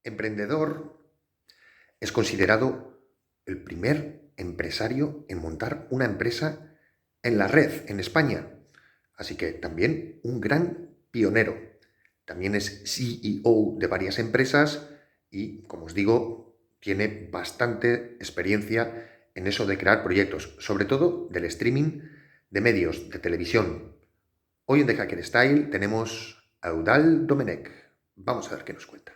emprendedor es considerado el primer empresario en montar una empresa en la red en España. Así que también un gran pionero. También es CEO de varias empresas y, como os digo, tiene bastante experiencia en eso de crear proyectos, sobre todo del streaming de medios, de televisión. Hoy en The Hacker Style tenemos a Eudald Domenech. Vamos a ver qué nos cuenta.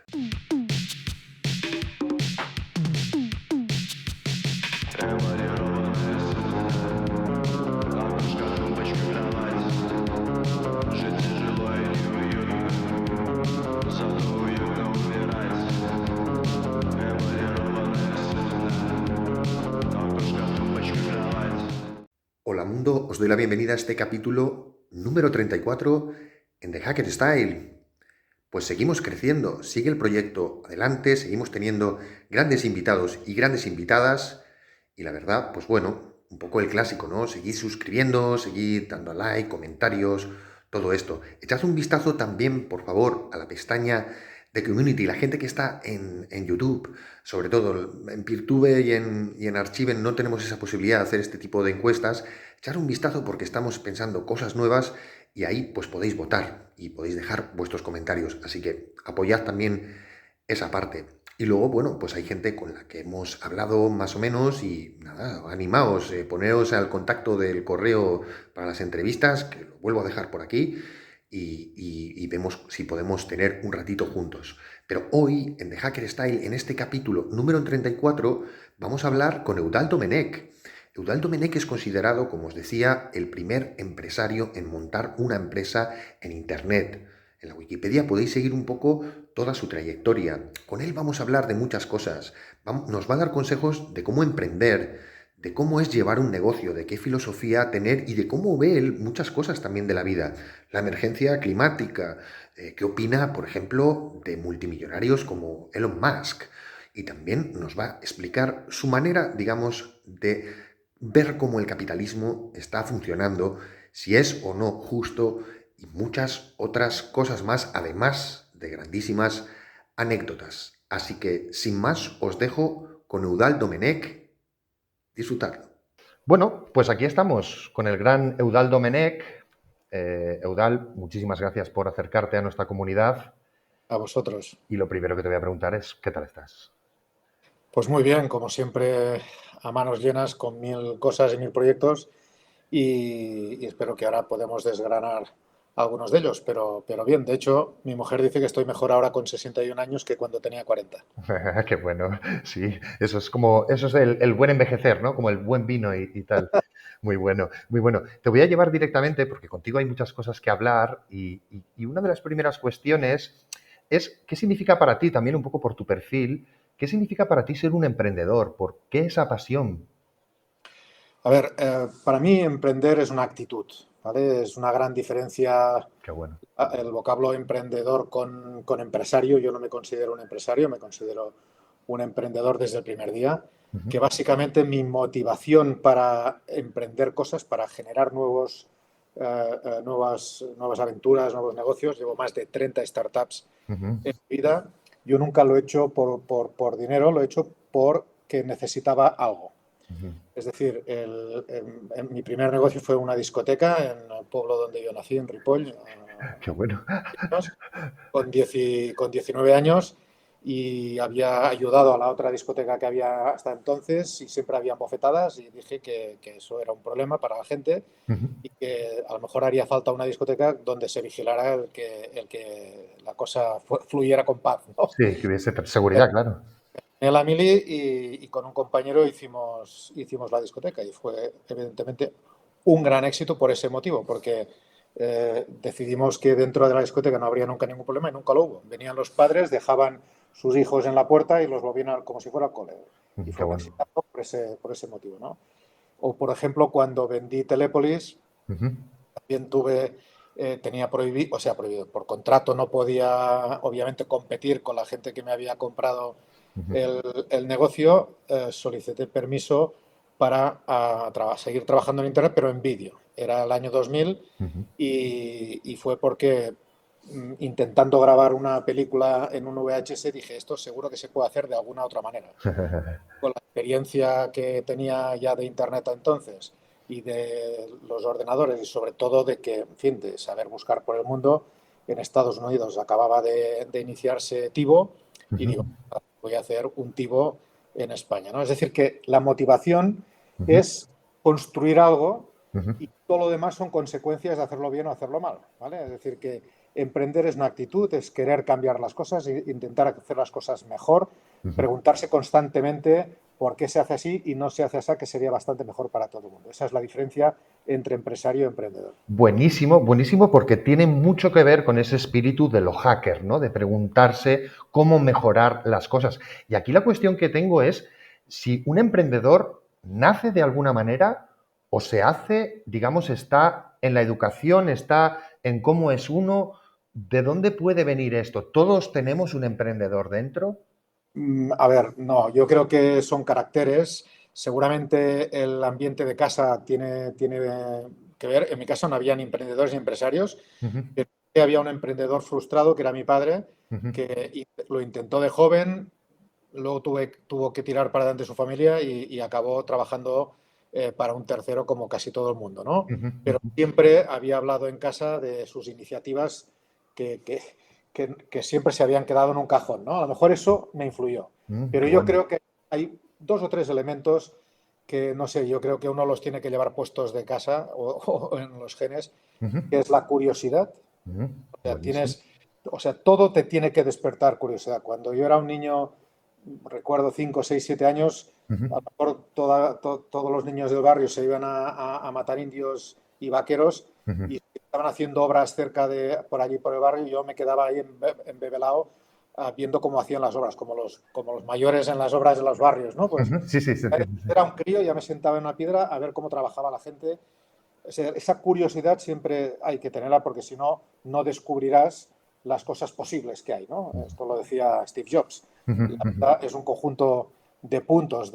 Hola mundo, os doy la bienvenida a este capítulo número 34 en The Hacker Style. Pues seguimos creciendo, sigue el proyecto adelante, seguimos teniendo grandes invitados y grandes invitadas y la verdad, pues bueno, un poco el clásico, ¿no? Seguid suscribiendo, seguid dando a like, comentarios, todo esto. Echad un vistazo también, por favor, a la pestaña de Community, la gente que está en YouTube, sobre todo en Peertube y en Archiven no tenemos esa posibilidad de hacer este tipo de encuestas. Echad un vistazo porque estamos pensando cosas nuevas y ahí pues podéis votar y podéis dejar vuestros comentarios. Así que apoyad también esa parte. Y luego, bueno, pues hay gente con la que hemos hablado más o menos y nada, animaos, poneros al contacto del correo para las entrevistas, que lo vuelvo a dejar por aquí, y vemos si podemos tener un ratito juntos. Pero hoy, en The Hacker Style, en este capítulo número 34, vamos a hablar con Eudald Domenech. Eudald Domenech es considerado, como os decía, el primer empresario en montar una empresa en Internet. En la Wikipedia podéis seguir un poco toda su trayectoria. Con él vamos a hablar de muchas cosas. Nos va a dar consejos de cómo emprender, de cómo es llevar un negocio, de qué filosofía tener y de cómo ve él muchas cosas también de la vida. La emergencia climática, qué opina, por ejemplo, de multimillonarios como Elon Musk. Y también nos va a explicar su manera, digamos, de ver cómo el capitalismo está funcionando, si es o no justo y muchas otras cosas más, además de grandísimas anécdotas. Así que, sin más, os dejo con Eudald Domenech. Disfrutadlo. Bueno, pues aquí estamos con el gran Eudald Domenech. Eudald, muchísimas gracias por acercarte a nuestra comunidad. A vosotros. Y lo primero que te voy a preguntar es, ¿qué tal estás? Pues muy bien, como siempre, a manos llenas con 1000 cosas y 1000 proyectos y espero que ahora podamos desgranar algunos de ellos, pero bien, de hecho, mi mujer dice que estoy mejor ahora con 61 años que cuando tenía 40. Qué bueno, sí, eso es como, eso es el buen envejecer, ¿no? Como el buen vino y tal. Muy bueno, muy bueno. Te voy a llevar directamente, porque contigo hay muchas cosas que hablar y una de las primeras cuestiones es, ¿qué significa para ti, también un poco por tu perfil, qué significa para ti ser un emprendedor? ¿Por qué esa pasión? A ver, para mí emprender es una actitud, ¿vale? Es una gran diferencia Qué bueno. el vocablo emprendedor con empresario. Yo no me considero un empresario, me considero un emprendedor desde el primer día, Ujú. que básicamente mi motivación para emprender cosas, para generar nuevas aventuras, nuevos negocios, llevo más de 30 startups Ujú. en mi vida. Yo nunca lo he hecho por dinero, lo he hecho porque necesitaba algo. Ujú. Es decir, mi primer negocio fue una discoteca en el pueblo donde yo nací, en Ripoll, Qué bueno. con 19 años, y había ayudado a la otra discoteca que había hasta entonces y siempre había bofetadas y dije que eso era un problema para la gente Ujú. y que a lo mejor haría falta una discoteca donde se vigilara el que la cosa fluyera con paz, ¿no? Sí, que hubiese seguridad, claro. En la mili y con un compañero hicimos la discoteca y fue evidentemente un gran éxito por ese motivo, porque decidimos que dentro de la discoteca no habría nunca ningún problema y nunca lo hubo. Venían los padres, dejaban sus hijos en la puerta y los volvían como si fuera al cole. Y Ujú. Qué fue un bueno. éxito por ese motivo, ¿no? O, por ejemplo, cuando vendí Telépolis, Ujú. también tenía prohibido, o sea, prohibido, por contrato no podía, obviamente, competir con la gente que me había comprado Ujú. el negocio. Solicité permiso para seguir trabajando en Internet, pero en vídeo. Era el año 2000 Ujú. y fue porque intentando grabar una película en un VHS, dije, esto seguro que se puede hacer de alguna otra manera. Con la experiencia que tenía ya de Internet entonces y de los ordenadores y sobre todo de que, en fin, de saber buscar por el mundo, en Estados Unidos acababa de iniciarse TiVo y digo, voy a hacer un TiVo en España, ¿no? Es decir, que la motivación es construir algo y todo lo demás son consecuencias de hacerlo bien o hacerlo mal, ¿vale? Es decir, que emprender es una actitud, es querer cambiar las cosas e intentar hacer las cosas mejor, preguntarse constantemente por qué se hace así y no se hace así, que sería bastante mejor para todo el mundo. Esa es la diferencia entre empresario y emprendedor. Buenísimo, buenísimo, porque tiene mucho que ver con ese espíritu de los hackers, ¿no? De preguntarse cómo mejorar las cosas. Y aquí la cuestión que tengo es si un emprendedor nace de alguna manera o se hace, digamos, está en la educación, está en cómo es uno. ¿De dónde puede venir esto? ¿Todos tenemos un emprendedor dentro? A ver, no, yo creo que son caracteres. Seguramente el ambiente de casa tiene que ver. En mi casa no había ni emprendedores ni empresarios, Ujú, pero sí había un emprendedor frustrado que era mi padre, ujú, que lo intentó de joven, luego tuvo que tirar para adelante su familia y acabó trabajando para un tercero como casi todo el mundo, ¿no? ujú, Pero ujú. siempre había hablado en casa de sus iniciativas que, que- que siempre se habían quedado en un cajón, ¿no? A lo mejor eso me influyó. Pero Qué yo bueno. creo que hay dos o tres elementos que, no sé, yo creo que uno los tiene que llevar puestos de casa o en los genes, Ujú, que es la curiosidad. ujú. O sea, Buenísimo. todo te tiene que despertar curiosidad. Cuando yo era un niño, recuerdo 5, 6, 7 años, Ujú, a lo mejor todos los niños del barrio se iban a matar indios y vaqueros ujú, y estaban haciendo obras cerca de, por allí, por el barrio, y yo me quedaba ahí embebelado viendo cómo hacían las obras, como los mayores en las obras de los barrios, ¿no? Pues ujú. Sí, sí, se entiende. era un crío, ya me sentaba en una piedra a ver cómo trabajaba la gente. O sea, esa curiosidad siempre hay que tenerla porque si no, no descubrirás las cosas posibles que hay, ¿no? Esto lo decía Steve Jobs. Ujú, La ujú. vida es un conjunto de puntos,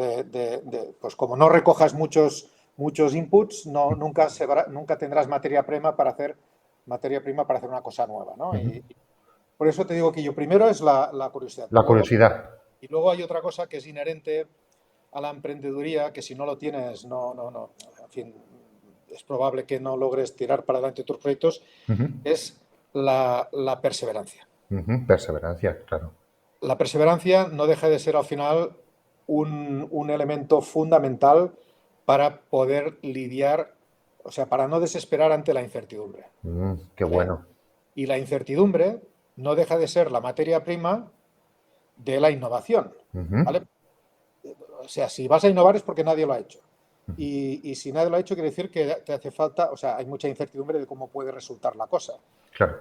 pues como no recojas muchos inputs, no, nunca tendrás materia prima para hacer una cosa nueva, ¿no? Ujú. Y por eso te digo que yo primero es la curiosidad. La curiosidad. Y luego hay otra cosa que es inherente a la emprendeduría, que si no lo tienes, en fin, es probable que no logres tirar para adelante tus proyectos, Ujú, es la perseverancia. ujú. Perseverancia, claro. La perseverancia no deja de ser al final un elemento fundamental para poder lidiar, o sea, para no desesperar ante la incertidumbre, Qué ¿vale? bueno. Y la incertidumbre no deja de ser la materia prima de la innovación, Ujú, ¿vale? O sea, si vas a innovar es porque nadie lo ha hecho. ujú. Y si nadie lo ha hecho, quiere decir que te hace falta, o sea, hay mucha incertidumbre de cómo puede resultar la cosa. Claro.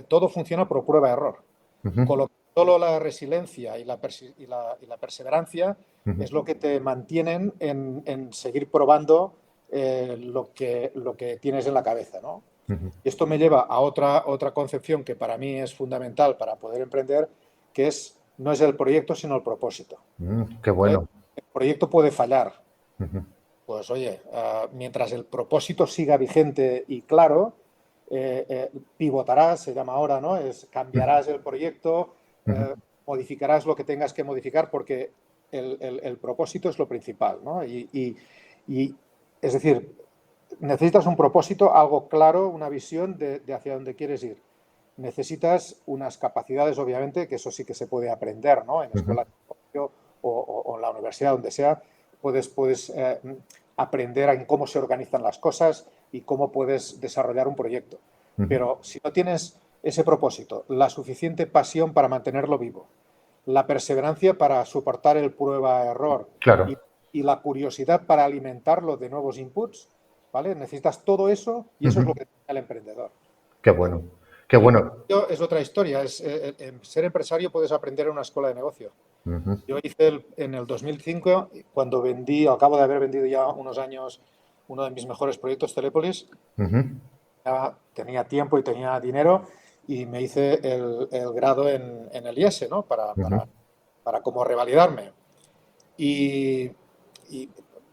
Todo funciona por prueba-error. Ujú, Con lo que solo la resiliencia y la perseverancia ujú, es lo que te mantienen en seguir probando lo que tienes en la cabeza, ¿no? ujú. Y esto me lleva a otra concepción que para mí es fundamental para poder emprender, que no es el proyecto, sino el propósito. Qué ¿Vale? bueno. El proyecto puede fallar. Ujú, Pues oye, mientras el propósito siga vigente y claro, pivotarás, se llama ahora, ¿no? Cambiarás el proyecto, ujú, modificarás lo que tengas que modificar porque el propósito es lo principal, ¿no? Y, es decir, necesitas un propósito, algo claro, una visión de hacia dónde quieres ir. Necesitas unas capacidades, obviamente, que eso sí que se puede aprender, ¿no? En ujú, escuela de negocio o en la universidad, donde sea, puedes aprender en cómo se organizan las cosas y cómo puedes desarrollar un proyecto. ujú. Pero si no tienes ese propósito, la suficiente pasión para mantenerlo vivo, la perseverancia para soportar el prueba-error Claro. y la curiosidad para alimentarlo de nuevos inputs, ¿vale? Necesitas todo eso y eso es lo Ujú. que tiene el emprendedor. Qué ¿Eh? bueno. Qué El bueno. empresario es otra historia. Ser empresario puedes aprender en una escuela de negocio. Ujú, Yo hice en el 2005, cuando acabo de haber vendido ya unos años uno de mis mejores proyectos, Telepolis, ujú, ya tenía tiempo y tenía dinero y me hice el grado en el IES, ¿no? ujú, Para como revalidarme. Y, y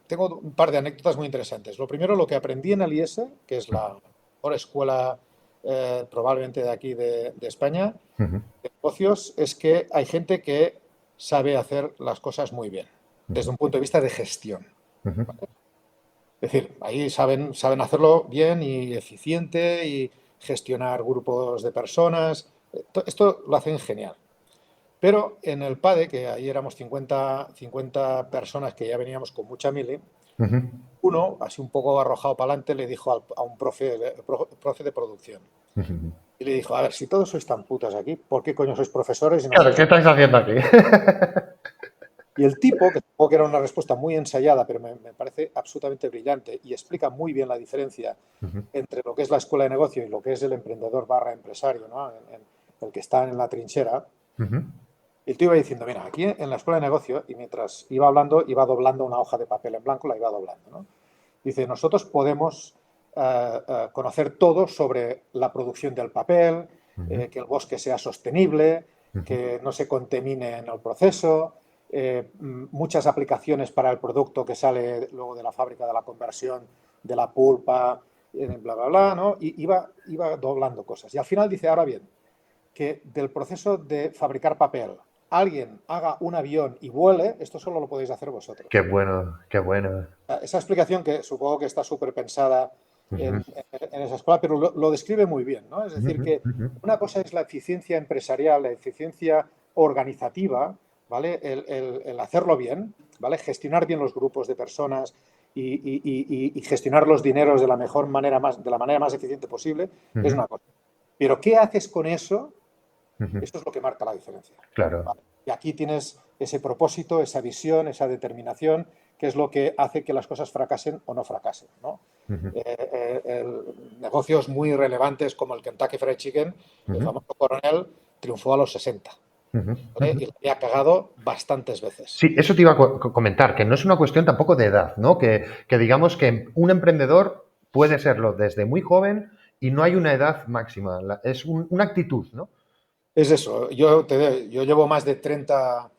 tengo un par de anécdotas muy interesantes. Lo primero, lo que aprendí en el IES, que es la mejor escuela probablemente de aquí de España, Ujú, de negocios, es que hay gente que sabe hacer las cosas muy bien, ujú, desde un punto de vista de gestión. ujú. Es decir, ahí saben hacerlo bien y eficiente y gestionar grupos de personas. Esto lo hacen genial. Pero en el PADE, que ahí éramos 50 personas que ya veníamos con mucha mili, Ujú, uno, así un poco arrojado para adelante, le dijo a un profe de producción. ujú. Y le dijo, a ver, si todos sois tan putas aquí, ¿por qué coño sois profesores y no Claro, sois... ¿qué estáis haciendo aquí? Y el tipo, que supongo que era una respuesta muy ensayada, pero me parece absolutamente brillante y explica muy bien la diferencia Ujú, entre lo que es la escuela de negocio y lo que es el emprendedor barra empresario, ¿no? El que está en la trinchera. ujú. Y el tío iba diciendo, mira, aquí en la escuela de negocio, y mientras iba hablando, iba doblando una hoja de papel en blanco, la iba doblando, ¿no? Dice, nosotros podemos conocer todo sobre la producción del papel, Ujú, que el bosque sea sostenible, ujú, que no se contamine en el proceso, muchas aplicaciones para el producto que sale luego de la fábrica de la conversión de la pulpa, bla, bla, bla, ¿no? Y iba doblando cosas. Y al final dice, ahora bien, que del proceso de fabricar papel alguien haga un avión y vuele, esto solo lo podéis hacer qué vosotros. bueno, qué bueno. Esa explicación que supongo que está súper pensada Ujú, en esa escuela, pero lo describe muy bien, ¿no? Es decir, ujú, que ujú, una cosa es la eficiencia empresarial, la eficiencia organizativa, ¿vale? El hacerlo bien, ¿vale? Gestionar bien los grupos de personas y gestionar los dineros de la mejor manera, de la manera más eficiente posible, es ujú, una cosa. Pero ¿qué haces con eso? ujú. Eso es lo que marca la diferencia. Claro. ¿Vale? Y aquí tienes ese propósito, esa visión, esa determinación, que es lo que hace que las cosas fracasen o no fracasen, ¿no? Ujú, Negocios muy relevantes como el Kentucky Fried Chicken, el ujú, famoso Coronel, triunfó a los 60, ujú, ¿vale? ujú. Y lo había cagado bastantes veces. Sí, eso te iba a comentar, que no es una cuestión tampoco de edad, ¿no? Que digamos que un emprendedor puede serlo desde muy joven y no hay una edad máxima, es una actitud, ¿no? Es eso, yo llevo más de 30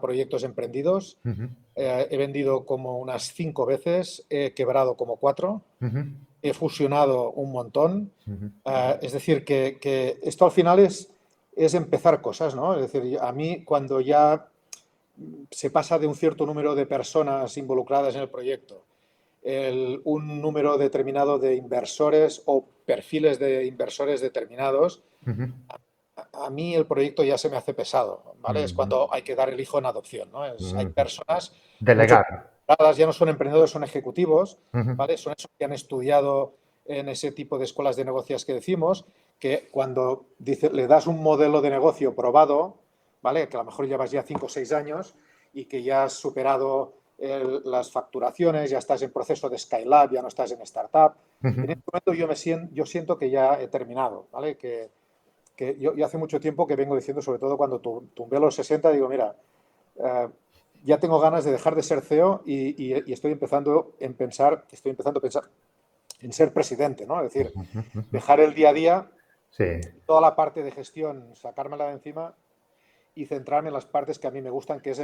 proyectos emprendidos, Ujú, he vendido como unas 5 veces, he quebrado como 4, ujú, he fusionado un montón. ujú, Es decir, que esto al final es empezar cosas, ¿no? Es decir, a mí cuando ya se pasa de un cierto número de personas involucradas en el proyecto, un número determinado de inversores o perfiles de inversores determinados, ujú, a mí el proyecto ya se me hace pesado, ¿vale? Es ujú, cuando hay que dar el hijo en adopción, ¿no? Hay ujú. personas, muchos Delegar. ya no son emprendedores, son ejecutivos, Ujú, ¿vale? Son esos que han estudiado en ese tipo de escuelas de negocios que decimos, que cuando le das un modelo de negocio probado, ¿vale? Que a lo mejor llevas ya 5 o 6 años y que ya has superado las facturaciones, ya estás en proceso de scale-up, ya no estás en startup. ujú. En este momento yo siento que ya he terminado, ¿vale? Que yo hace mucho tiempo que vengo diciendo, sobre todo cuando tumbé los 60, digo, mira, eh, ya tengo ganas de dejar de ser CEO y estoy empezando a pensar en ser presidente, ¿no? Es decir, dejar el día a día, Sí, toda la parte de gestión, sacármela de encima y centrarme en las partes que a mí me gustan, que es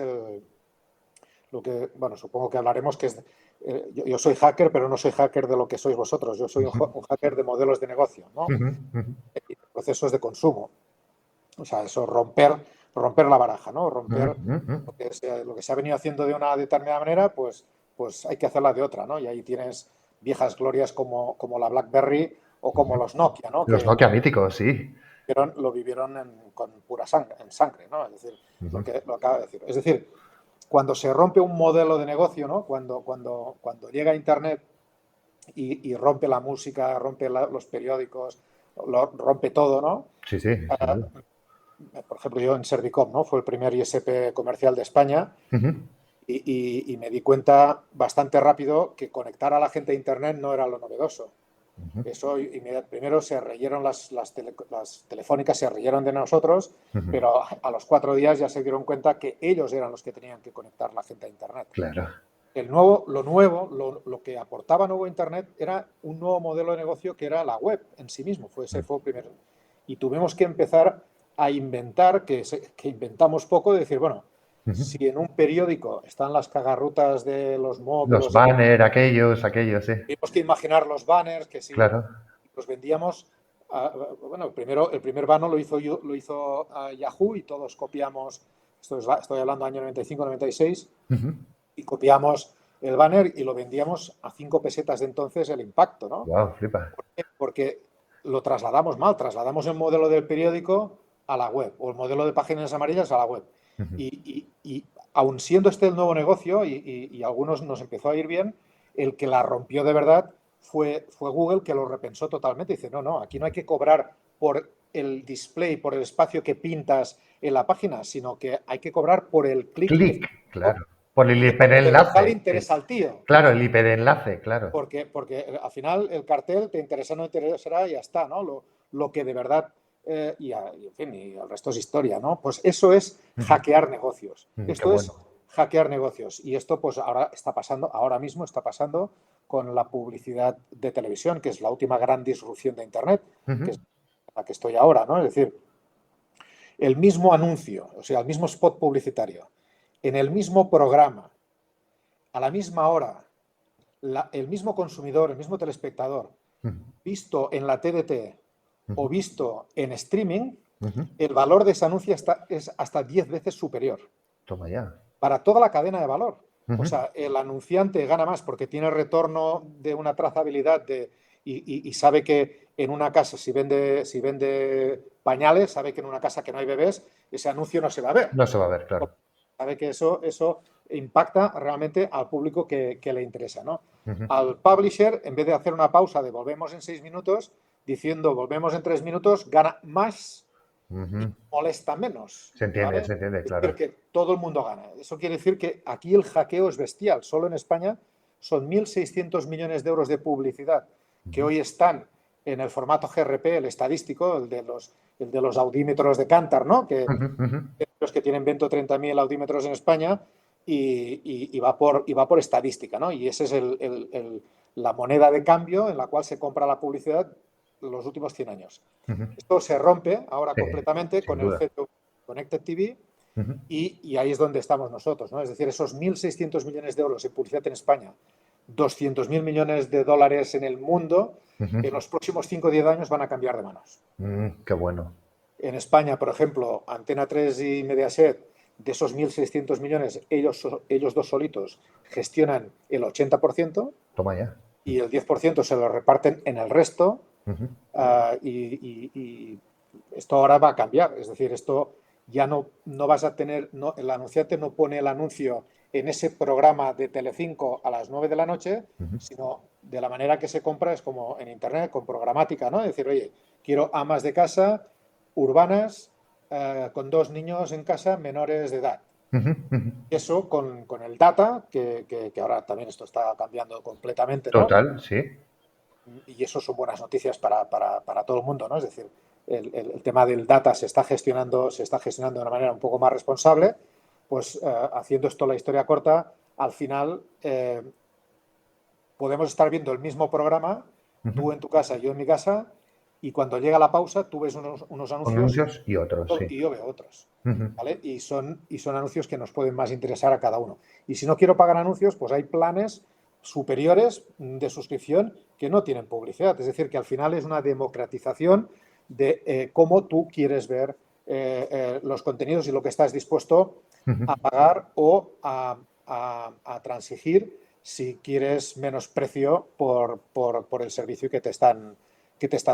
lo que, bueno, supongo que hablaremos, que es, yo soy hacker, pero no soy hacker de lo que sois vosotros, yo soy un hacker de modelos de negocio, ¿no? ujú, ujú. Y procesos de consumo. O sea, eso, romper la baraja, ¿no? Ujú, Romper ujú. lo que se ha venido haciendo de una determinada manera, pues hay que hacerla de otra, ¿no? Y ahí tienes viejas glorias como la BlackBerry o como los Nokia, ¿no? Los Que Nokia míticos, sí. lo vivieron con pura sangre, ¿no? Es decir, Ujú, lo acaba de decir. Es decir, cuando se rompe un modelo de negocio, ¿no? Cuando llega Internet y rompe la música, rompe los periódicos, rompe todo, ¿no? sí, sí, sin duda. Por ejemplo, yo en Servicom, ¿no? Fue el primer ISP comercial de España Ujú, y me di cuenta bastante rápido que conectar a la gente a Internet no era lo novedoso. ujú, Eso primero se reyeron las telefónicas, se reyeron de nosotros, ujú. pero a los 4 días ya se dieron cuenta que ellos eran los que tenían que conectar la gente a Internet. Claro. Lo que aportaba nuevo Internet era un nuevo modelo de negocio que era la web en sí mismo. Ese fue el primero. Y tuvimos que empezar a inventar, que inventamos poco, de decir, bueno, Ujú. si en un periódico están las cagarrutas de los Los módulos, banner, aquellos, sí. tuvimos que imaginar los banners, que si Claro. los vendíamos. Bueno, el primer vano lo hizo Yahoo y todos copiamos. Estoy hablando año 95-96 Ujú. y copiamos el banner y lo vendíamos a 5 pesetas de entonces el impacto, ¿no? Wow, flipa. Porque lo trasladamos mal, trasladamos el modelo del periódico a la web o el modelo de páginas amarillas a la web. Ujú. Y aun siendo este el nuevo negocio y a algunos nos empezó a ir bien, el que la rompió de verdad fue Google, que lo repensó totalmente. Dice, no, no, aquí no hay que cobrar por el display, por el espacio que pintas en la página, sino que hay que cobrar por el clic que Clic, claro. Por el de verdad le hiperenlace. interesa al tío. Claro, el hiperenlace, claro. Porque al final el cartel te interesa o no interesará y ya está, ¿no? Lo que de verdad, en fin, y el resto es historia, ¿no? Pues eso es Ujú. hackear negocios. Qué Esto es bueno. hackear negocios. Y esto pues ahora está pasando, ahora mismo está pasando con la publicidad de televisión, que es la última gran disrupción de Internet, que Ujú. es la que estoy ahora, ¿no? Es decir, el mismo anuncio, o sea, el mismo spot publicitario, en el mismo programa, a la misma hora, el mismo consumidor, el mismo telespectador, Ujú. visto en la TDT o Ujú. visto en streaming, Ujú. el valor de ese anuncio es hasta 10 veces superior Toma ya. para toda la cadena de valor. O Ujú. sea, el anunciante gana más porque tiene retorno de una trazabilidad y sabe que en una casa, si vende pañales, sabe que en una casa que no hay bebés, ese anuncio no se va a ver. No se va a ver, claro. Sabe que eso impacta realmente al público que le interesa, ¿no? Ujú. Al publisher, en vez de hacer una pausa de volvemos en 6 minutos, diciendo volvemos en 3 minutos, gana más y Ujú. molesta menos, ¿vale? Se entiende, Es decir, claro. que todo el mundo gana. Eso quiere decir que aquí el hackeo es bestial. Solo en España son 1.600 millones de euros de publicidad que Ujú. hoy están en el formato GRP, el estadístico, el de los audímetros de Kantar, ¿no? Ujú. Ujú. Los que tienen 20 o 30.000 audímetros en España y va por estadística, ¿no? Y esa es la moneda de cambio en la cual se compra la publicidad los últimos 100 años. Ujú. Esto se rompe ahora Sí, completamente sin con el duda. Facebook Connected TV Ujú. y ahí es donde estamos nosotros, ¿no? Es decir, esos 1.600 millones de euros en publicidad en España, 200.000 millones de dólares en el mundo, Ujú. en los próximos 5 o 10 años van a cambiar de manos. Qué bueno. En España, por ejemplo, Antena 3 y Mediaset, de esos 1.600 millones, ellos dos solitos gestionan el 80% Toma ya. y el 10% se lo reparten en el resto. Ujú. Y esto ahora va a cambiar. Es decir, esto ya no vas a tener, no, el anunciante no pone el anuncio en ese programa de Telecinco a las 9 de la noche, Ujú. sino de la manera que se compra es como en Internet, con programática, ¿no? Es decir, oye, quiero amas de casa urbanas con 2 niños en casa menores de edad. Ujú. Ujú. Eso con el data, que ahora también esto está cambiando completamente, ¿no? Total, sí. Y eso son buenas noticias para todo el mundo, ¿no? Es decir, el tema del data se está gestionando de una manera un poco más responsable, pues haciendo esto la historia corta, al final podemos estar viendo el mismo programa, Ujú. tú en tu casa, yo en mi casa, y cuando llega la pausa, tú ves unos anuncios Anuncios y otros, sí. y yo veo otros. Ujú. ¿Vale? Y son anuncios que nos pueden más interesar a cada uno. Y si no quiero pagar anuncios, pues hay planes superiores de suscripción que no tienen publicidad. Es decir, que al final es una democratización de cómo tú quieres ver los contenidos y lo que estás dispuesto Ujú. a pagar o a transigir si quieres menos precio por el servicio que te están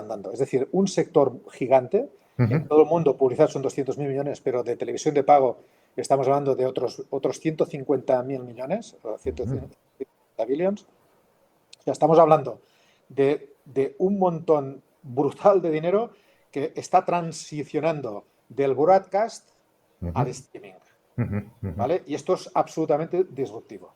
dando. Es decir, un sector gigante. En Ujú. todo el mundo, publicidad son 200.000 millones, pero de televisión de pago estamos hablando de otros 150.000 millones, o Ujú. 150 billions. O sea, estamos hablando de un montón brutal de dinero que está transicionando del broadcast Ujú. al streaming, Ujú. Ujú. ¿vale? Y esto es absolutamente disruptivo.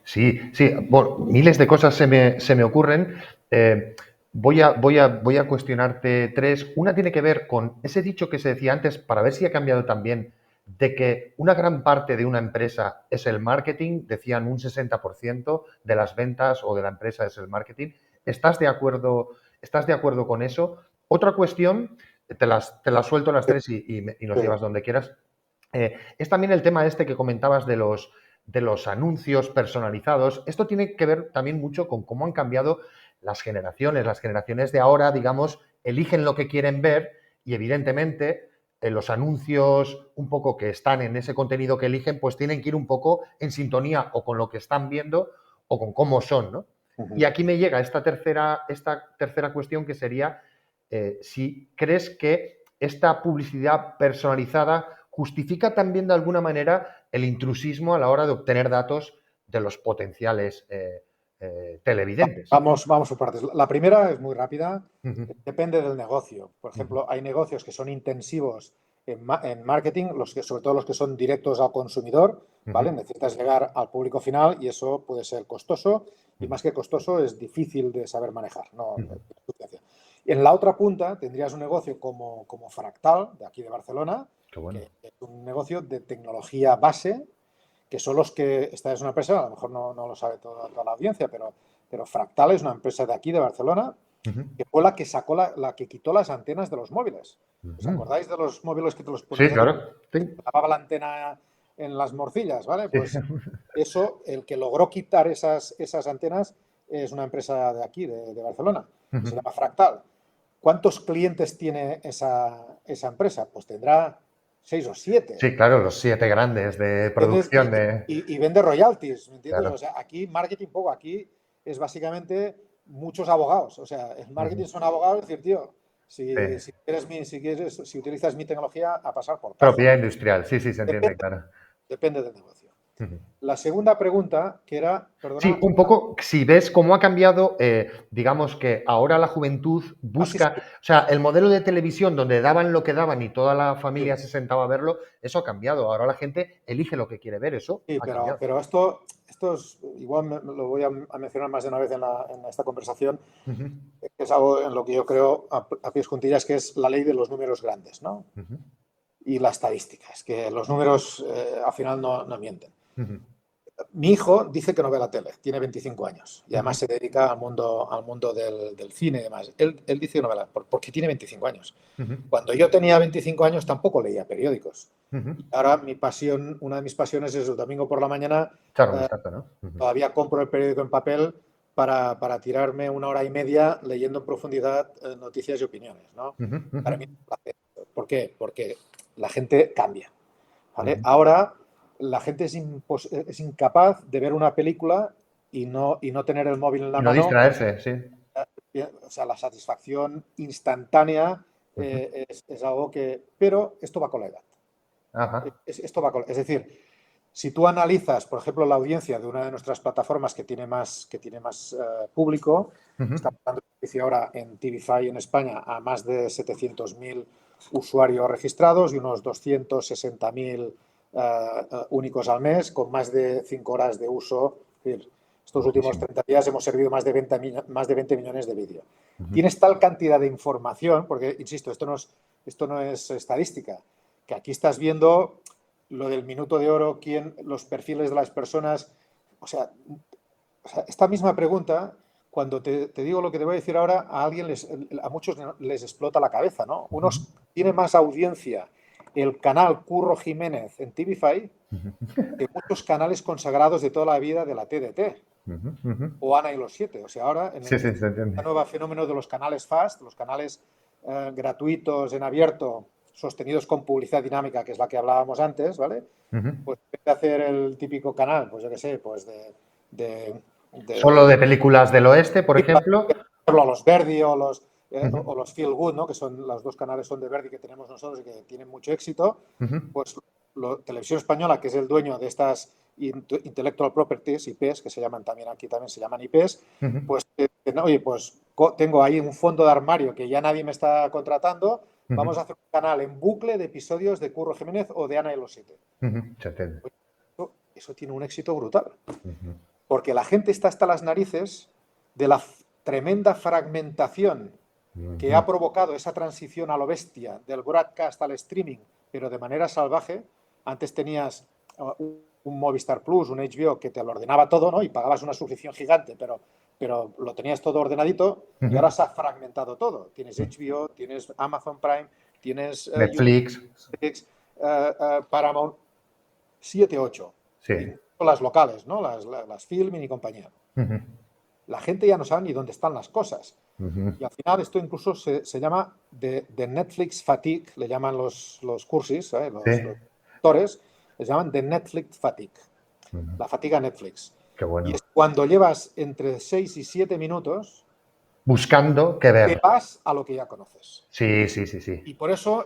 Sí, sí, bueno, miles de cosas se me ocurren. Eh, voy a cuestionarte tres. Una tiene que ver con ese dicho que se decía antes, para ver si ha cambiado también, de que una gran parte de una empresa es el marketing, decían un 60% de las ventas o de la empresa es el marketing. Estás de acuerdo con eso? Otra cuestión, te las suelto las tres y nos Sí. llevas donde quieras. Es también el tema este que comentabas de los anuncios personalizados. Esto tiene que ver también mucho con cómo han cambiado las generaciones de ahora, digamos, eligen lo que quieren ver y evidentemente los anuncios un poco que están en ese contenido que eligen, pues tienen que ir un poco en sintonía o con lo que están viendo o con cómo son, ¿no? Y aquí me llega esta tercera cuestión que sería si crees que esta publicidad personalizada justifica también de alguna manera el intrusismo a la hora de obtener datos de los potenciales televidentes. Vamos por partes. La primera es muy rápida, Uh-huh. depende del negocio. Por ejemplo, hay negocios que son intensivos en marketing, sobre todo los que son directos al consumidor, ¿vale? Necesitas llegar al público final y eso puede ser costoso y más que costoso es difícil de saber manejar. No, en la otra punta tendrías un negocio como Fractal, de aquí de Barcelona, bueno. que es un negocio de tecnología base, que son los que, esta es una empresa, a lo mejor no lo sabe toda la audiencia, pero Fractal es una empresa de aquí de Barcelona, que fue la que sacó la que quitó las antenas de los móviles. ¿Os acordáis de los móviles que te los ponías? Sí, claro. Sí. Lavaba la antena en las morcillas, ¿vale? Pues eso, el que logró quitar esas antenas es una empresa de aquí, de Barcelona, que se llama Fractal. ¿Cuántos clientes tiene esa empresa? Pues tendrá 6 o 7. Sí, claro, los 7 grandes de producción. Y vende royalties, ¿me entiendes? Claro. O sea, aquí marketing poco, aquí es básicamente muchos abogados. O sea, el marketing son abogados, es decir, tío, si utilizas mi tecnología, a pasar por caja. Propiedad industrial, sí, se entiende, claro. Depende del negocio. La segunda pregunta, que era, perdona. Sí, un poco, si ves cómo ha cambiado, digamos que ahora la juventud busca, sí. O sea, el modelo de televisión donde daban lo que daban y toda la familia se sentaba a verlo, eso ha cambiado. Ahora la gente elige lo que quiere ver, eso Sí, ha cambiado. pero esto es, igual lo voy a mencionar más de una vez en esta conversación, que es algo en lo que yo creo a pies juntillas, que es la ley de los números grandes, ¿no? Y la estadística, es que los números al final no mienten. Mi hijo dice que no ve la tele, tiene 25 años y además se dedica al mundo del cine y demás. Él dice que no ve la tele porque tiene 25 años. Cuando yo tenía 25 años tampoco leía periódicos. Ahora una de mis pasiones es el domingo por la mañana. ¿no? Todavía compro el periódico en papel para tirarme 1 hora y media leyendo en profundidad noticias y opiniones, ¿no? Para mí es un placer. ¿Por qué? Porque la gente cambia, ¿vale? Ahora la gente es incapaz de ver una película y no tener el móvil en la mano. No distraerse, sí. O sea, la satisfacción instantánea es algo que... Pero esto va con la edad. Ajá. Es decir, si tú analizas, por ejemplo, la audiencia de una de nuestras plataformas que tiene más público, estamos dando servicio ahora en TVFi en España a más de 700.000 usuarios registrados y unos 260.000 únicos al mes, con más de 5 horas de uso. Es decir, estos últimos 30 días hemos servido más de 20 millones de vídeos. Tienes tal cantidad de información, porque, insisto, esto no es estadística, que aquí estás viendo lo del minuto de oro, los perfiles de las personas. O sea, esta misma pregunta, cuando te digo lo que te voy a decir ahora, a muchos les explota la cabeza, ¿no? Unos tiene más audiencia el canal Curro Jiménez en TVFi que muchos canales consagrados de toda la vida de la TDT o Ana y los 7. O sea, ahora en el nuevo fenómeno de los canales FAST, los canales gratuitos en abierto, sostenidos con publicidad dinámica, que es la que hablábamos antes, ¿vale? Pues en vez de hacer el típico canal, pues yo qué sé, pues solo de películas del oeste, por ejemplo. Los Verdi o los Feel Good, ¿no? Que son los dos canales son de Verdi que tenemos nosotros y que tienen mucho éxito. Pues Televisión Española, que es el dueño de estas Intellectual Properties, IPs, que se llaman también aquí, también se llaman IPs, pues oye, pues tengo ahí un fondo de armario que ya nadie me está contratando. Vamos a hacer un canal en bucle de episodios de Curro Jiménez o de Ana y los 7. Eso tiene un éxito brutal. Porque la gente está hasta las narices de la tremenda fragmentación que ha provocado esa transición a lo bestia del broadcast al streaming, pero de manera salvaje. Antes tenías un Movistar Plus, un HBO que te lo ordenaba todo, ¿no? Y pagabas una suscripción gigante, pero lo tenías todo ordenadito y ahora se ha fragmentado todo. Tienes HBO, tienes Amazon Prime, tienes Netflix, Paramount, 7, 8. Sí. Las locales, ¿no? Las Filmin y compañía. la gente ya no sabe ni dónde están las cosas. Ujú. Y al final esto incluso se llama de Netflix fatigue, le llaman los cursis, Sí. los actores, les llaman de Netflix fatigue, Ujú. la fatiga Netflix. Qué Y bueno. es cuando llevas entre 6 y 7 minutos, Buscando qué te ver. vas a lo que ya conoces. Sí, sí, sí, sí. Y por eso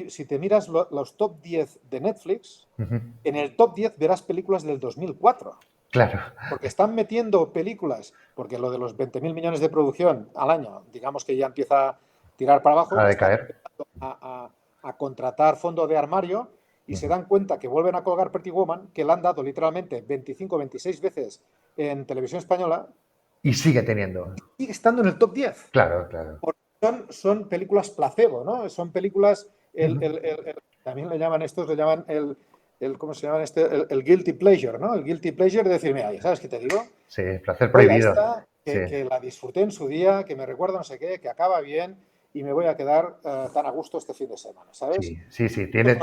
si te miras los top 10 de Netflix, Ujú. en el top 10 verás películas del 2004. Claro. Porque están metiendo películas, porque lo de los 20.000 millones de producción al año, digamos que ya empieza a tirar para abajo, A están decaer. empezando a contratar fondo de armario y se Ujú. dan cuenta que vuelven a colgar Pretty Woman, que la han dado literalmente 25, 26 veces en televisión española, Y sigue teniendo. sigue estando en el top 10. Claro, claro. Porque son películas placebo, ¿no? Son películas, Ujú. también le llaman estos, le llaman ¿cómo se llama este? El guilty pleasure, ¿no? El guilty pleasure de decir, mira, ¿sabes qué te digo? Sí, placer Voy a prohibido. esta, Sí, que la disfruté en su día, que me recuerda no sé qué, que acaba bien y me voy a quedar tan a gusto este fin de semana, ¿sabes? sí, sí, sí. Esto es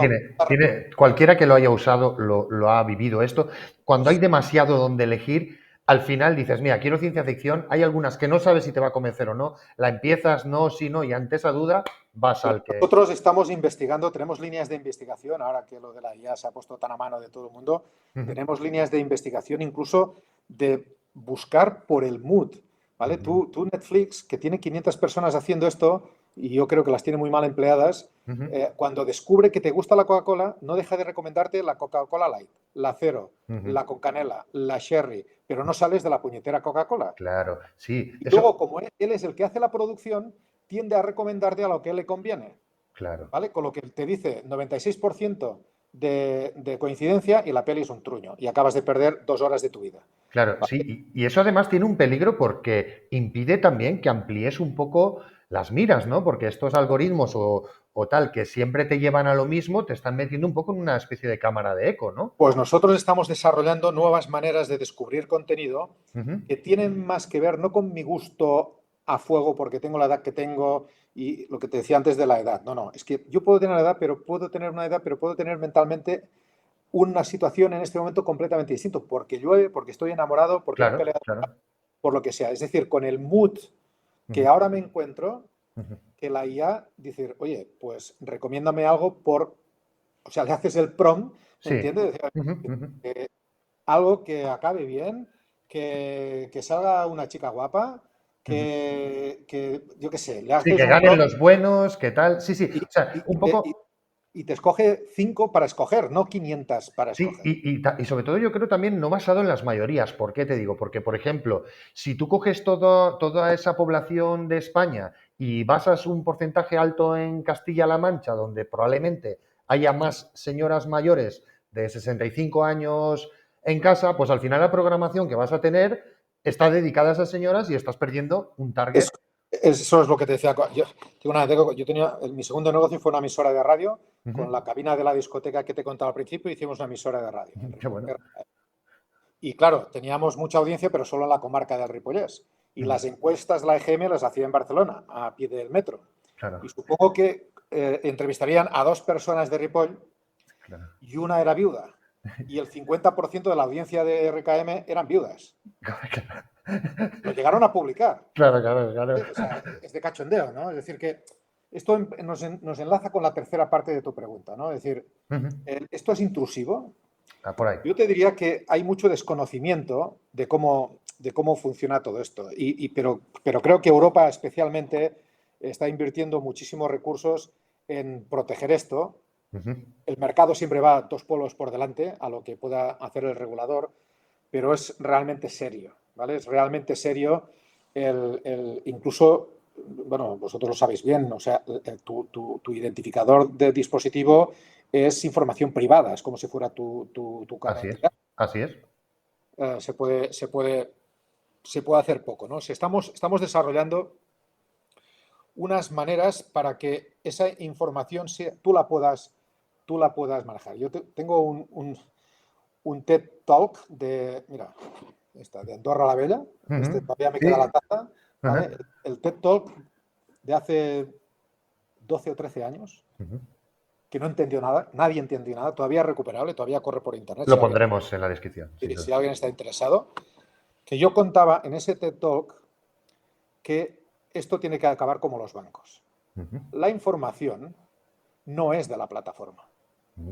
una Cualquiera que lo haya usado lo ha vivido esto. Cuando hay demasiado donde elegir, al final dices, mira, quiero ciencia ficción, hay algunas que no sabes si te va a convencer o no, la empiezas, no, si no, y ante esa duda vas al que... Nosotros estamos investigando, tenemos líneas de investigación, ahora que lo de la IA se ha puesto tan a mano de todo el mundo, Ujú, tenemos líneas de investigación incluso de buscar por el mood, ¿vale? ujú, Tú Netflix, que tiene 500 personas haciendo esto, y yo creo que las tiene muy mal empleadas, ujú, cuando descubre que te gusta la Coca-Cola, no deja de recomendarte la Coca-Cola Light, la Cero, ujú. la con canela, la Sherry, pero no sales de la puñetera Coca-Cola. Claro, sí, Y eso, luego, como él es el que hace la producción, tiende a recomendarte a lo que le conviene. claro. ¿Vale? Con lo que te dice 96% de coincidencia y la peli es un truño y acabas de perder 2 horas de tu vida. Claro, ¿Vale? sí, y eso además tiene un peligro porque impide también que amplíes un poco las miras, ¿no? Porque estos algoritmos o tal que siempre te llevan a lo mismo, te están metiendo un poco en una especie de cámara de eco, ¿no? Pues nosotros estamos desarrollando nuevas maneras de descubrir contenido Ujú, que tienen más que ver no con mi gusto a fuego porque tengo la edad que tengo y lo que te decía antes de la edad. No, no, es que yo puedo tener la edad, pero puedo tener una edad, pero puedo tener mentalmente una situación en este momento completamente distinta, porque llueve, porque estoy enamorado, porque me he claro, peleado, claro. por lo que sea. Es decir, con el mood que Ujú, ahora me encuentro, ujú. que la IA dice, oye, pues recomiéndame algo o sea, le haces el prompt, ¿me Sí. entiendes? Ujú, ujú. Algo que acabe bien, que salga una chica guapa, Ujú. yo qué sé, le Sí, haces que un ganen prompt los buenos, ¿qué tal? Sí, sí. y, O sea, y- un y te, y- poco. y te escoge 5 para escoger, no 500 para Sí, escoger. y sobre todo yo creo también no basado en las mayorías. ¿Por qué te digo? Porque, por ejemplo, si tú coges toda esa población de España y basas un porcentaje alto en Castilla-La Mancha, donde probablemente haya más señoras mayores de 65 años en casa, pues al final la programación que vas a tener está dedicada a esas señoras y estás perdiendo un target. Es- Eso es lo que te decía. Yo tenía, mi segundo negocio fue una emisora de radio. Ujú. Con la cabina de la discoteca que te contaba al principio, hicimos una emisora de radio. Qué bueno. Y claro, teníamos mucha audiencia, pero solo en la comarca del Ripollès. Y Ujú. las encuestas la EGM las hacía en Barcelona, a pie del metro. Claro, Y supongo que entrevistarían a 2 personas de Ripoll claro. y una era viuda. Y el 50% de la audiencia de RKM eran viudas. Lo llegaron a publicar. Claro, claro, claro. O sea, es de cachondeo, ¿no? Es decir, que esto nos enlaza con la tercera parte de tu pregunta, ¿no? Es decir, Ujú. ¿esto es intrusivo? Ah, por ahí. Yo te diría que hay mucho desconocimiento de cómo funciona todo esto, pero creo que Europa especialmente está invirtiendo muchísimos recursos en proteger esto. Ujú. El mercado siempre va 2 polos por delante a lo que pueda hacer el regulador, pero es realmente serio, ¿vale? Es realmente serio incluso, bueno, vosotros lo sabéis bien, o sea, tu identificador de dispositivo es información privada, es como si fuera tu carnet de Así es, identidad. así es. Se puede hacer poco, ¿no? Estamos desarrollando unas maneras para que esa información tú la puedas manejar. Yo tengo un TED Talk mira, de Andorra la Vella, Ujú. todavía me Sí, queda la taza, ajá. ¿vale? El TED Talk de hace 12 o 13 años, Ujú. que no entendió nada, nadie entendió nada, todavía es recuperable, todavía corre por internet Lo pondremos en la descripción, sin si duda. alguien está interesado. que yo contaba en ese TED Talk que esto tiene que acabar como los bancos. La información no es de la plataforma.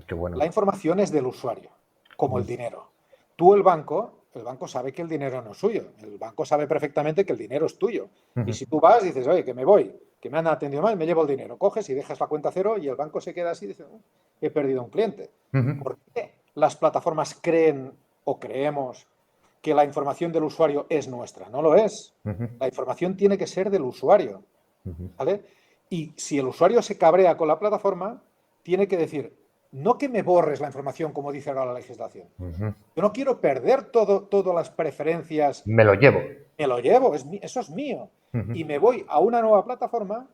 Qué bueno. La información es del usuario, como el dinero. Tú, el banco sabe que el dinero no es suyo. El banco sabe perfectamente que el dinero es tuyo. Y si tú vas y dices, oye, que me voy, que me han atendido mal, me llevo el dinero. Coges y dejas la cuenta cero y el banco se queda así y dice, he perdido un cliente. ¿Por qué las plataformas creen o creemos que la información del usuario es nuestra? No lo es. La información tiene que ser del usuario. ¿Vale? Y si el usuario se cabrea con la plataforma, tiene que decir, no que me borres la información como dice ahora la legislación. Yo no quiero perder todas las preferencias. Me lo llevo. Me lo llevo, eso es mío. Y me voy a una nueva plataforma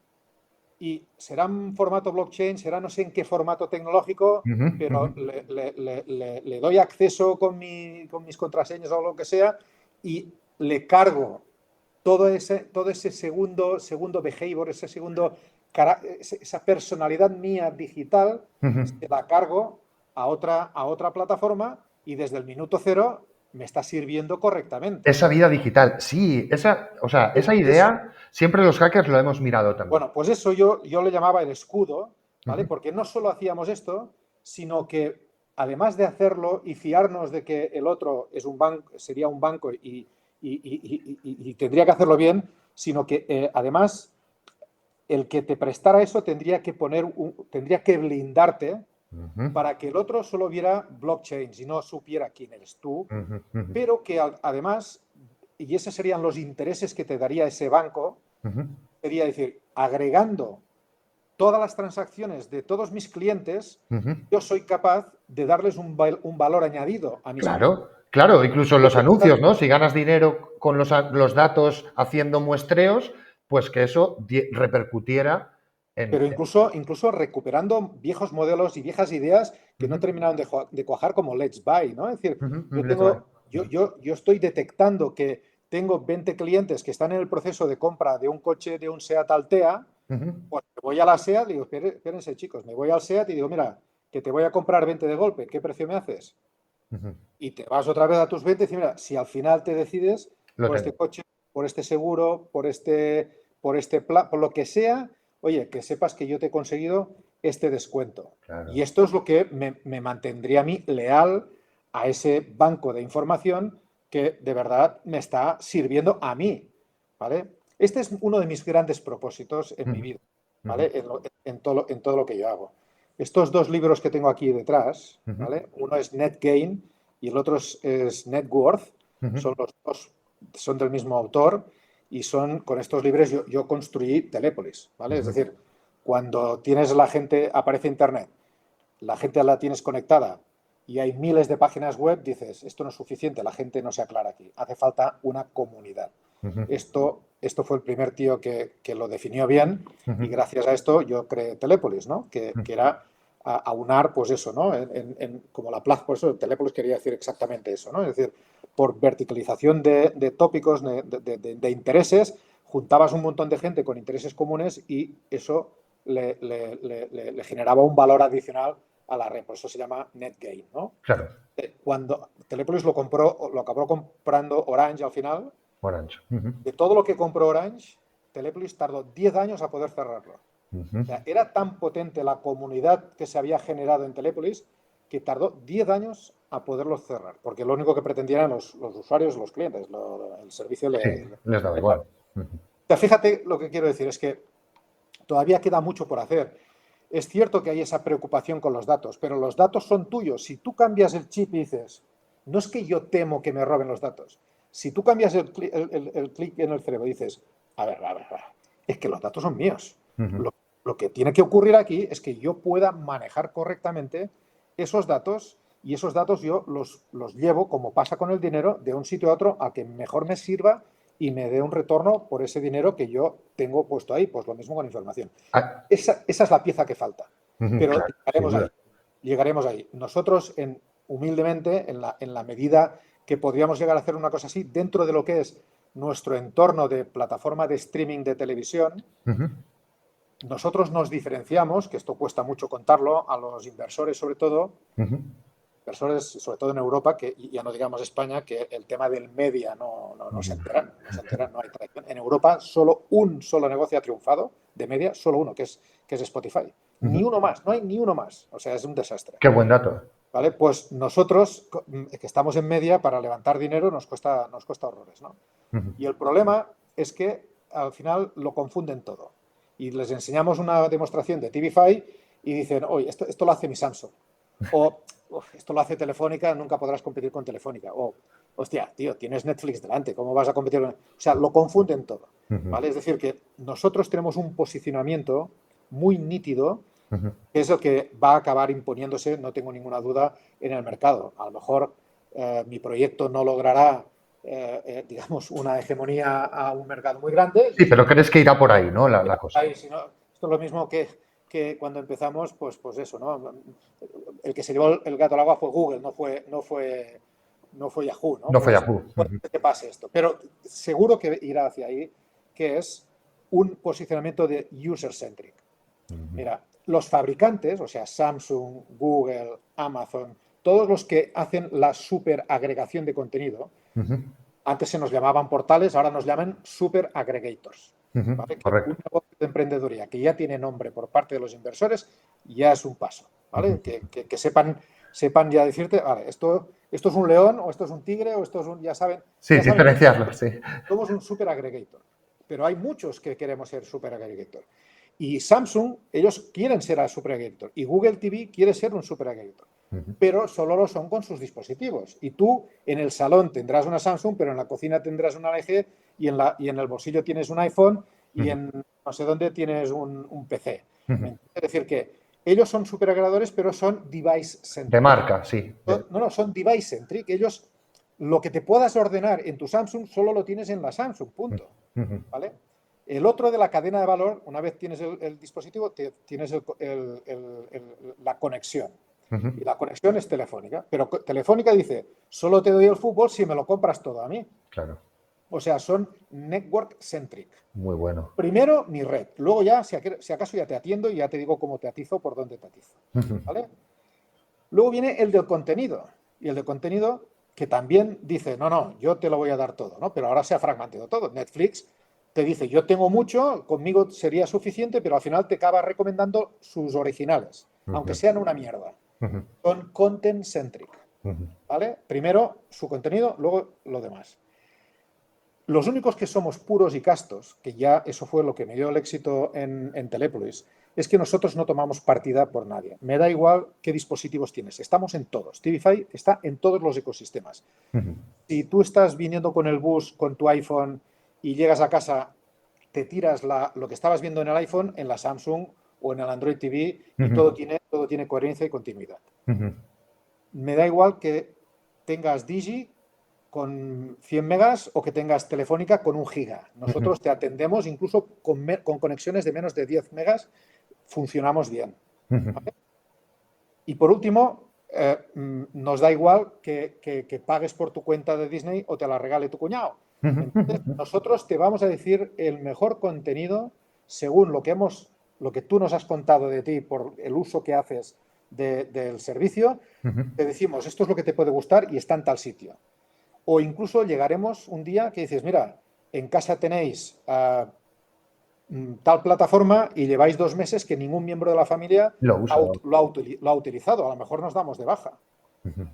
y será en formato blockchain, será no sé en qué formato tecnológico, pero le doy acceso con mis contraseñas o lo que sea y le cargo todo ese segundo behavior, esa personalidad mía digital, se la cargo a otra plataforma y desde el minuto cero me está sirviendo correctamente. Esa vida digital, sí, esa idea siempre los hackers lo hemos mirado también. Bueno, pues eso yo le llamaba el escudo, ¿vale? Porque no solo hacíamos esto, sino que además de hacerlo y fiarnos de que el otro es un banco, sería un banco y tendría que hacerlo bien, sino que además el que te prestara eso tendría que blindarte para que el otro solo viera blockchain y no supiera quién eres tú, pero que además, y esos serían los intereses que te daría ese banco, sería decir, agregando todas las transacciones de todos mis clientes, yo soy capaz de darles un valor añadido a mis clientes. Claro, incluso los anuncios, ¿no? Si ganas dinero con los datos haciendo muestreos, pues que eso repercutiera en... Pero incluso recuperando viejos modelos y viejas ideas que no terminaron de cuajar como Let's Buy, ¿no? Es decir, yo estoy detectando que tengo 20 clientes que están en el proceso de compra de un coche de un SEAT Altea, pues voy a la SEAT y digo, espérense chicos, me voy al SEAT y digo, mira, que te voy a comprar 20 de golpe, ¿qué precio me haces? Y te vas otra vez a tus 20 y dices, mira, si al final te decides por este coche, por este seguro, por plan, por lo que sea, oye, que sepas que yo te he conseguido este descuento. Claro. Y esto es lo que me mantendría a mí leal a ese banco de información que de verdad me está sirviendo a mí, ¿vale? Este es uno de mis grandes propósitos en mi vida, ¿vale? En todo lo que yo hago. Estos dos libros que tengo aquí detrás, ¿vale? Uno es NetGain y el otro es Net Worth. Son los dos, son del mismo autor y con estos libros yo construí Telepolis, ¿vale? Es decir, cuando tienes la gente, aparece Internet, la gente la tienes conectada y hay miles de páginas web, dices, esto no es suficiente, la gente no se aclara aquí, hace falta una comunidad. Esto fue el primer tío que lo definió bien y gracias a esto yo creé Telepolis, ¿no? Que era aunar, pues eso, ¿no? Como la plaza, por eso Telepolis quería decir exactamente eso, ¿no? Es decir, por verticalización de tópicos, de intereses, juntabas un montón de gente con intereses comunes y eso le generaba un valor adicional a la red. Por eso se llama NetGain, ¿no? Claro. Cuando Telepolis lo acabó comprando Orange al final, Orange. de todo lo que compró Orange, Telepolis tardó 10 años a poder cerrarlo. O sea, era tan potente la comunidad que se había generado en Telepolis que tardó 10 años a poderlo cerrar, porque lo único que pretendían los usuarios, los clientes, el servicio les daba igual. O sea, fíjate lo que quiero decir, es que todavía queda mucho por hacer. Es cierto que hay esa preocupación con los datos, pero los datos son tuyos. Si tú cambias el chip y dices, no es que yo temo que me roben los datos. Si tú cambias el clic en el cerebro y dices, a ver, es que los datos son míos. Lo que tiene que ocurrir aquí es que yo pueda manejar correctamente esos datos y esos datos yo los llevo, como pasa con el dinero, de un sitio a otro a que mejor me sirva y me dé un retorno por ese dinero que yo tengo puesto ahí. Pues lo mismo con información. Esa es la pieza que falta. Pero claro, llegaremos ahí. Nosotros, humildemente, en la medida que podríamos llegar a hacer una cosa así, dentro de lo que es nuestro entorno de plataforma de streaming de televisión, nosotros nos diferenciamos, que esto cuesta mucho contarlo, a los inversores sobre todo, inversores, sobre todo en Europa, que ya no digamos España, que el tema del media no se enteran, no hay tracción. En Europa solo un solo negocio ha triunfado de media, solo uno, que es Spotify. Ni uno más, no hay ni uno más. O sea, es un desastre. Qué buen dato. ¿Vale? Pues nosotros, que estamos en media, para levantar dinero nos cuesta horrores, ¿no? Y el problema es que al final lo confunden todo. Y les enseñamos una demostración de TVFi y dicen, oye, esto lo hace mi Samsung. O esto lo hace Telefónica, nunca podrás competir con Telefónica. O, hostia, tío, tienes Netflix delante, ¿cómo vas a competir con...? O sea, lo confunden todo, ¿vale? Es decir, que nosotros tenemos un posicionamiento muy nítido, que es el que va a acabar imponiéndose, no tengo ninguna duda, en el mercado. A lo mejor mi proyecto no logrará, digamos, una hegemonía a un mercado muy grande. Sí, pero crees que irá por ahí, ¿no? La cosa. Esto es lo mismo que cuando empezamos, pues eso, ¿no? El que se llevó el gato al agua fue Google, no fue Yahoo, ¿no? No fue Pues, Yahoo. puede que pase esto. Pero seguro que irá hacia ahí, que es un posicionamiento de user-centric. Mira, los fabricantes, o sea, Samsung, Google, Amazon, todos los que hacen la super agregación de contenido, antes se nos llamaban portales, ahora nos llaman super aggregators. ¿Vale? Correcto. Un negocio de emprendeduría que ya tiene nombre por parte de los inversores ya es un paso, ¿vale? Que sepan ya decirte, vale, esto es un león o esto es un tigre o esto es un, ya saben. Sí, ya saben, diferenciarlo, sí. somos un super aggregator, pero hay muchos que queremos ser super aggregator. Y Samsung, ellos quieren ser a super aggregator y Google TV quiere ser un super aggregator. Pero solo lo son con sus dispositivos. Y tú en el salón tendrás una Samsung, pero en la cocina tendrás una LG y en el bolsillo tienes un iPhone y en no sé dónde tienes un PC. Es decir, que ellos son superagregadores, pero son device-centric. De marca, sí. No, son device-centric. Ellos, lo que te puedas ordenar en tu Samsung, solo lo tienes en la Samsung, punto. ¿Vale? El otro de la cadena de valor, una vez tienes el dispositivo, tienes la conexión. Y la conexión es Telefónica. Pero Telefónica dice, solo te doy el fútbol si me lo compras todo a mí. Claro. O sea, son network-centric. Muy bueno. Primero mi red. Luego ya, si acaso ya te atiendo y ya te digo cómo te atizo, por dónde te atizo. ¿Vale? Luego viene el del contenido. Y el del contenido que también dice, no, yo te lo voy a dar todo, ¿no? Pero ahora se ha fragmentado todo. Netflix te dice, yo tengo mucho, conmigo sería suficiente, pero al final te acaba recomendando sus originales, aunque sean una mierda. Son content-centric, ¿vale? Primero su contenido, luego lo demás. Los únicos que somos puros y castos, que ya eso fue lo que me dio el éxito en Telepolis, es que nosotros no tomamos partida por nadie. Me da igual qué dispositivos tienes. Estamos en todos. TVFi está en todos los ecosistemas. Si tú estás viniendo con el bus, con tu iPhone, y llegas a casa, te tiras lo que estabas viendo en el iPhone, en la Samsung o en el Android TV, y todo tiene coherencia y continuidad. Me da igual que tengas Digi con 100 megas o que tengas Telefónica con 1 giga. Nosotros te atendemos incluso con conexiones de menos de 10 megas, funcionamos bien. ¿Vale? Y por último, nos da igual que pagues por tu cuenta de Disney o te la regale tu cuñado. Entonces, nosotros te vamos a decir el mejor contenido según lo que tú nos has contado de ti por el uso que haces del servicio. Te decimos, esto es lo que te puede gustar y está en tal sitio. O incluso llegaremos un día que dices, mira, en casa tenéis tal plataforma y lleváis 2 meses que ningún miembro de la familia lo ha utilizado. A lo mejor nos damos de baja.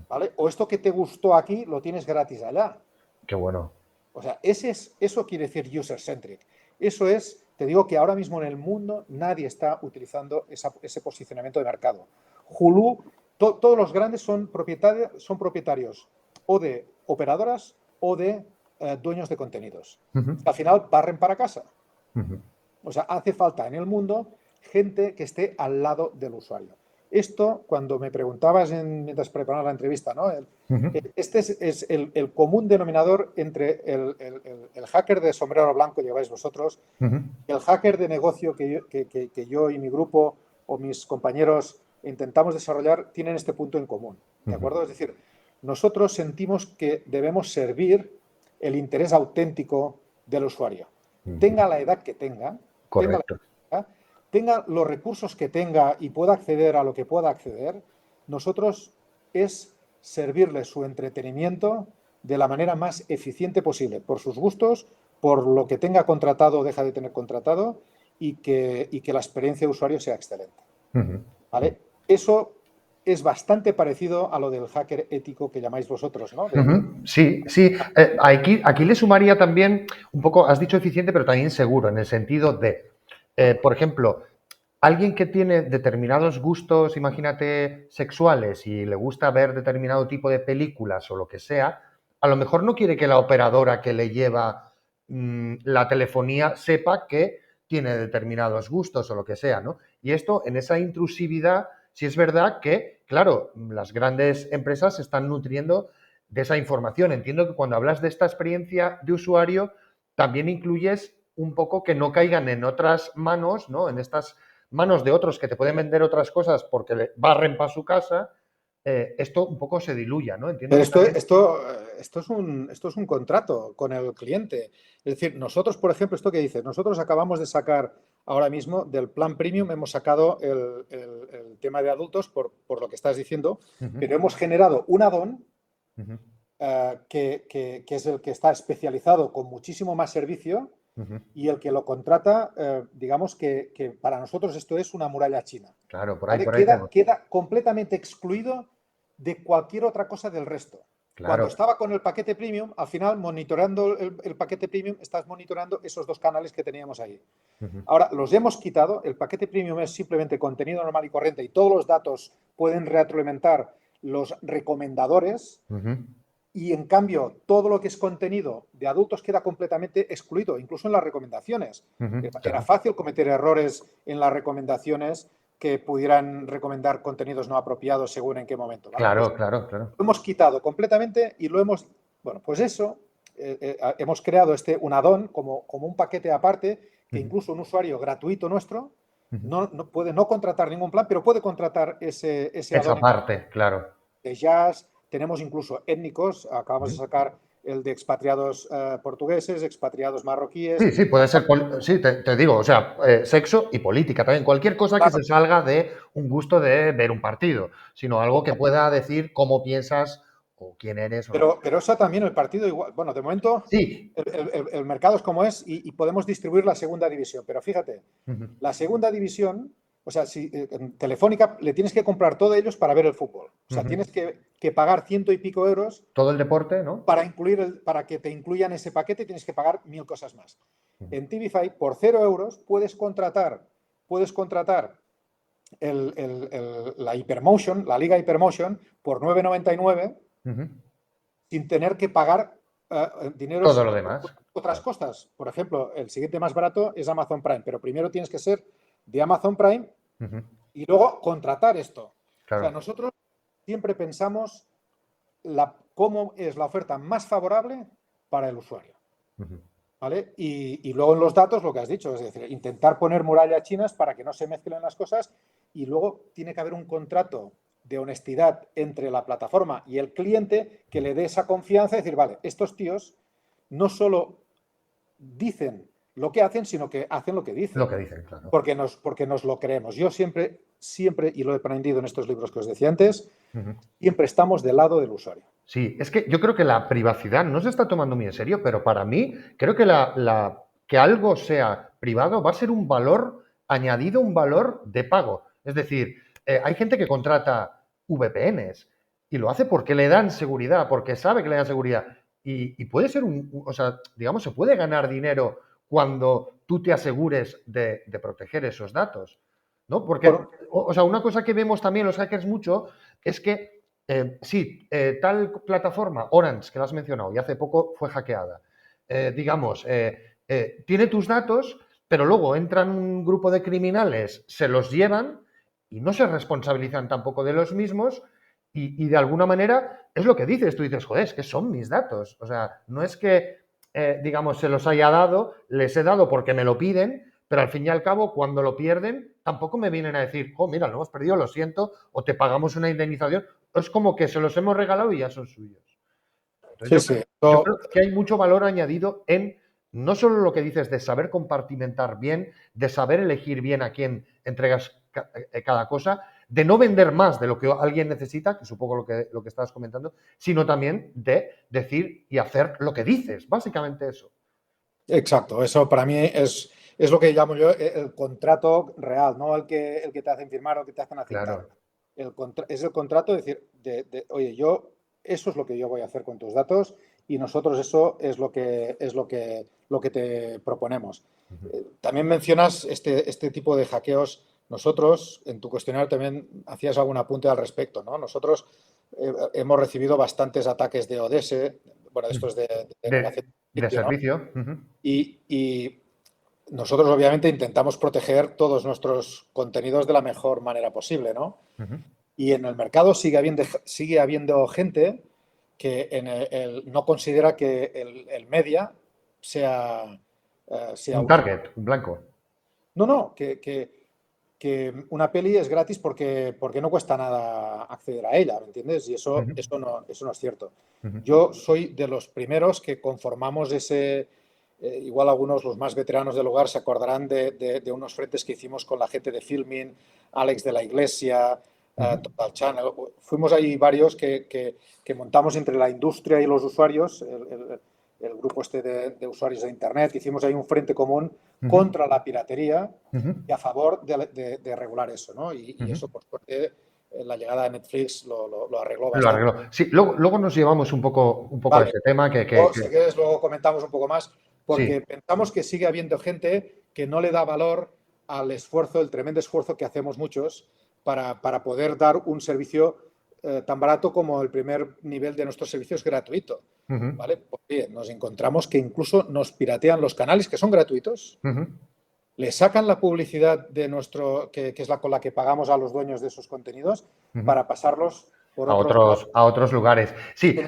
¿Vale? O esto que te gustó aquí lo tienes gratis allá. Qué bueno. O sea, eso quiere decir user-centric. Eso es, te digo que ahora mismo en el mundo nadie está utilizando ese posicionamiento de mercado. Hulu, todos los grandes son propietarios o de operadoras o de dueños de contenidos. Al final barren para casa. O sea, hace falta en el mundo gente que esté al lado del usuario. Esto, cuando me preguntabas mientras preparaba la entrevista, ¿no? Este es el común denominador entre el hacker de sombrero blanco que lleváis vosotros y el hacker de negocio que yo y mi grupo o mis compañeros intentamos desarrollar, tienen este punto en común. ¿De acuerdo? Es decir, nosotros sentimos que debemos servir el interés auténtico del usuario. Tenga la edad que tenga, tenga los recursos que tenga y pueda acceder a lo que pueda acceder, nosotros es servirle su entretenimiento de la manera más eficiente posible, por sus gustos, por lo que tenga contratado o deja de tener contratado, y que la experiencia de usuario sea excelente. ¿Vale? Eso es bastante parecido a lo del hacker ético que llamáis vosotros, ¿no? Sí, sí. Aquí le sumaría también un poco, has dicho eficiente, pero también seguro, en el sentido de, por ejemplo, alguien que tiene determinados gustos, imagínate, sexuales y le gusta ver determinado tipo de películas o lo que sea, a lo mejor no quiere que la operadora que le lleva la telefonía sepa que tiene determinados gustos o lo que sea, ¿no? Y esto, en esa intrusividad, sí es verdad que, claro, las grandes empresas se están nutriendo de esa información. Entiendo que cuando hablas de esta experiencia de usuario, también incluyes un poco que no caigan en otras manos, ¿no? En estas manos de otros que te pueden vender otras cosas porque le barren para su casa, esto un poco se diluya, ¿no? Entiendo Pero que también... esto es un contrato con el cliente. Es decir, nosotros, por ejemplo, esto que dices, nosotros acabamos de sacar ahora mismo del plan premium, hemos sacado el tema de adultos por lo que estás diciendo, pero hemos generado un add-on que es el que está especializado con muchísimo más servicio y el que lo contrata, digamos que para nosotros esto es una muralla china. Claro, por ahí, ¿Vale? por ahí. Queda completamente excluido de cualquier otra cosa del resto. Cuando Claro. estaba con el paquete premium, al final, monitoreando el paquete premium, estás monitoreando esos dos canales que teníamos ahí. Ahora, los hemos quitado. El paquete premium es simplemente contenido normal y corriente y todos los datos pueden retroalimentar los recomendadores. Y en cambio, todo lo que es contenido de adultos queda completamente excluido, incluso en las recomendaciones. Era fácil cometer errores en las recomendaciones que pudieran recomendar contenidos no apropiados según en qué momento. ¿Vale? Claro, Pues claro, claro. lo hemos quitado completamente y lo hemos... Bueno, pues eso, hemos creado un add-on como un paquete aparte que incluso un usuario gratuito nuestro no puede no contratar ningún plan, pero puede contratar ese Esa add-on parte, claro. de jazz. Tenemos incluso étnicos, acabamos de sacar el de expatriados portugueses, expatriados marroquíes. Sí, sí, puede ser, sí, te digo, o sea, sexo y política también, cualquier cosa que se salga de un gusto de ver un partido, sino algo que pueda decir cómo piensas o quién eres. Pero eso también el partido igual. Bueno, de momento sí. el mercado es como es y podemos distribuir la segunda división. Pero fíjate, la segunda división, o sea, si en Telefónica le tienes que comprar todo ellos para ver el fútbol. O sea, tienes que pagar 100 y pico euros. Todo el deporte, ¿no? Para que te incluyan ese paquete tienes que pagar 1000 cosas más. En TVFi, por 0 euros, puedes contratar la Hypermotion, la Liga Hypermotion, por 9,99 sin tener que pagar dinero Todo lo demás. otras cosas. Por ejemplo, el siguiente más barato es Amazon Prime, pero primero tienes que ser de Amazon Prime y luego contratar esto. Claro. O sea, nosotros siempre pensamos cómo es la oferta más favorable para el usuario. ¿Vale? Y luego en los datos, lo que has dicho, es decir, intentar poner murallas chinas para que no se mezclen las cosas y luego tiene que haber un contrato de honestidad entre la plataforma y el cliente que le dé esa confianza y decir, vale, estos tíos no solo dicen lo que hacen, sino que hacen lo que dicen. Lo que dicen, claro. Porque nos lo creemos. Yo siempre, y lo he aprendido en estos libros que os decía antes, siempre estamos del lado del usuario. Sí, es que yo creo que la privacidad no se está tomando muy en serio, pero para mí creo que que algo sea privado va a ser un valor añadido, un valor de pago. Es decir, hay gente que contrata VPNs y lo hace porque le dan seguridad, porque sabe que le dan seguridad. Y puede ser o sea, digamos, se puede ganar dinero cuando tú te asegures de proteger esos datos, ¿no? Porque, o sea, una cosa que vemos también los hackers mucho es que sí, tal plataforma, Orange, que la has mencionado, y hace poco fue hackeada, digamos, tiene tus datos, pero luego entran un grupo de criminales, se los llevan y no se responsabilizan tampoco de los mismos y de alguna manera es lo que dices, tú dices, joder, es que son mis datos, o sea, no es que, digamos, se los haya dado, les he dado porque me lo piden, pero al fin y al cabo, cuando lo pierden, tampoco me vienen a decir, oh, mira, lo hemos perdido, lo siento, o te pagamos una indemnización. Es como que se los hemos regalado y ya son suyos. Entonces, yo creo que hay mucho valor añadido en no solo lo que dices de saber compartimentar bien, de saber elegir bien a quién entregas cada cosa, de no vender más de lo que alguien necesita, que supongo lo que estabas comentando, sino también de decir y hacer lo que dices, básicamente eso. Exacto, eso para mí es lo que llamo yo el contrato real, no el que te hacen firmar o que te hacen aceptar. Claro. Es el contrato de decir, oye, eso es lo que yo voy a hacer con tus datos y nosotros eso es lo que te proponemos. También mencionas este tipo de hackeos. Nosotros, en tu cuestionario también hacías algún apunte al respecto, ¿no? Nosotros hemos recibido bastantes ataques de ODS, bueno, esto es de negación De de servicio, ¿no? servicio. Y nosotros obviamente intentamos proteger todos nuestros contenidos de la mejor manera posible, ¿no? Y en el mercado sigue habiendo gente que no considera que el media sea Un target, un blanco. No, que una peli es gratis porque no cuesta nada acceder a ella, ¿me entiendes? Y eso no es cierto. Yo soy de los primeros que conformamos igual algunos, los más veteranos del hogar, se acordarán de unos frentes que hicimos con la gente de Filmin, Alex de la Iglesia, Total Channel. Fuimos ahí varios que montamos entre la industria y los usuarios, el grupo de usuarios de Internet. Hicimos ahí un frente común contra la piratería y a favor de regular eso, ¿no? Y eso, por suerte, la llegada de Netflix lo arregló Lo bastante. arregló. Sí, luego nos llevamos un poco a Vale. ese tema que Si quieres, luego comentamos un poco más, porque sí. pensamos que sigue habiendo gente que no le da valor al esfuerzo, el tremendo esfuerzo que hacemos muchos para poder dar un servicio tan barato como el primer nivel de nuestro servicio es gratuito. ¿Vale? Pues bien, nos encontramos que incluso nos piratean los canales que son gratuitos, le sacan la publicidad de que es con la que pagamos a los dueños de esos contenidos para pasarlos por a otros lugares. Sí,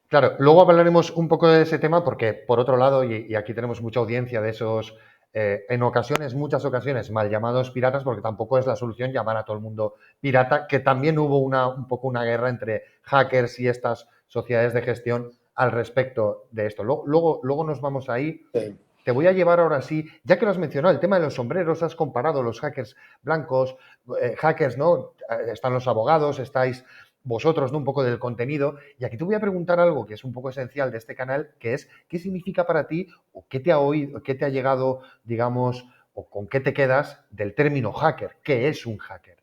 claro, luego hablaremos un poco de ese tema porque, por otro lado, y aquí tenemos mucha audiencia de esos, en ocasiones, muchas ocasiones, mal llamados piratas, porque tampoco es la solución llamar a todo el mundo pirata, que también hubo un poco una guerra entre hackers y estas sociedades de gestión al respecto de esto. Luego nos vamos ahí. Sí. Te voy a llevar ahora sí, ya que lo has mencionado, el tema de los sombreros, has comparado los hackers blancos, hackers, ¿no? Están los abogados, estáis vosotros, ¿no? Un poco del contenido. Y aquí te voy a preguntar algo que es un poco esencial de este canal, que es, ¿qué significa para ti o qué te ha oído, qué te ha llegado, digamos, o con qué te quedas del término hacker? ¿Qué es un hacker?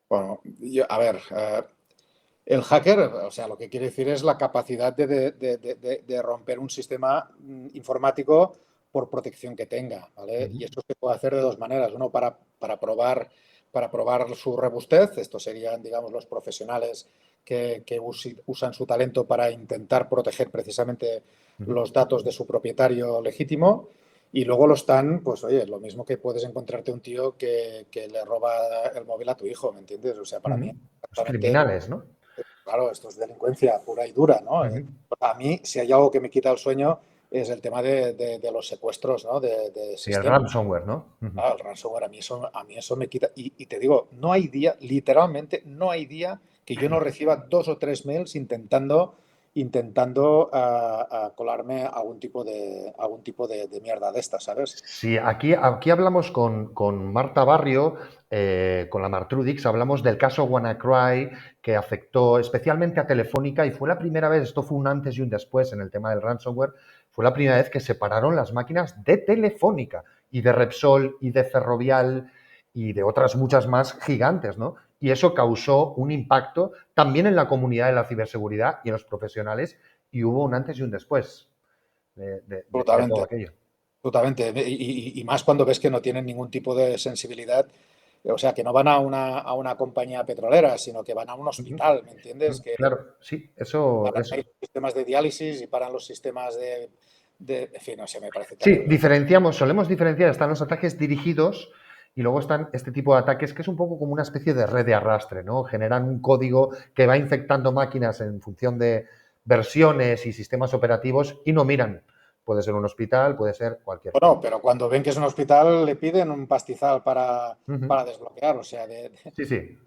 Bueno, a ver, el hacker, o sea, lo que quiere decir es la capacidad de romper un sistema informático por protección que tenga, ¿vale? Y esto se puede hacer de dos maneras. Uno, para probar su robustez. Estos serían, digamos, los profesionales que usan su talento para intentar proteger precisamente los datos de su propietario legítimo. Y luego lo están, pues oye, lo mismo que puedes encontrarte un tío que le roba el móvil a tu hijo, ¿me entiendes? O sea, para mí, Los criminales, ¿no? claro, esto es delincuencia pura y dura, ¿no? A mí, si hay algo que me quita el sueño, es el tema de los secuestros, ¿no? De Sí, el sistemas. ransomware, ¿no? El ransomware, a mí eso me quita. Y te digo, no hay día, literalmente, no hay día que yo no reciba 2 o 3 mails intentando colarme algún tipo de mierda de estas, ¿sabes? Sí, aquí hablamos con Marta Barrio, con la Martrudix, hablamos del caso WannaCry que afectó especialmente a Telefónica y fue la primera vez, esto fue un antes y un después en el tema del ransomware, fue la primera vez que separaron las máquinas de Telefónica y de Repsol y de Ferrovial y de otras muchas más gigantes, ¿no? Y eso causó un impacto también en la comunidad de la ciberseguridad y en los profesionales y hubo un antes y un después de todo Absolutamente. aquello. Totalmente. Y más cuando ves que no tienen ningún tipo de sensibilidad, o sea, que no van a una compañía petrolera, sino que van a un hospital, ¿me entiendes? Que Claro, sí, eso. paran ahí los sistemas de diálisis y paran los sistemas en fin, no sé, me parece Sí, terrible. solemos diferenciar, están los ataques dirigidos y luego están este tipo de ataques que es un poco como una especie de red de arrastre, ¿no? Generan un código que va infectando máquinas en función de versiones y sistemas operativos y no miran. Puede ser un hospital, puede ser cualquier cosa. Bueno, pero cuando ven que es un hospital le piden un pastizal para desbloquear, o sea, Sí, sí.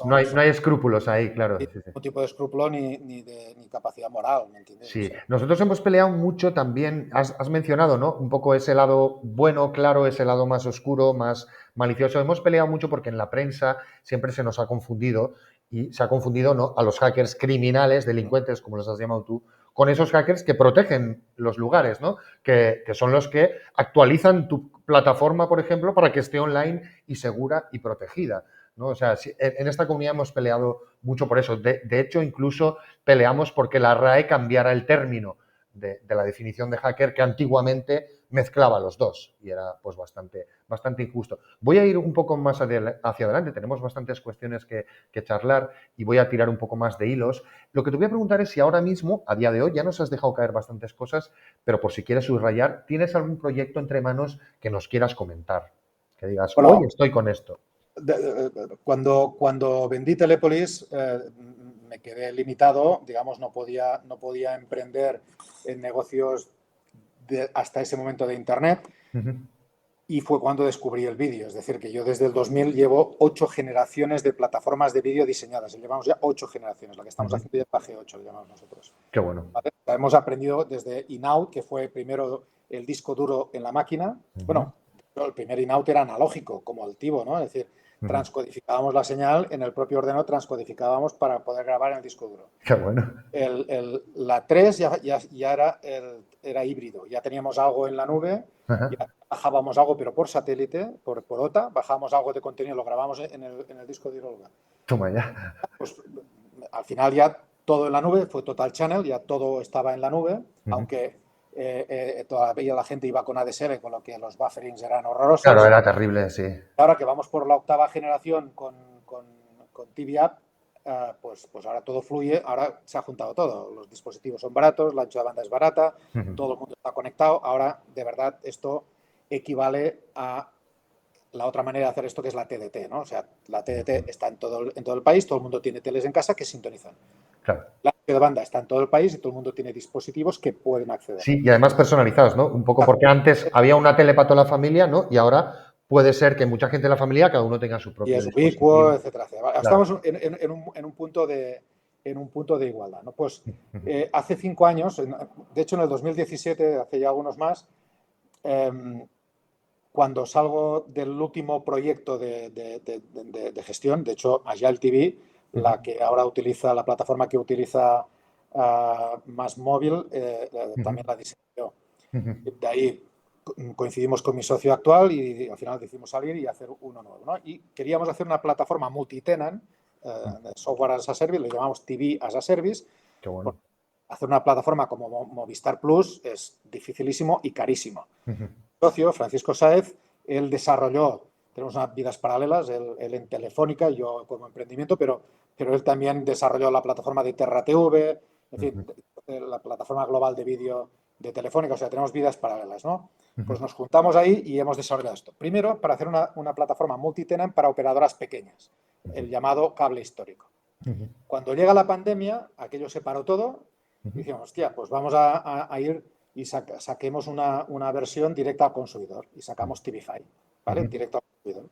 No hay, no hay escrúpulos ahí, claro. Sí, sí. ningún tipo de escrúpulo ni capacidad moral, ¿me entiendes? O Sí, sea, nosotros hemos peleado mucho también, has mencionado, ¿no? Un poco ese lado bueno, claro, ese lado más oscuro, más malicioso. Hemos peleado mucho porque en la prensa siempre se nos ha confundido y se ha confundido, ¿no? A los hackers criminales, delincuentes, como los has llamado tú, con esos hackers que protegen los lugares, ¿no? Que son los que actualizan tu plataforma, por ejemplo, para que esté online y segura y protegida, ¿no? O sea, en esta comunidad hemos peleado mucho por eso. De hecho, incluso peleamos porque la RAE cambiara el término de la definición de hacker que antiguamente mezclaba los dos y era pues bastante injusto. Voy a ir un poco más hacia adelante, tenemos bastantes cuestiones que charlar y voy a tirar un poco más de hilos. Lo que te voy a preguntar es si ahora mismo, a día de hoy, ya nos has dejado caer bastantes cosas, pero por si quieres subrayar, ¿tienes algún proyecto entre manos que nos quieras comentar? Que digas, hoy bueno, estoy con esto. cuando vendí Telepolis, me quedé limitado, digamos, no podía emprender en negocios hasta ese momento de Internet. Y fue cuando descubrí el vídeo. Es decir, que yo desde el 2000 llevo 8 generaciones de plataformas de vídeo diseñadas. Llevamos ya 8 generaciones. La que estamos haciendo ya es la G8, lo llamamos nosotros. Qué bueno. ¿Vale? Hemos aprendido desde Inout, que fue primero el disco duro en la máquina. Bueno, el primer Inout era analógico, como el Tivo, ¿no? Es decir, transcodificábamos la señal en el propio ordenador, transcodificábamos para poder grabar en el disco duro. Qué bueno. La 3 ya era híbrido. Ya teníamos algo en la nube, ya bajábamos algo, pero por satélite, por OTA, bajábamos algo de contenido, lo grabamos en el disco duro. Toma ya. Pues al final ya todo en la nube, fue Total Channel, ya todo estaba en la nube, aunque todavía la gente iba con ADSL, con lo que los bufferings eran horrorosos. Claro, era terrible, sí. Ahora que vamos por la 8ª generación con TV App, pues ahora todo fluye, ahora se ha juntado todo. Los dispositivos son baratos, la ancho de banda es barata, todo el mundo está conectado. Ahora, de verdad, esto equivale a la otra manera de hacer esto, que es la TDT, ¿no? O sea, la TDT está en todo el país, todo el mundo tiene teles en casa que sintonizan. Claro. La ancho de banda está en todo el país y todo el mundo tiene dispositivos que pueden acceder. Sí, y además personalizados, ¿no? Un poco porque antes había una tele para toda la familia, ¿no? Y ahora puede ser que mucha gente de la familia, cada uno tenga su propio y es dispositivo. ubicuo, etcétera, etcétera. Claro. Estamos en un punto de igualdad, ¿no? Pues hace 5 años, de hecho en el 2017, hace ya algunos más, cuando salgo del último proyecto de gestión, de hecho Agile TV, la que ahora utiliza, la plataforma que utiliza Más Móvil, también la diseñé yo. De ahí coincidimos con mi socio actual y al final decidimos salir y hacer uno nuevo, ¿no? Y queríamos hacer una plataforma multi-tenant, software as a service, lo llamamos TV as a service. Qué bueno. Hacer una plataforma como Movistar Plus es dificilísimo y carísimo. Mi socio, Francisco Sáez, él desarrolló, tenemos unas vidas paralelas, él en Telefónica, yo como emprendimiento, pero él también desarrolló la plataforma de Terra TV, en fin, la plataforma global de vídeo de Telefónica, o sea, tenemos vidas paralelas, ¿no? Pues nos juntamos ahí y hemos desarrollado esto. Primero, para hacer una plataforma multi-tenant para operadoras pequeñas, el llamado cable histórico. Cuando llega la pandemia, aquello se paró todo y dijimos, hostia, pues vamos a ir y saquemos una versión directa al consumidor y sacamos TVFi, ¿vale? Directo al consumidor.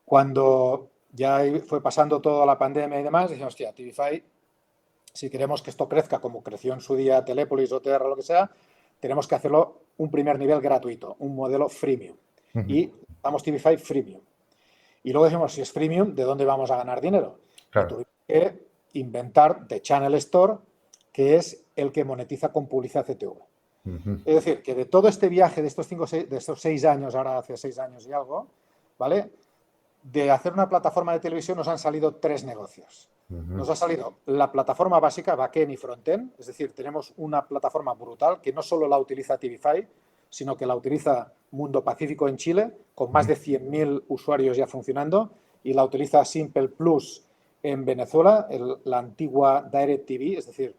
Cuando ya fue pasando toda la pandemia y demás, dijimos, hostia, TVFi, si queremos que esto crezca como creció en su día Telepolis o TR, lo que sea, tenemos que hacerlo un primer nivel gratuito, un modelo freemium. Y damos TVFi freemium. Y luego decimos, si es freemium, ¿de dónde vamos a ganar dinero? Claro. Y tuvimos que inventar The Channel Store, que es el que monetiza con publicidad CTV. Es decir, que de todo este viaje de estos 6 años, ahora hace 6 años y algo, ¿vale? De hacer una plataforma de televisión nos han salido 3 negocios. Nos ha salido la plataforma básica, backend y frontend, es decir, tenemos una plataforma brutal que no solo la utiliza TVFi, sino que la utiliza Mundo Pacífico en Chile, con más de 100.000 usuarios ya funcionando, y la utiliza Simple Plus en Venezuela, la antigua DirecTV, es decir,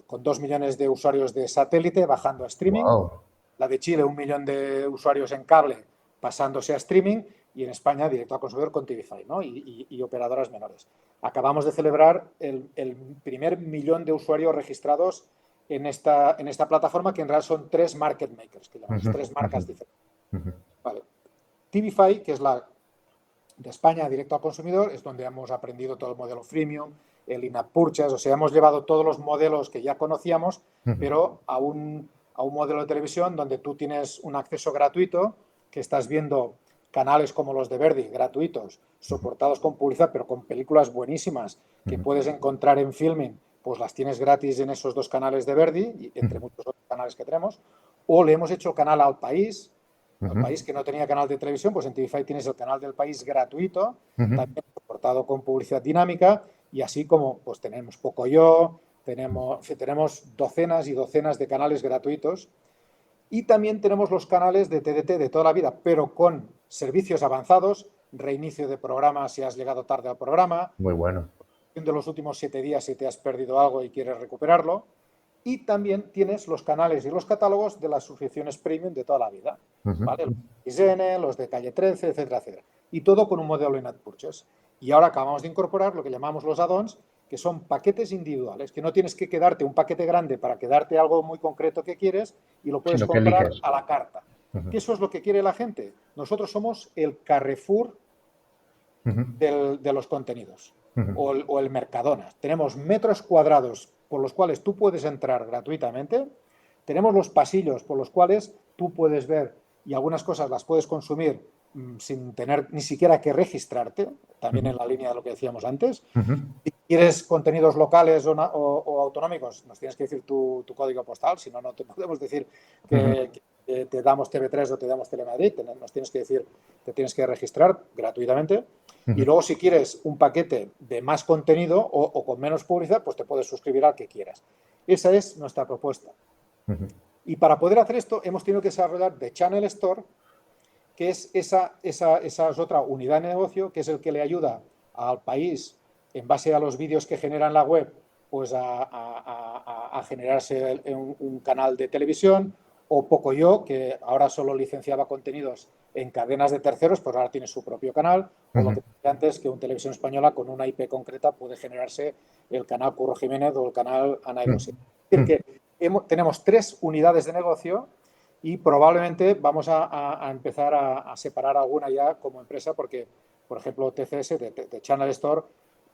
con 2 millones de usuarios de satélite bajando a streaming. Wow. La de Chile, 1 millón de usuarios en cable pasándose a streaming, y en España directo al consumidor con TVFi, ¿no? y operadoras menores. Acabamos de celebrar el primer 1 millón de usuarios registrados en esta plataforma, que en realidad son 3 market makers, que llamamos 3 marcas diferentes. Vale. TVFi, que es la de España directo al consumidor, es donde hemos aprendido todo el modelo freemium, el in-app purchase, o sea, hemos llevado todos los modelos que ya conocíamos, pero a un modelo de televisión donde tú tienes un acceso gratuito, que estás viendo canales como los de Verdi, gratuitos, soportados con publicidad, pero con películas buenísimas que puedes encontrar en Filmin, pues las tienes gratis en esos 2 canales de Verdi, y entre muchos otros canales que tenemos, o le hemos hecho canal al país que no tenía canal de televisión, pues en TVFi tienes el canal del país gratuito, también soportado con publicidad dinámica, y así como pues tenemos Pocoyo, tenemos docenas y docenas de canales gratuitos, y también tenemos los canales de TDT de toda la vida, pero con servicios avanzados, reinicio de programa si has llegado tarde al programa, Muy bueno. de los últimos 7 días si te has perdido algo y quieres recuperarlo, y también tienes los canales y los catálogos de las suscripciones premium de toda la vida, ¿vale? Los de XN, los de Calle 13, etcétera, etcétera. Y todo con un modelo in-app purchase. Y ahora acabamos de incorporar lo que llamamos los add-ons, que son paquetes individuales, que no tienes que quedarte un paquete grande para quedarte algo muy concreto que quieres y lo puedes Sino que comprar eliges. a la carta. Que eso es lo que quiere la gente. Nosotros somos el Carrefour de los contenidos o el Mercadona. Tenemos metros cuadrados por los cuales tú puedes entrar gratuitamente, tenemos los pasillos por los cuales tú puedes ver y algunas cosas las puedes consumir sin tener ni siquiera que registrarte, también en la línea de lo que decíamos antes. Si quieres contenidos locales o autonómicos, nos tienes que decir tu código postal, si no, no te podemos decir que te damos TV3 o te damos Telemadrid, nos tienes que decir, te tienes que registrar gratuitamente. Y luego, si quieres un paquete de más contenido o con menos publicidad, pues te puedes suscribir al que quieras. Esa es nuestra propuesta. Y para poder hacer esto, hemos tenido que desarrollar The Channel Store, que es esa es otra unidad de negocio, que es el que le ayuda al país, en base a los vídeos que genera en la web, pues a generarse un canal de televisión, o Pocoyo, que ahora solo licenciaba contenidos en cadenas de terceros, pues ahora tiene su propio canal, o lo que decía antes, que una televisión española con una IP concreta puede generarse el canal Curro Jiménez o el canal Ana Erosi. Es decir, que tenemos 3 unidades de negocio y probablemente vamos a empezar a separar alguna ya como empresa, porque, por ejemplo, TCS, de Channel Store,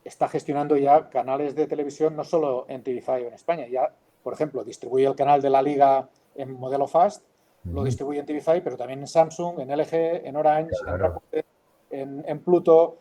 está gestionando ya canales de televisión no solo en TVFi o en España, ya, por ejemplo, distribuye el canal de la Liga en modelo Fast, lo distribuye en TVFi, pero también en Samsung, en LG, en Orange, Claro. en Pluto,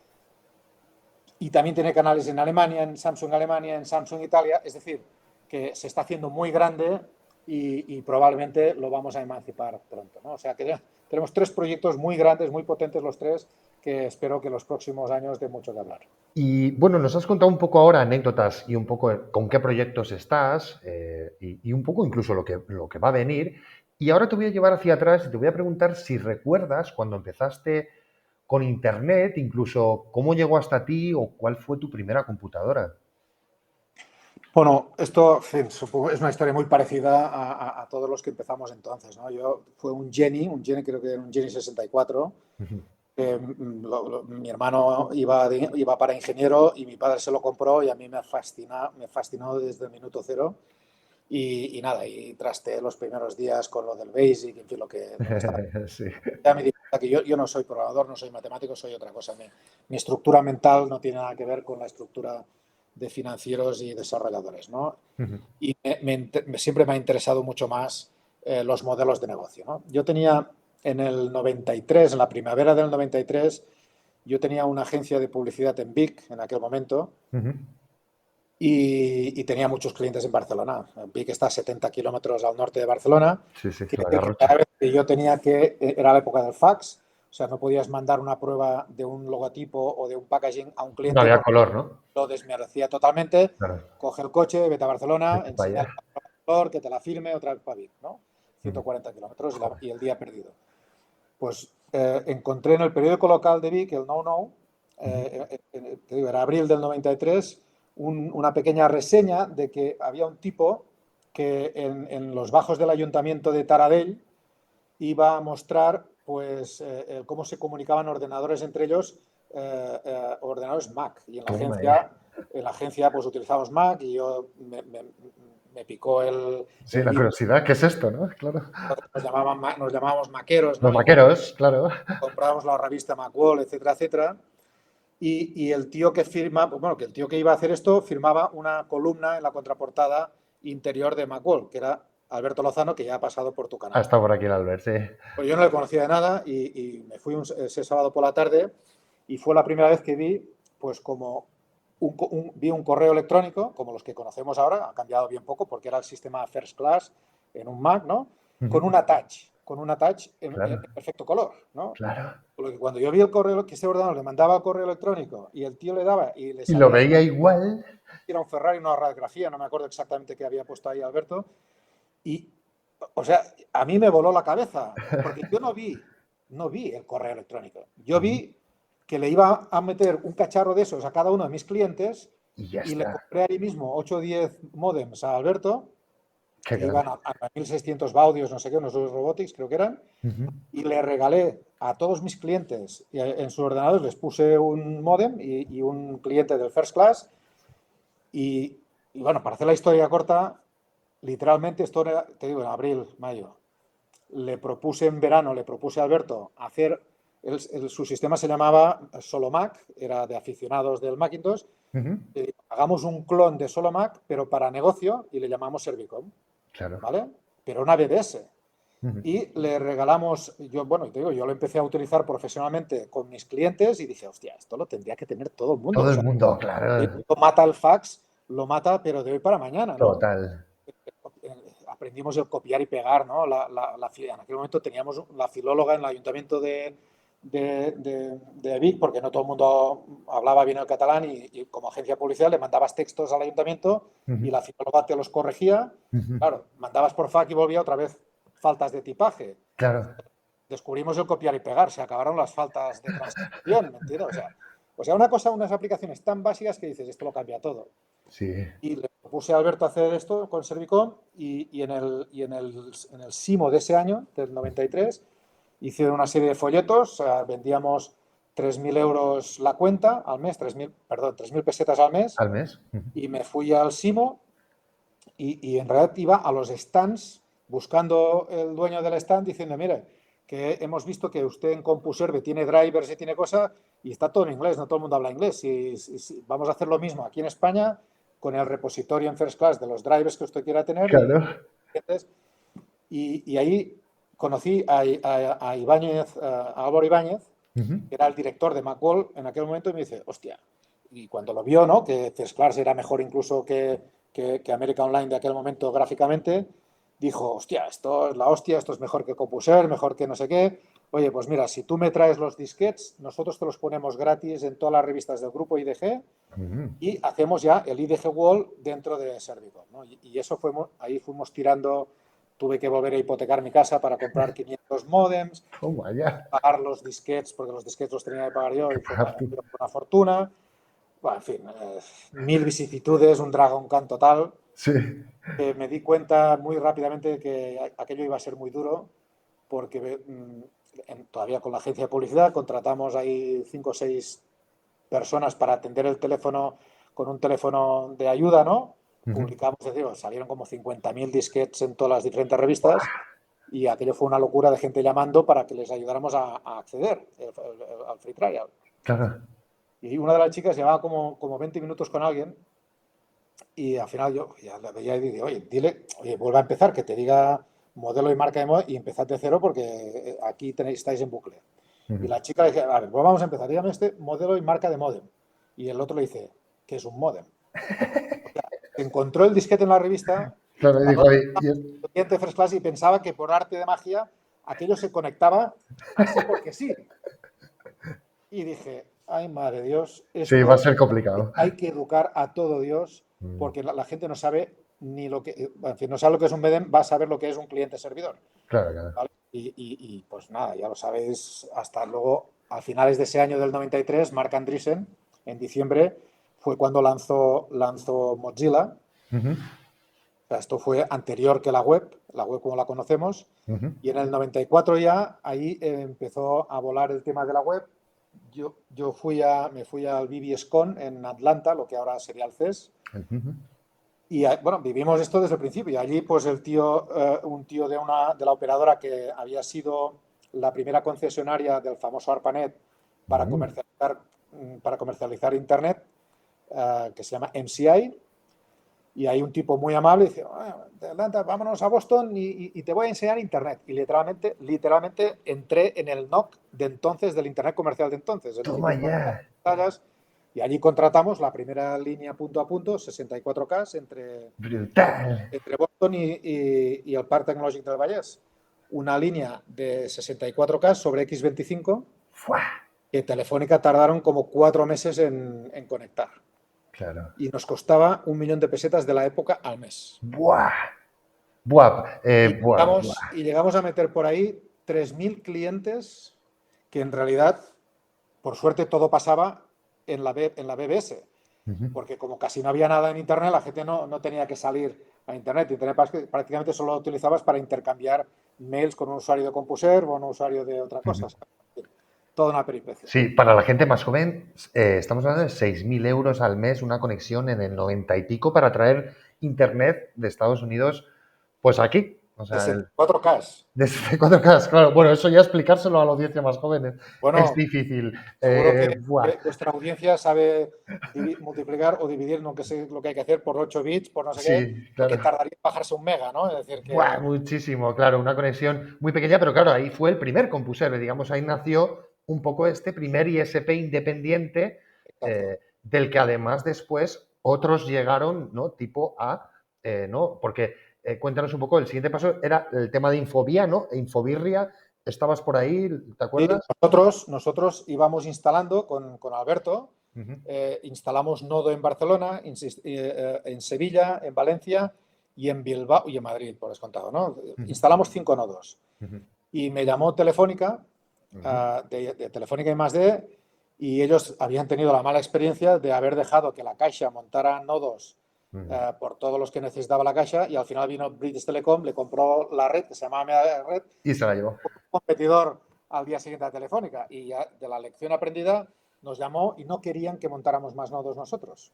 y también tiene canales en Alemania, en Samsung Italia, es decir, que se está haciendo muy grande y probablemente lo vamos a emancipar pronto, ¿no? O sea que ya tenemos 3 proyectos muy grandes, muy potentes los 3, que espero que los próximos años den mucho que hablar. Y bueno, nos has contado un poco ahora anécdotas y un poco con qué proyectos estás y un poco incluso lo que va a venir. Y ahora te voy a llevar hacia atrás y te voy a preguntar si recuerdas cuando empezaste con Internet, incluso cómo llegó hasta ti o cuál fue tu primera computadora. Bueno, esto, en fin, supongo, es una historia muy parecida a todos los que empezamos entonces, ¿no? Fue un Jenny, creo que era un Jenny 64. Mi hermano iba para ingeniero y mi padre se lo compró y a mí me fascinó desde el minuto cero. Y nada, y trasteé los primeros días con lo del Basic, en fin, lo que estaba. Sí. Ya me di cuenta que yo no soy programador, no soy matemático, soy otra cosa. Mi estructura mental no tiene nada que ver con la estructura de financieros y desarrolladores, ¿no? Y siempre me ha interesado mucho más los modelos de negocio, ¿no? Yo tenía en el 93, en la primavera del 93, yo tenía una agencia de publicidad en Vic en aquel momento y tenía muchos clientes en Barcelona. Vic está a 70 kilómetros al norte de Barcelona. Sí, sí, Que la cada Garrocha. vez que yo tenía era la época del fax, o sea, no podías mandar una prueba de un logotipo o de un packaging a un No cliente había porque color, ¿no? lo desmerecía totalmente. Claro. Coge el coche, vete a Barcelona, Vete para enseñar allá. al profesor que te la firme, otra vez para Vic, ¿no? 140 kilómetros Joder. y el día perdido. Pues encontré en el periódico local de Vic, el No No, te digo, era abril del 93, una pequeña reseña de que había un tipo que en los bajos del ayuntamiento de Taradell iba a mostrar pues cómo se comunicaban ordenadores entre ellos, ordenadores Mac. Y Toma ya. en la agencia pues utilizamos Mac y yo me picó Sí, el la bicho. curiosidad, ¿qué es esto, no? Claro. Nos llamábamos maqueros, Los ¿no? vaqueros, claro. Comprábamos la revista Macworld, etcétera, etcétera. y el tío que que el tío que iba a hacer esto firmaba una columna en la contraportada interior de Macworld, que era Alberto Lozano, que ya ha pasado por tu Ha canal. estado por aquí el Albert, sí. Pues yo no le conocía de nada y me fui ese sábado por la tarde y fue la primera vez que vi, pues como vi un correo electrónico, como los que conocemos ahora, ha cambiado bien poco porque era el sistema First Class en un Mac, ¿no? Con una touch en Claro, perfecto color, ¿no? claro. Porque cuando yo vi el correo, que ese ordenador le mandaba el correo electrónico y el tío le daba y le Y lo salía, veía igual. era un Ferrari, una radiografía, no me acuerdo exactamente qué había puesto ahí Alberto, y, o sea, a mí me voló la cabeza, porque yo no vi el correo electrónico. Yo Ujú. vi que le iba a meter un cacharro de esos a cada uno de mis clientes Y ya y le está. compré ahí mismo 8 o 10 modems a Alberto, Qué que iban grande. a 1600 baudios, no sé qué, unos robotics creo que eran, Ujú. y le regalé a todos mis clientes y en sus ordenadores les puse un modem y un cliente del First Class y bueno, para hacer la historia corta, literalmente esto era, te digo, en abril, mayo, le propuse en verano, le propuse a Alberto hacer, su sistema se llamaba Solomac, era de aficionados del Macintosh, Ujú. hagamos un clon de Solomac, pero para negocio y le llamamos Servicom, Claro. ¿vale? Pero una BBS. Ujú. Y le regalamos, yo, bueno, te digo, yo lo empecé a utilizar profesionalmente con mis clientes y dije, hostia, esto lo tendría que tener todo el mundo. Todo O el sea, mundo, claro. lo mata el fax, lo mata, pero de hoy para mañana, ¿no? Total. Aprendimos el copiar y pegar, ¿no? En aquel momento teníamos la filóloga en el ayuntamiento de Vic, porque no todo el mundo hablaba bien el catalán y como agencia policial le mandabas textos al ayuntamiento Ujú. y la filóloga te los corregía. Ujú. Claro, mandabas por fax y volvía otra vez faltas de tipaje. Claro. Descubrimos el copiar y pegar, se acabaron las faltas de transcripción, ¿me entiendes? O sea, una cosa, unas aplicaciones tan básicas que dices, esto lo cambia todo. Sí. Y le propuse a Alberto hacer esto con Servicom y en el SIMO de ese año, del 93, hice una serie de folletos, o sea, vendíamos 3.000 euros la cuenta al mes, 3.000 pesetas al mes, Al mes. Ujú. y me fui al SIMO y en realidad iba a los stands buscando el dueño del stand diciendo, mire, que hemos visto que usted en CompuServe tiene drivers y tiene cosas y está todo en inglés, no todo el mundo habla inglés. Si vamos a hacer lo mismo aquí en España con el repositorio en First Class de los drivers que usted quiera tener Claro. y ahí conocí a Ibáñez, a Álvaro Ibáñez, Ujú. que era el director de Macworld en aquel momento y me dice, hostia, y cuando lo vio, ¿no? Que First Class era mejor incluso que América Online de aquel momento gráficamente, dijo, hostia, esto es la hostia, esto es mejor que CompuServe, mejor que no sé qué. Oye, pues mira, si tú me traes los disquets, nosotros te los ponemos gratis en todas las revistas del grupo IDG Ujú. y hacemos ya el IDG Wall dentro de Servicom, ¿no? Y eso ahí fuimos tirando, tuve que volver a hipotecar mi casa para comprar 500 modems, Toma ya. pagar los disquets, porque los disquets los tenía que pagar yo Que y fue pagar tú. una fortuna. Bueno, en fin, mil vicisitudes, un Dragon Khan total. Sí. Me di cuenta muy rápidamente de que aquello iba a ser muy duro, porque todavía con la agencia de publicidad contratamos ahí 5 o 6 personas para atender el teléfono con un teléfono de ayuda, ¿no? Ujú. Publicamos, es decir, salieron como 50.000 disquets en todas las diferentes revistas y aquello fue una locura de gente llamando para que les ayudáramos a acceder al free trial. Claro. Y una de las chicas llevaba como 20 minutos con alguien y al final yo ya la veía y dije, oye, dile, oye, vuelva a empezar, que te diga modelo y marca de modem y empezad de cero porque aquí estáis en bucle. Y Ujú. la chica le dice, a ver, pues vamos a empezar, dígame este modelo y marca de modem. Y el otro le dice, ¿qué es un modem? Encontró el disquete en la revista, Claro, y paró dijo, el cliente First Class y pensaba que por arte de magia aquello se conectaba así porque sí. Y dije, ay, madre de Dios, sí, va a esto ser complicado. hay que educar a todo Dios Mm. porque la gente no sabe ni lo que, en fin, no sabe lo que es un BDM, va a saber lo que es un cliente servidor. Claro, claro. ¿Vale? Pues nada, ya lo sabéis, hasta luego, a finales de ese año del 93, Mark Andreessen, en diciembre, fue cuando lanzó Mozilla. Ujú. O sea, esto fue anterior que la web como la conocemos, Ujú. y en el 94 ya ahí empezó a volar el tema de la web. Yo me fui al BBSCon en Atlanta, lo que ahora sería el CES, Ujú. y bueno, vivimos esto desde el principio. Y allí, pues un tío de la operadora que había sido la primera concesionaria del famoso ARPANET para Mm. comercializar para comercializar Internet que se llama MCI. Y hay un tipo muy amable y dice, Atlanta, vámonos a Boston y te voy a enseñar Internet. Y literalmente entré en el NOC de entonces, del Internet comercial de entonces. Es decir, Toma ya. pantallas, y allí contratamos la primera línea punto a punto, 64K, Brutal. entre Boston y el Parc Tecnològic del Vallès. Una línea de 64K sobre X25 Fua. que Telefónica tardaron como 4 meses en conectar. Claro. Y nos costaba 1 millón de pesetas de la época al mes. Buah. Buah. Buah. Y llegamos a meter por ahí 3.000 clientes que en realidad, por suerte, todo pasaba en la BBS. Porque como casi no había nada en Internet, la gente no tenía que salir a Internet. Internet prácticamente solo lo utilizabas para intercambiar mails con un usuario de CompuServe o un usuario de otra cosa. Toda una peripecia. Sí, para la gente más joven, estamos hablando de 6.000 euros al mes, una conexión en el 90 y pico para traer Internet de Estados Unidos, pues aquí. O sea, de 4K. De 4K, claro. Bueno, eso ya explicárselo a la audiencia más jóvenes es difícil. Seguro que vuestra audiencia sabe multiplicar o dividir, no que sé lo que hay que hacer, por 8 bits, por no sé qué, claro. Que tardaría en bajarse 1 mega, ¿no? Es decir, que... Muchísimo, claro, una conexión muy pequeña, pero claro, ahí fue el primer CompuServe, digamos, ahí nació un poco este primer ISP independiente, del que además después otros llegaron, ¿no? Tipo A, ¿no? Porque cuéntanos un poco, el siguiente paso era el tema de Infobía, ¿no? Infobirria, estabas por ahí, ¿te acuerdas? Sí, nosotros íbamos instalando con Alberto, instalamos nodo en Barcelona, en Sevilla, en Valencia y en Bilbao y en Madrid, por descontado, ¿no? Instalamos 5 nodos. Y me llamó Telefónica, de Telefónica I+D, y ellos habían tenido la mala experiencia de haber dejado que la Caixa montara nodos por todos los que necesitaba la Caixa, y al final vino British Telecom, le compró la red, que se llamaba Media Red, y se la llevó. Un competidor al día siguiente a Telefónica, y ya de la lección aprendida nos llamó y no querían que montáramos más nodos nosotros.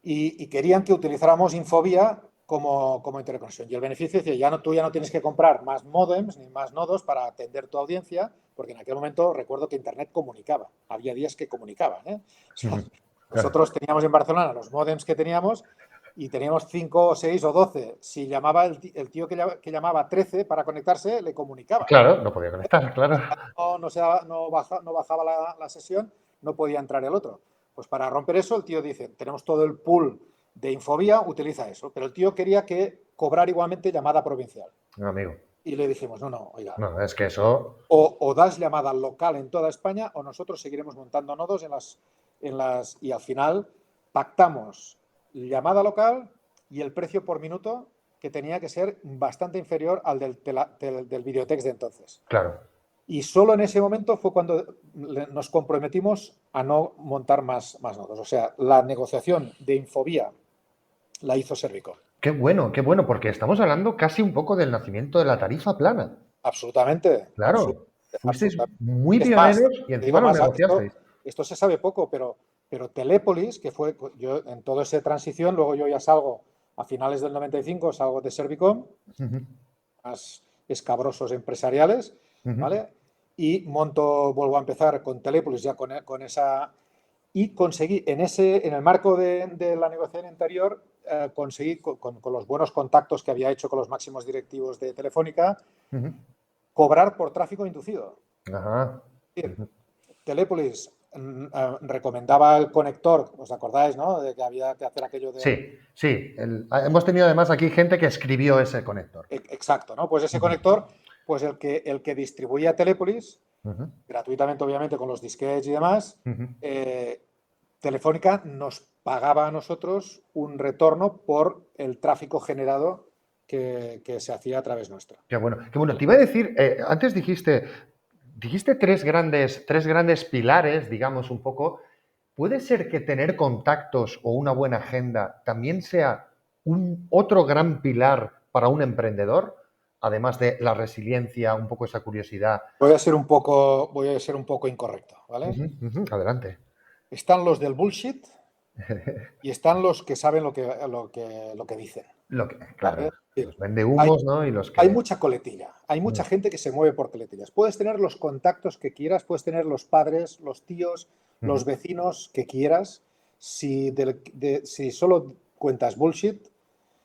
Y querían que utilizáramos Infobía como interconexión. Y el beneficio es que tú ya no tienes que comprar más módems ni más nodos para atender tu audiencia, porque en aquel momento recuerdo que Internet comunicaba. Había días que comunicaban, ¿eh? Nosotros teníamos en Barcelona los módems que teníamos y teníamos 5 o 6 o 12. Si llamaba el tío que llamaba 13 para conectarse, le comunicaba. Claro, no podía conectar, claro. No bajaba la sesión, no podía entrar el otro. Pues para romper eso, el tío dice, tenemos todo el pool de Infobía, utiliza eso. Pero el tío quería que cobrar igualmente llamada provincial. No, amigo. Y le dijimos, no, oiga. No, es que eso... O das llamada local en toda España o nosotros seguiremos montando nodos y al final pactamos llamada local y el precio por minuto, que tenía que ser bastante inferior al del videotex de entonces. Claro. Y solo en ese momento fue cuando nos comprometimos a no montar más nodos. O sea, la negociación de Infobía la hizo Servicom. Qué bueno, porque estamos hablando casi un poco del nacimiento de la tarifa plana. Absolutamente. Claro. Fuisteis muy pioneros y encima lo negociasteis. Esto se sabe poco, pero Telépolis, que fue yo en toda esa transición, luego yo ya salgo a finales del 95, salgo de Servicom, más escabrosos empresariales, ¿vale? Y vuelvo a empezar con Telépolis ya con esa... Y conseguí, en el marco de la negociación anterior, conseguí con los buenos contactos que había hecho con los máximos directivos de Telefónica, cobrar por tráfico inducido. Ajá. Es decir, Telépolis recomendaba el conector, ¿os acordáis, no? De que había que hacer aquello de... Sí. Hemos tenido además aquí gente que escribió ese conector. Exacto, ¿no? Pues ese conector, pues el que distribuía Telépolis, gratuitamente obviamente con los disquetes y demás, Telefónica nos pagaba a nosotros un retorno por el tráfico generado que se hacía a través nuestro. Qué bueno. Te iba a decir, antes dijiste tres grandes pilares, digamos un poco. ¿Puede ser que tener contactos o una buena agenda también sea otro gran pilar para un emprendedor? Además de la resiliencia, un poco esa curiosidad. Voy a ser un poco incorrecto, ¿vale? Adelante. Están los del bullshit y están los que saben lo que dicen. Claro, ¿Vale? los vende Hay, humos, ¿no? Y los hay que... mucha coletilla, hay mucha Mm, gente que se mueve por coletillas. Puedes tener los contactos que quieras, puedes tener los padres, los tíos, ujú, los vecinos que quieras. Si solo cuentas bullshit,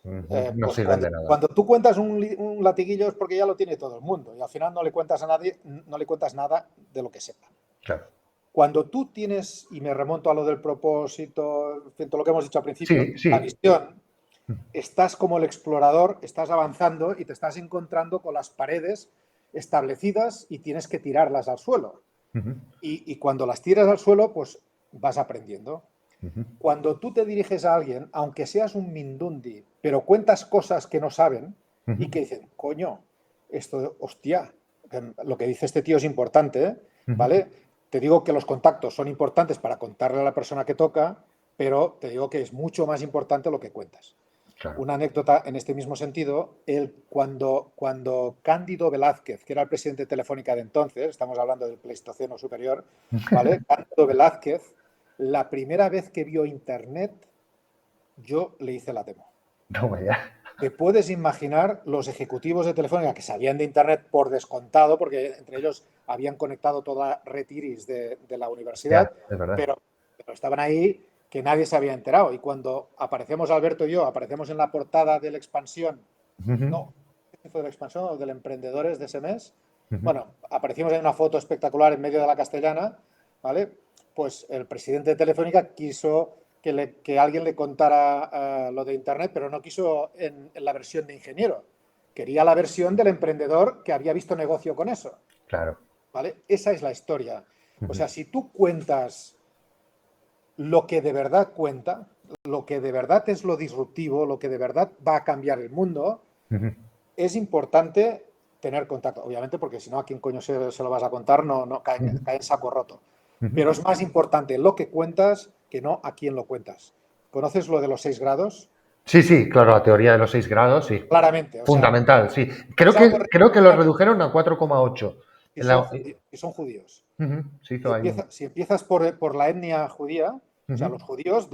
ujú. No pues sirven de nada. cuando tú cuentas un latiguillo es porque ya lo tiene todo el mundo y al final no le cuentas a nadie, no le cuentas nada de lo que sepa. Claro. Cuando tú tienes, y me remonto a lo del propósito, en fin, todo lo que hemos dicho al principio, Sí, la sí. visión, estás como el explorador, estás avanzando y te estás encontrando con las paredes establecidas y tienes que tirarlas al suelo. Ujú, Y cuando las tiras al suelo, pues vas aprendiendo. ujú, Cuando tú te diriges a alguien, aunque seas un mindundi, pero cuentas cosas que no saben ujú, y que dicen, coño, esto, hostia, lo que dice este tío es importante, ¿eh? ujú. ¿Vale? Te digo que los contactos son importantes para contarle a la persona que toca, pero te digo que es mucho más importante lo que cuentas. Claro. Una anécdota en este mismo sentido, cuando Cándido Velázquez, que era el presidente de Telefónica de entonces, estamos hablando del Pleistoceno superior, ¿vale? Cándido Velázquez, la primera vez que vio Internet, yo le hice la demo. Toma ya. Te puedes imaginar los ejecutivos de Telefónica que sabían de Internet por descontado, porque entre ellos habían conectado toda la red Iris de la universidad, Ya, es verdad. pero estaban ahí que nadie se había enterado. Y cuando aparecemos Alberto y yo, aparecemos en la portada de la expansión, Ujú, no, ¿qué fue de la expansión o del Emprendedores de ese mes? ujú. Bueno, aparecimos en una foto espectacular en medio de la Castellana, ¿vale? Pues el presidente de Telefónica quiso que alguien le contara lo de Internet, pero no quiso en la versión de ingeniero. Quería la versión del emprendedor que había visto negocio con eso, Claro. ¿vale? Esa es la historia. O Ujú, sea, si tú cuentas lo que de verdad cuenta, lo que de verdad es lo disruptivo, lo que de verdad va a cambiar el mundo, ujú, es importante tener contacto, obviamente, porque si no, ¿a quién coño se lo vas a contar? No ujú, cae en saco roto. ujú. Pero es más importante lo que cuentas que no a quién lo cuentas. ¿Conoces lo de los 6 grados? Sí, sí, claro, la teoría de los 6 grados, sí. Claramente, o sea, Fundamental, sí. es algo Creo que lo redujeron a 4,8. que son judíos. Ujú, se hizo Si, ahí un... si empiezas por la etnia judía, o sea, Ujú, los judíos,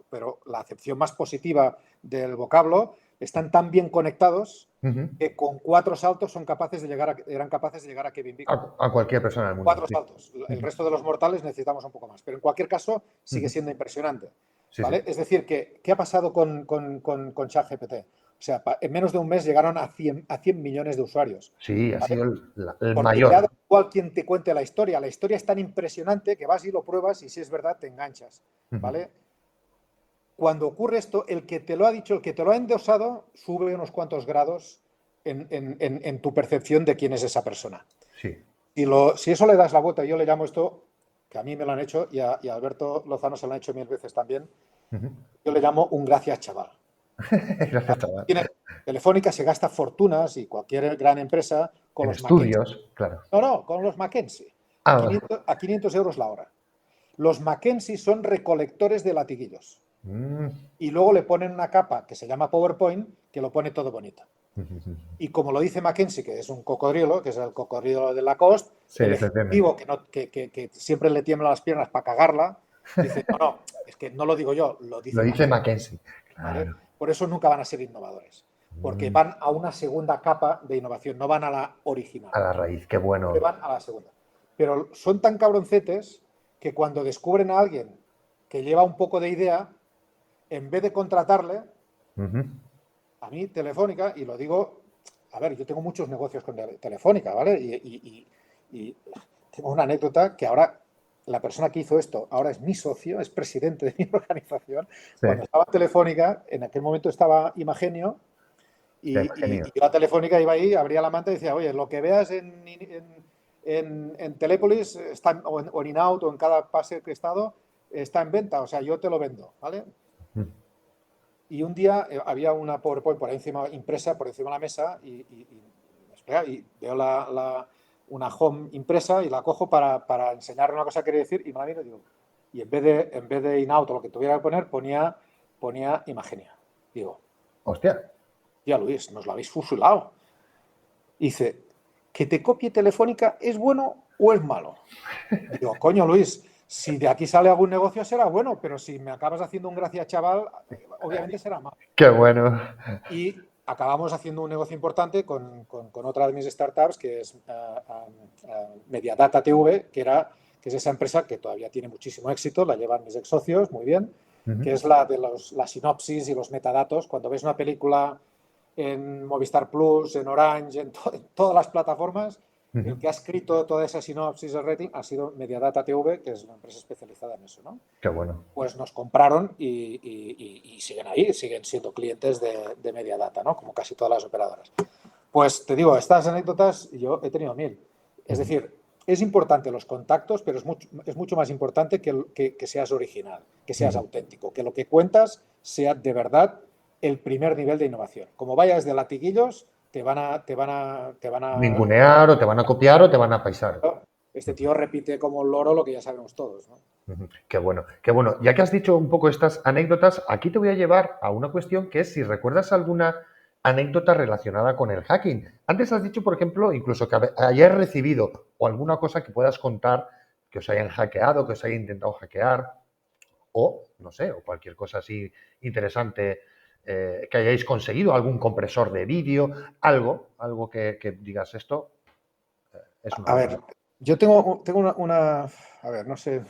pero la acepción más positiva del vocablo, están tan bien conectados ujú. que con 4 saltos eran capaces de llegar a Kevin Bacon. A cualquier persona del mundo, Cuatro sí. saltos. El Ujú, resto de los mortales necesitamos un poco más. Pero en cualquier caso, sigue ujú. siendo impresionante. Sí, sí. ¿Vale? Es decir, ¿qué ha pasado con ChatGPT? O sea, en menos de un mes llegaron a 100 millones de usuarios. Sí, ha ¿Vale? sido el Porque ya da mayor. igual quien te cuente la historia. La historia es tan impresionante que vas y lo pruebas y si es verdad te enganchas. Ujú. ¿Vale? Cuando ocurre esto, el que te lo ha dicho, el que te lo ha endosado, sube unos cuantos grados en tu percepción de quién es esa persona. Sí. Si eso le das la vuelta, yo le llamo esto, que a mí me lo han hecho y a Alberto Lozano se lo han hecho 1000 veces también, Ujú. yo le llamo un gracias chaval. Gracias, chaval. Telefónica se gasta fortunas y cualquier gran empresa con En los Mackenzie. estudios, claro. No, con los Mackenzie. Ah, 500 euros la hora. Los Mackenzie son recolectores de latiguillos. mm, Y luego le ponen una capa que se llama PowerPoint que lo pone todo bonito. ujú. Y como lo dice Mackenzie, que es un cocodrilo, que es el cocodrilo de Lacoste, Sí, el se entiende. ejecutivo que siempre le tiemblan las piernas para cagarla, dice, no, es que no lo digo yo, lo Lo dice dice Mackenzie. Mackenzie. ¿Vale? Claro. Por eso nunca van a ser innovadores, porque Mm, van a una segunda capa de innovación, no van a la original, a la raíz, qué siempre bueno. van a la segunda. Pero son tan cabroncetes que cuando descubren a alguien que lleva un poco de idea, en vez de contratarle, Ujú. a mí Telefónica, y lo digo, a ver, yo tengo muchos negocios con Telefónica, ¿vale? Y tengo una anécdota que ahora la persona que hizo esto ahora es mi socio, es presidente de mi organización. Sí, Cuando estaba Telefónica, en aquel momento estaba Imagenio ya y imagino. yo a Telefónica iba ahí, abría la manta y decía, oye, lo que veas en Telépolis está, o en Inaut o en cada pase que he estado está en venta, o sea, yo te lo vendo, ¿vale? Mm, Y un día había una PowerPoint por ahí encima, impresa por encima de la mesa y veo una home impresa y la cojo para enseñarle una cosa que quería decir y me la miro y digo, y en vez de Inaut o lo que tuviera que poner, ponía Imagenia. Digo, hostia. tía Luis, nos lo habéis fusilado. Y dice, ¿que te copie Telefónica es bueno o es malo? Digo, coño Luis, Si de aquí sale algún negocio será bueno, pero si me acabas haciendo un gracia chaval, obviamente será malo. Qué bueno. Y acabamos haciendo un negocio importante con otra de mis startups, que es Mediadata TV, que es esa empresa que todavía tiene muchísimo éxito, la llevan mis ex socios, muy bien, que es la de la sinopsis y los metadatos. Cuando ves una película en Movistar Plus, en Orange, en todas las plataformas, el que ha escrito toda esa sinopsis, el rating, ha sido Mediadata TV, que es una empresa especializada en eso, ¿no? Qué bueno. Pues nos compraron y siguen ahí, siguen siendo clientes de Mediadata, ¿no? Como casi todas las operadoras. Pues te digo, estas anécdotas yo he tenido 1000. Es decir, es importante los contactos, pero es mucho más importante que seas original, que seas auténtico, que lo que cuentas sea de verdad el primer nivel de innovación. Como vayas de latiguillos, te van a Ningunear o te van a copiar o te van a paisar. Este tío repite como un loro lo que ya sabemos todos, ¿no? Qué bueno, qué bueno. Ya que has dicho un poco estas anécdotas, aquí te voy a llevar a una cuestión que es si recuerdas alguna anécdota relacionada con el hacking. Antes has dicho, por ejemplo, incluso que hayáis recibido o alguna cosa que puedas contar que os hayan hackeado, que os haya intentado hackear o, no sé, o cualquier cosa así interesante que hayáis conseguido, algún compresor de vídeo, algo que digas esto. Es una A ver, yo tengo a ver, no sé.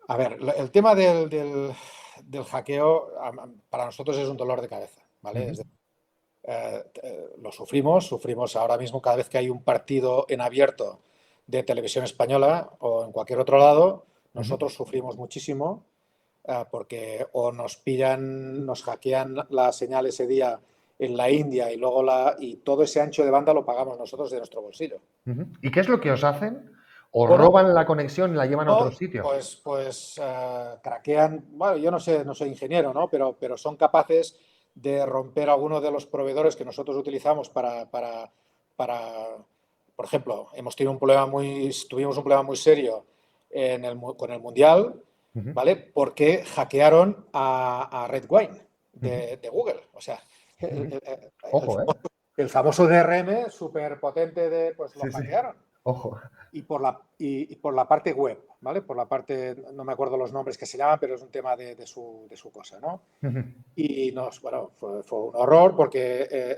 A ver, el tema del hackeo para nosotros es un dolor de cabeza, ¿vale? Lo sufrimos ahora mismo cada vez que hay un partido en abierto de televisión española o en cualquier otro lado, nosotros sufrimos muchísimo porque o nos pillan, nos hackean la señal ese día en la India y luego y todo ese ancho de banda lo pagamos nosotros de nuestro bolsillo. ¿Y qué es lo que os hacen? ¿Os Bueno, roban la conexión y la llevan a otro sitio? Pues craquean, bueno, yo no sé, no soy ingeniero, ¿no? Pero son capaces de romper alguno de los proveedores que nosotros utilizamos por ejemplo, tuvimos un problema muy serio con el Mundial, ¿vale? Porque hackearon a Red Wine de Google. O sea, Ojo, ¿eh? el famoso DRM súper potente pues lo Sí, sí. hackearon. Ojo. Y por la parte web, ¿vale? Por la parte, no me acuerdo los nombres que se llaman, pero es un tema de su cosa, ¿no? Y bueno, fue un horror porque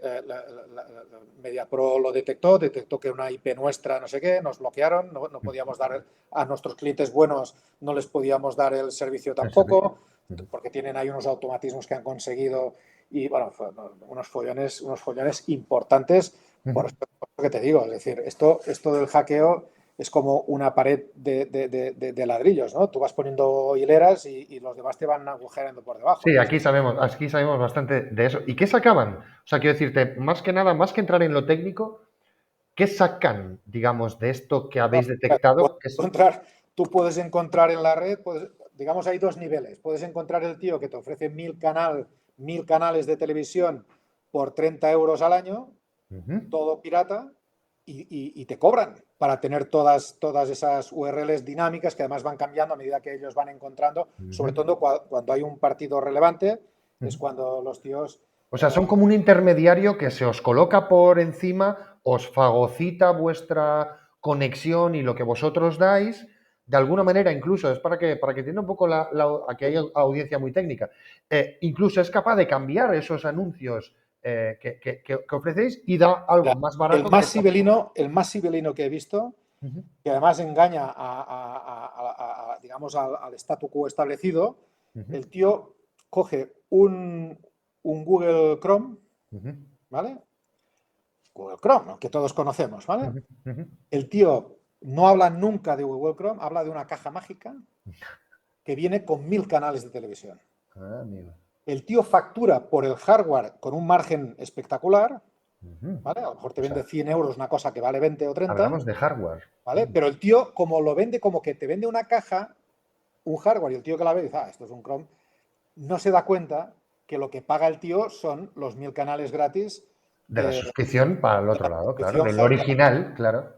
MediaPro lo detectó que era una IP nuestra, no sé qué, nos bloquearon, no podíamos dar a nuestros clientes buenos, no les podíamos dar el servicio tampoco, porque tienen ahí unos automatismos que han conseguido y bueno, unos follones importantes, por eso que te digo, es decir, esto del hackeo es como una pared de ladrillos, ¿no? Tú vas poniendo hileras y los demás te van agujereando por debajo. Sí, aquí sabemos bastante de eso. ¿Y qué sacaban? O sea, quiero decirte, más que nada, más que entrar en lo técnico, ¿qué sacan, digamos, de esto que habéis detectado? Tú puedes encontrar en la red, digamos, hay dos niveles. Puedes encontrar el tío que te ofrece 1000 canales de televisión por 30 euros al año, todo pirata, y te cobran para tener todas esas URLs dinámicas que además van cambiando a medida que ellos van encontrando, sobre todo cuando hay un partido relevante, es cuando los tíos... O sea, son como un intermediario que se os coloca por encima, os fagocita vuestra conexión y lo que vosotros dais, de alguna manera, incluso, es para que entienda un poco aquí hay audiencia muy técnica, incluso es capaz de cambiar esos anuncios que ofrecéis y da algo más barato. El más sibelino que he visto, que además engaña digamos, al statu quo establecido, el tío coge un Google Chrome, ¿vale? Google Chrome, ¿no? Que todos conocemos, ¿vale? El tío no habla nunca de Google Chrome, habla de una caja mágica que viene con 1000 canales de televisión. El tío factura por el hardware con un margen espectacular, ¿vale? A lo mejor te vende 100 euros una cosa que vale 20 o 30. Hablamos de hardware. ¿Vale? Pero el tío, como lo vende, como que te vende una caja, un hardware, y el tío que la ve dice, esto es un Chrome, no se da cuenta que lo que paga el tío son los 1000 canales gratis. De la suscripción para el otro lado, claro. Del hardware, original, claro.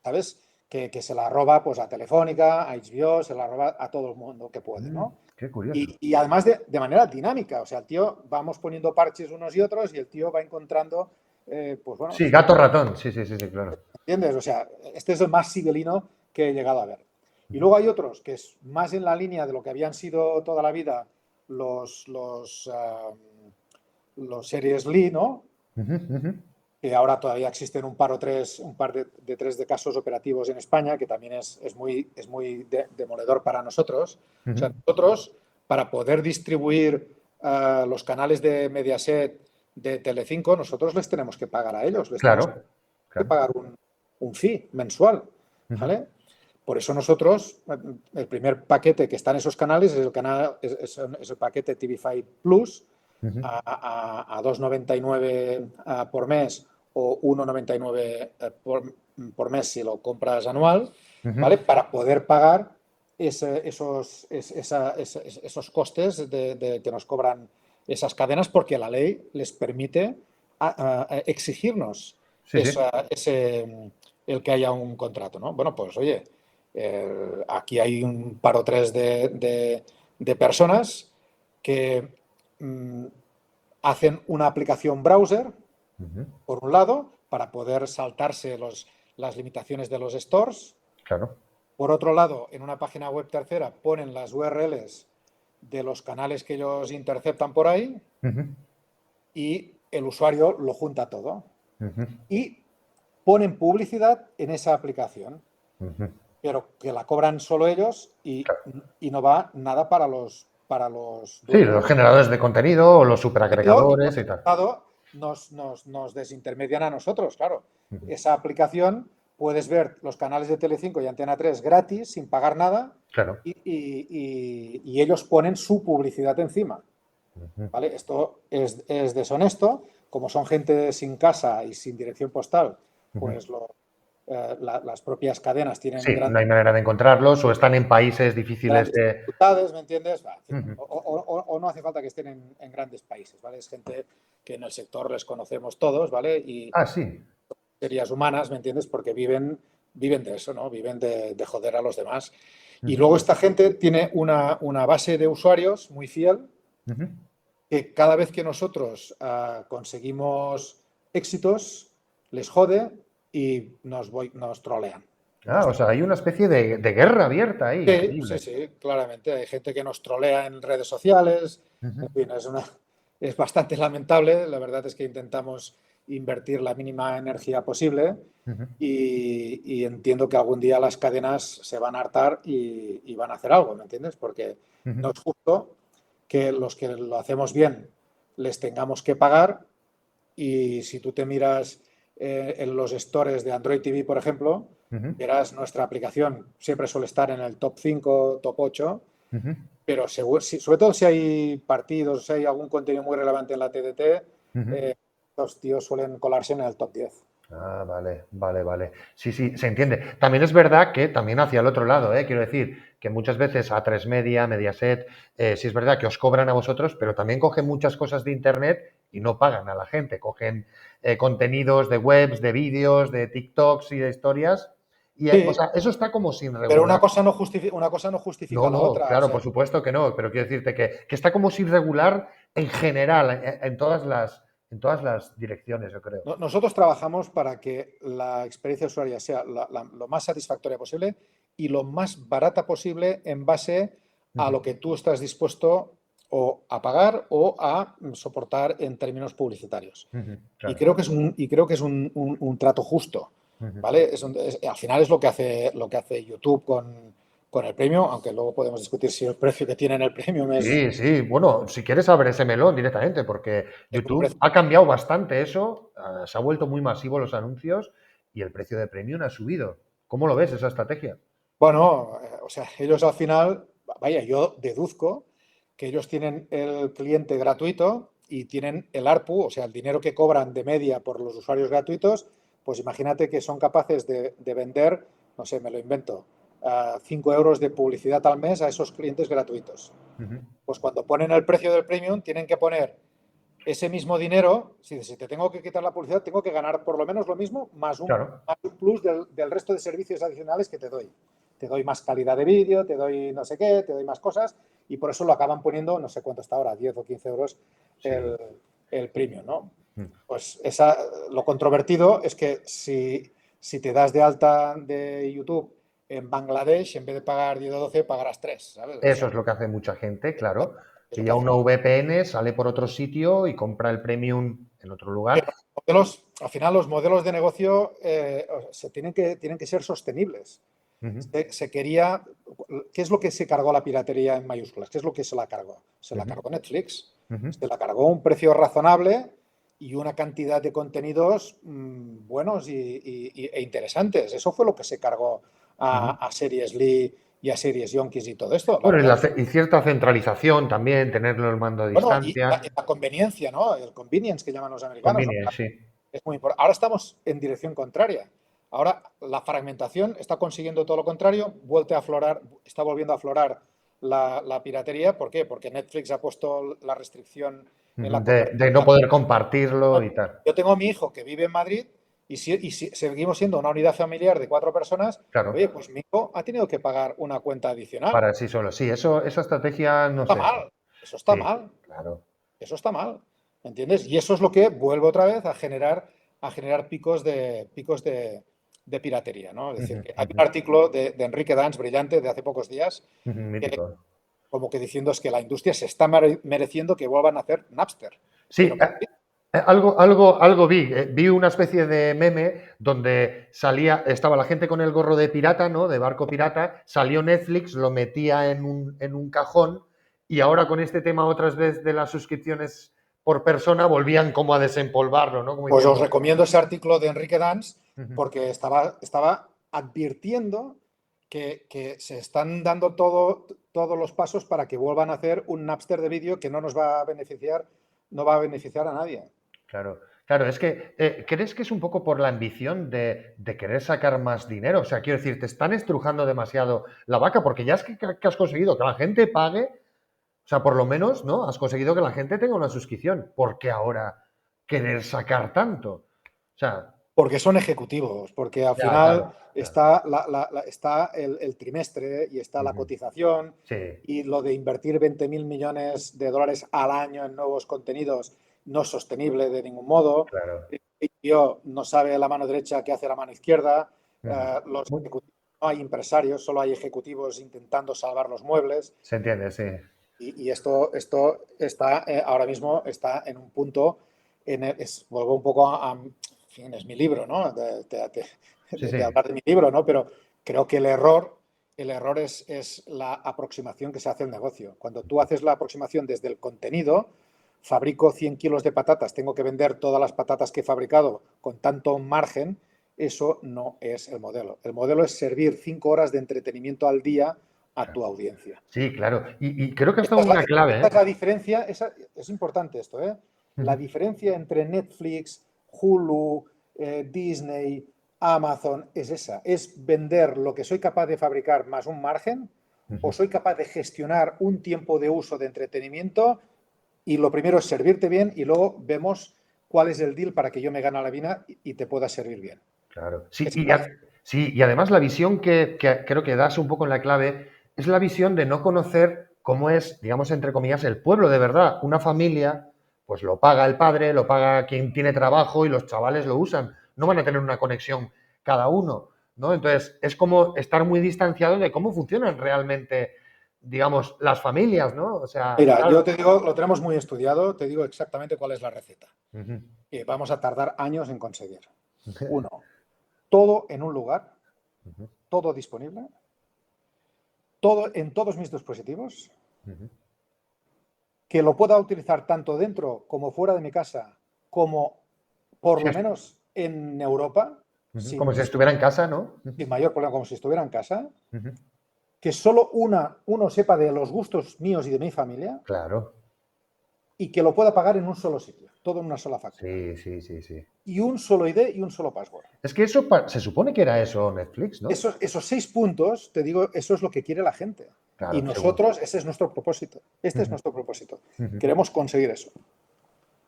¿Sabes? Que se la roba pues a Telefónica, a HBO, se la roba a todo el mundo que puede, ¿no? Qué curioso. Y además de manera dinámica, o sea, el tío, vamos poniendo parches unos y otros y el tío va encontrando, pues bueno... Sí, gato ratón, sí, claro. ¿Entiendes? O sea, este es el más sibelino que he llegado a ver. Y luego hay otros que es más en la línea de lo que habían sido toda la vida los Series Lee, ¿no? Ujú, ujú. Que ahora todavía existen un par de tres de casos operativos en España, que también es muy demoledor para nosotros. O sea, Ujú. nosotros, para poder distribuir los canales de Mediaset, de Telecinco, nosotros les tenemos que pagar a ellos, les tenemos Claro, que claro. pagar un fee mensual, Ujú, ¿vale? Por eso nosotros, el primer paquete que está en esos canales es el, canal, es el paquete TV5 Plus ujú, a 2,99 por mes o 1,99 por mes si lo compras anual, ujú. ¿vale? Para poder pagar esos costes que nos cobran esas cadenas porque la ley les permite exigirnos Sí, sí. el que haya un contrato, ¿no? Bueno, pues oye, aquí hay un par o tres de personas que hacen una aplicación browser, Ujú. por un lado, para poder saltarse las limitaciones de los stores. Claro. Por otro lado, en una página web tercera ponen las URLs de los canales que ellos interceptan por ahí Ujú, y el usuario lo junta todo. ujú, Y ponen publicidad en esa aplicación, ujú. pero que la cobran solo ellos Claro. y no va nada para los Sí, dueños los generadores de contenido o los y por superagregadores y otro tal. lado nos desintermedian a nosotros, claro. Ujú. Esa aplicación puedes ver los canales de Telecinco y Antena 3 gratis, sin pagar nada, Claro. y ellos ponen su publicidad encima. Ujú. ¿Vale? Esto es deshonesto, como son gente sin casa y sin dirección postal, Ujú. pues las propias cadenas tienen Sí, no hay manera de encontrarlos o están en países difíciles grandes de... dificultades, ¿me entiendes? En fin, Ujú. o no hace falta que estén en grandes países, ¿vale? Es gente que en el sector les conocemos todos, ¿vale? Y Ah, sí. series humanas, ¿me entiendes? Porque viven de eso, ¿no? Viven de joder a los demás. Y Ujú, luego esta gente tiene una base de usuarios muy fiel ujú. que cada vez que nosotros conseguimos éxitos, les jode y nos trolean. Ah, o sea, hay una especie de guerra abierta ahí, Sí, sí, increíble. sí, claramente. Hay gente que nos trolea en redes sociales. Ujú, En fin, es bastante lamentable. La verdad es que intentamos invertir la mínima energía posible ujú, y entiendo que algún día las cadenas se van a hartar y van a hacer algo, ¿me entiendes? Porque ujú, no es justo que los que lo hacemos bien les tengamos que pagar y si tú te miras en los stores de Android TV, por ejemplo, ujú, verás nuestra aplicación siempre suele estar en el top 5, top 8, ujú, pero sobre todo si hay partidos, si hay algún contenido muy relevante en la TDT, ujú. los tíos suelen colarse en el top 10. Ah, vale, vale, vale. Sí, sí, se entiende. También es verdad que también hacia el otro lado, ¿eh? Quiero decir que muchas veces A3 Media, Mediaset, sí es verdad que os cobran a vosotros, pero también cogen muchas cosas de Internet y no pagan a la gente. Cogen contenidos de webs, de vídeos, de TikToks y de historias. Y, o Sí, sea, eso está como sin pero regular. una cosa no No, justifica la no, otra. O claro, sea, por supuesto que no, pero quiero decirte que está como sin regular en general, en todas las direcciones, yo creo. nosotros trabajamos para que la experiencia usuaria sea lo más satisfactoria posible y lo más barata posible en base a Ujú, lo que tú estás dispuesto o a pagar o a soportar en términos publicitarios. ujú, Y claro. creo que es un trato justo, Ujú. ¿vale? Al final es lo que hace YouTube con el premio, aunque luego podemos discutir si el precio que tiene en el premium Sí, sí, bueno, si quieres abre ese melón directamente, porque es un YouTube precio. ha cambiado bastante eso, se ha vuelto muy masivo los anuncios y el precio de Premium ha subido. ¿Cómo lo ves esa estrategia? Bueno, o sea, ellos al final, vaya, yo deduzco que ellos tienen el cliente gratuito y tienen el ARPU, o sea, el dinero que cobran de media por los usuarios gratuitos, pues imagínate que son capaces de vender, no sé, me lo invento, 5 euros de publicidad al mes a esos clientes gratuitos. Ujú, Pues cuando ponen el precio del premium, tienen que poner ese mismo dinero, si te tengo que quitar la publicidad, tengo que ganar por lo menos lo mismo, claro. más un plus del resto de servicios adicionales que te doy. Te doy más calidad de vídeo, te doy no sé qué, te doy más cosas, y por eso lo acaban poniendo, no sé cuánto está ahora, 10 o 15 euros Sí. el, el premium, ¿no? Mm, Pues lo controvertido es que si te das de alta de YouTube en Bangladesh, en vez de pagar 10 o 12, pagarás 3, ¿sabes? O Eso sea, es lo que hace mucha gente, claro. es lo que Pilla hace. una VPN, sale por otro sitio y compra el premium en otro lugar. Al final los modelos de negocio tienen que ser sostenibles. Ujú, Se quería, ¿qué es lo que se cargó la piratería en mayúsculas? ¿Qué es lo que se la cargó? Se la ujú, cargó Netflix. ujú. Se la cargó a un precio razonable y una cantidad de contenidos buenos e interesantes. Eso fue lo que se cargó Ujú. a Series Lee y a Series Yonkis y todo esto. La Bueno, y, verdad. y cierta centralización también, tenerlo el mando a Bueno, y distancia. la conveniencia, ¿no? El convenience que llaman los americanos, ¿no? Conviene, sí. Es muy importante. Ahora estamos en dirección contraria. Ahora la fragmentación está consiguiendo todo lo contrario, está volviendo a aflorar la piratería. ¿Por qué? Porque Netflix ha puesto la restricción en Ujú. la De no cobertura. poder compartirlo y tal. Yo tengo a mi hijo que vive en Madrid y si seguimos siendo una unidad familiar de 4 personas, Claro, oye, pues mi hijo ha tenido que pagar una cuenta adicional. para sí solo. Sí, eso, esa estrategia no Está sé. mal, eso está Sí, mal. claro. Eso está mal, ¿entiendes? Y eso es lo que vuelve otra vez a generar picos de piratería, ¿no? Es Ujú, decir, que hay ujú, un artículo de Enrique Dans brillante de hace pocos días, ujú, que, mítico. como que diciendo es que la industria se está mereciendo que vuelvan a hacer Napster. Sí, Pero ¿por qué? algo vi. Vi una especie de meme donde salía, estaba la gente con el gorro de pirata, ¿no? De barco pirata, salió Netflix, lo metía en un cajón y ahora con este tema otras veces de las suscripciones por persona volvían como a desempolvarlo, ¿no? Como Pues os diciendo, recomiendo ese artículo de Enrique Dans ujú, porque estaba advirtiendo que se están dando todos los pasos para que vuelvan a hacer un Napster de vídeo que no nos va a beneficiar, no va a beneficiar a nadie. claro, claro, es que, ¿crees que es un poco por la ambición de querer sacar más dinero? O sea, quiero decir, te están estrujando demasiado la vaca porque ya es que has conseguido que la gente pague. O sea, por lo menos, ¿no? Has conseguido que la gente tenga una suscripción. ¿Por qué ahora querer sacar tanto? O sea, Porque son ejecutivos, porque al ya, claro, final claro. está el trimestre y está la Ujú. cotización Sí, y lo de invertir 20.000 millones de dólares al año en nuevos contenidos no es sostenible de ningún modo. claro. El tío no sabe la mano derecha qué hace la mano izquierda. Ujú. Los Muy- ejecutivos, no hay empresarios, solo hay ejecutivos intentando salvar los muebles. Se entiende, sí. Y esto está ahora mismo está en un punto, vuelvo un poco en fin, es mi libro, ¿no? Sí, sí. De hablar de mi libro, ¿no? Pero creo que el error es la aproximación que se hace al negocio. Cuando tú haces la aproximación desde el contenido, fabrico 100 kilos de patatas, tengo que vender todas las patatas que he fabricado con tanto margen, eso no es el modelo. El modelo es servir 5 horas de entretenimiento al día a tu audiencia. Sí, claro. Y creo que has Esta dado es la, una clave, esta ¿eh? es la diferencia, es importante esto, ¿eh? La Ujú, diferencia entre Netflix, Hulu, Disney, Amazon es esa, es vender lo que soy capaz de fabricar más un margen o ujú. soy capaz de gestionar un tiempo de uso de entretenimiento y lo primero es servirte bien y luego vemos cuál es el deal para que yo me gane la vida y te pueda servir bien. Claro. Sí, Esa es la sí, y además la visión que creo que das un poco en la clave es la visión de no conocer cómo es, digamos, entre comillas, el pueblo de verdad. Una familia, pues lo paga el padre, lo paga quien tiene trabajo y los chavales lo usan. No van a tener una conexión cada uno, ¿no? Entonces, es como estar muy distanciado de cómo funcionan realmente, digamos, las familias, ¿no? O sea, Mira, yo claro. te digo, lo tenemos muy estudiado, te digo exactamente cuál es la receta. Ujú. Y vamos a tardar años en conseguir. Uno, todo en un lugar, Ujú, todo disponible, todo en todos mis dispositivos, ujú. que lo pueda utilizar tanto dentro como fuera de mi casa, como por Sí, lo menos en Europa, ujú. Como si sin, estuviera en casa, ¿no? Ujú, sin mayor problema, como si estuviera en casa, ujú. que solo uno sepa de los gustos míos y de mi familia Claro. y que lo pueda pagar en un solo sitio, todo en una sola factura. Sí, sí, sí, sí. Y un solo ID y un solo password. Es que eso se supone que era eso Netflix, ¿no? Esos 6 puntos, te digo, eso es lo que quiere la gente. Y Claro, seguro. nosotros, ese es nuestro propósito. Este es Ujú, nuestro propósito. ujú, Queremos conseguir eso.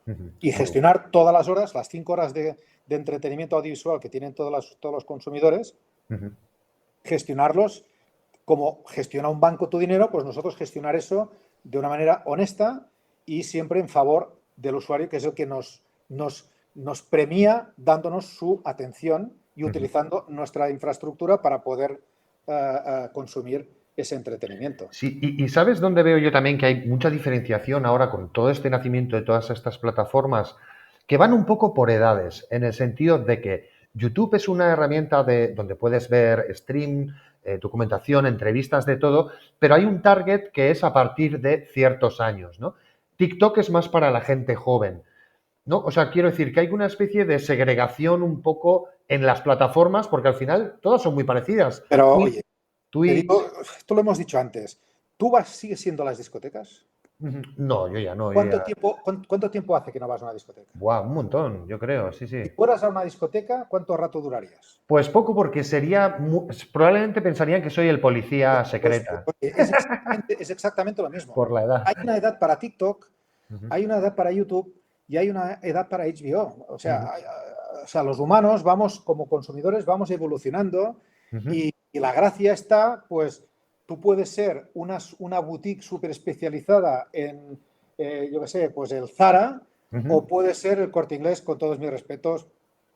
ujú. Y Muy bien. gestionar todas las horas, las 5 horas de entretenimiento audiovisual que tienen todos los consumidores, Ujú, gestionarlos como gestiona un banco tu dinero, pues nosotros gestionar eso de una manera honesta y siempre en favor del usuario, que es el que nos premia dándonos su atención y ujú. utilizando nuestra infraestructura para poder consumir ese entretenimiento. Sí, y ¿sabes dónde veo yo también que hay mucha diferenciación ahora con todo este nacimiento de todas estas plataformas que van un poco por edades, en el sentido de que YouTube es una herramienta donde puedes ver stream, documentación, entrevistas de todo, pero hay un target que es a partir de ciertos años, ¿no? TikTok es más para la gente joven, ¿no? O sea, quiero decir que hay una especie de segregación un poco en las plataformas porque al final todas son muy parecidas. Pero, oye, Tú te y... digo, esto lo hemos dicho antes, ¿sigues siendo a las discotecas? No, yo ya no. Yo ya... ¿Cuánto tiempo hace que no vas a una discoteca? Buah, un montón, yo creo, sí, sí. Si fueras a una discoteca, ¿cuánto rato durarías? Pues poco porque probablemente pensarían que soy el policía secreta Es exactamente lo mismo. por la edad. Hay una edad para TikTok, Ujú, hay una edad para YouTube y hay una edad para HBO. ujú, O sea, los humanos vamos, como consumidores, vamos evolucionando ujú, y la gracia está, pues, tú puedes ser una boutique súper especializada en, yo qué sé, pues el Zara, ujú. o puede ser el Corte Inglés, con todos mis respetos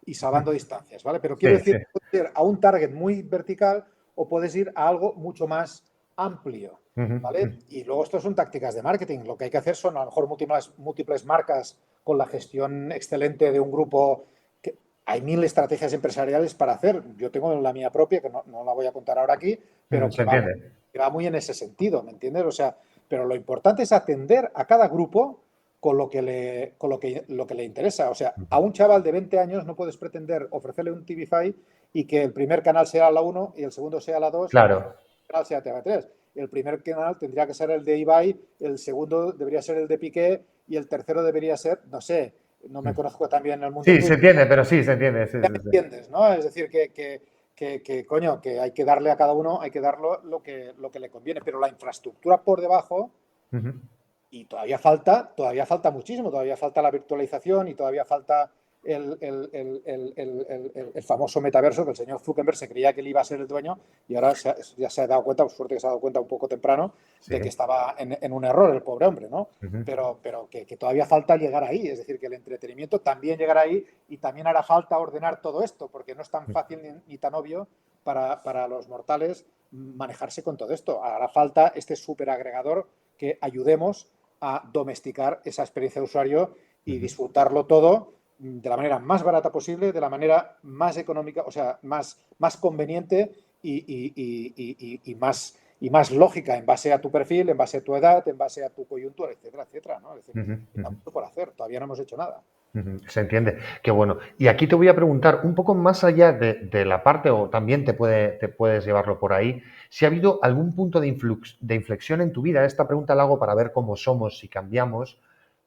y salvando distancias, ¿vale? Pero quiero Sí, sí. decir, puedes ir a un target muy vertical o puedes ir a algo mucho más amplio, Ujú, ¿vale? Y luego esto son tácticas de marketing. Lo que hay que hacer son a lo mejor múltiples marcas con la gestión excelente de un grupo. Hay mil estrategias empresariales para hacer. Yo tengo la mía propia, que no la voy a contar ahora aquí, pero se entiende. que va muy en ese sentido, ¿me entiendes? O sea, pero lo importante es atender a cada grupo con lo que le interesa. O sea, a un chaval de 20 años no puedes pretender ofrecerle un TV5 y que el primer canal sea la 1 y el segundo sea la 2 y el Claro. canal sea TV3. El primer canal tendría que ser el de Ibai, el segundo debería ser el de Piqué y el tercero debería ser, no sé, no me conozco tan bien el mundo Sí, se tuyo. entiende, pero sí, se entiende. Sí, Ya sí, me sí. entiendes, ¿no? Es decir, coño, que hay que darle a cada uno, hay que darle lo que le conviene, pero la infraestructura por debajo, Ujú, y todavía falta muchísimo, todavía falta la virtualización y todavía falta el famoso metaverso que el señor Zuckerberg se creía que él iba a ser el dueño y ahora ya se ha dado cuenta, por suerte que se ha dado cuenta un poco temprano, sí. de que estaba en un error el pobre hombre, ¿no? Ujú, Pero que todavía falta llegar ahí, es decir, que el entretenimiento también llegará ahí y también hará falta ordenar todo esto, porque no es tan fácil ni tan obvio para los mortales manejarse con todo esto. Hará falta este superagregador que ayudemos a domesticar esa experiencia de usuario y ujú. disfrutarlo todo de la manera más barata posible, de la manera más económica, o sea, más conveniente y más lógica en base a tu perfil, en base a tu edad, en base a tu coyuntura, etcétera, etcétera, ¿no? Es decir, Ujú, queda ujú, mucho por hacer, todavía no hemos hecho nada. ujú. Se entiende. Qué bueno. Y aquí te voy a preguntar, un poco más allá de la parte, o también te puedes llevarlo por ahí, si ha habido algún punto de inflexión en tu vida. Esta pregunta la hago para ver cómo somos, si cambiamos,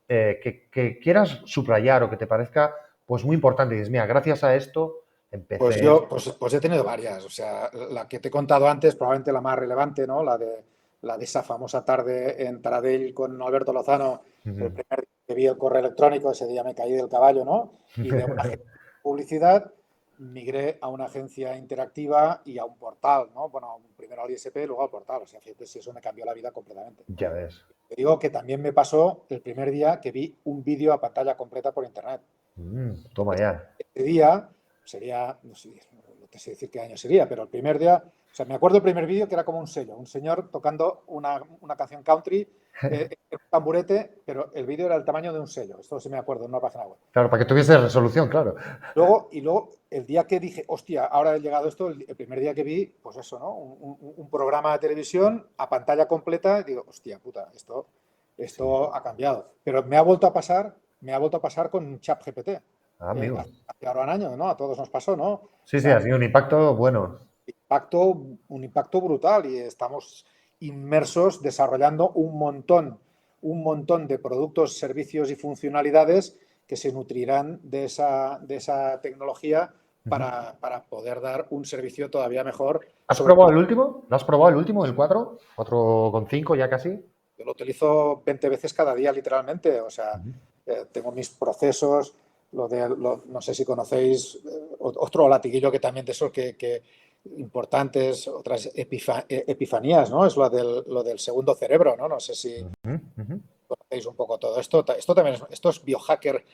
que quieras subrayar o que te parezca pues muy importante. Y dices, mira, gracias a esto Pues empecé. yo he tenido varias. O sea, la que te he contado antes, probablemente la más relevante, ¿no? La de esa famosa tarde en Taradell con Alberto Lozano, el Ujú. primer día que vi el correo electrónico, ese día me caí del caballo, ¿no? Y de una agencia de publicidad migré a una agencia interactiva y a un portal, ¿no? Bueno, primero al ISP, luego al portal. O sea, fíjate si eso me cambió la vida completamente. Ya ves. Te digo que también me pasó el primer día que vi un vídeo a pantalla completa por internet. Toma ya. Este día sería, no te sé decir qué año sería, pero el primer día, o sea, me acuerdo el primer vídeo que era como un sello, un señor tocando una canción country en un tamburete, pero el vídeo era el tamaño de un sello, esto sí me acuerdo en una página web. Claro, para que tuviese resolución, claro. Luego el día que dije, hostia, ahora ha llegado esto, el primer día que vi, pues eso, ¿no? Un programa de televisión a pantalla completa, digo, hostia, puta, Sí. esto ha cambiado. Pero me ha vuelto a pasar con ChatGPT. Ah, amigo. Hace ahora un año, ¿no? A todos nos pasó, ¿no? O Sí, sí, sea, ha sido un impacto bueno. un impacto brutal y estamos inmersos desarrollando un montón de productos, servicios y funcionalidades que se nutrirán de esa tecnología Ujú. para poder dar un servicio todavía mejor. ¿Has Sobre probado todo, el último? ¿Lo has probado el último, el 4? 4,5 ya casi. yo lo utilizo 20 veces cada día, literalmente. O sea, Ujú. tengo mis procesos, no sé si conocéis otro latiguillo que también de esos que importantes, otras epifanías, ¿no? Es lo del segundo cerebro, ¿no? No sé si Ujú, ujú, conocéis un poco todo esto. Esto también esto es biohacker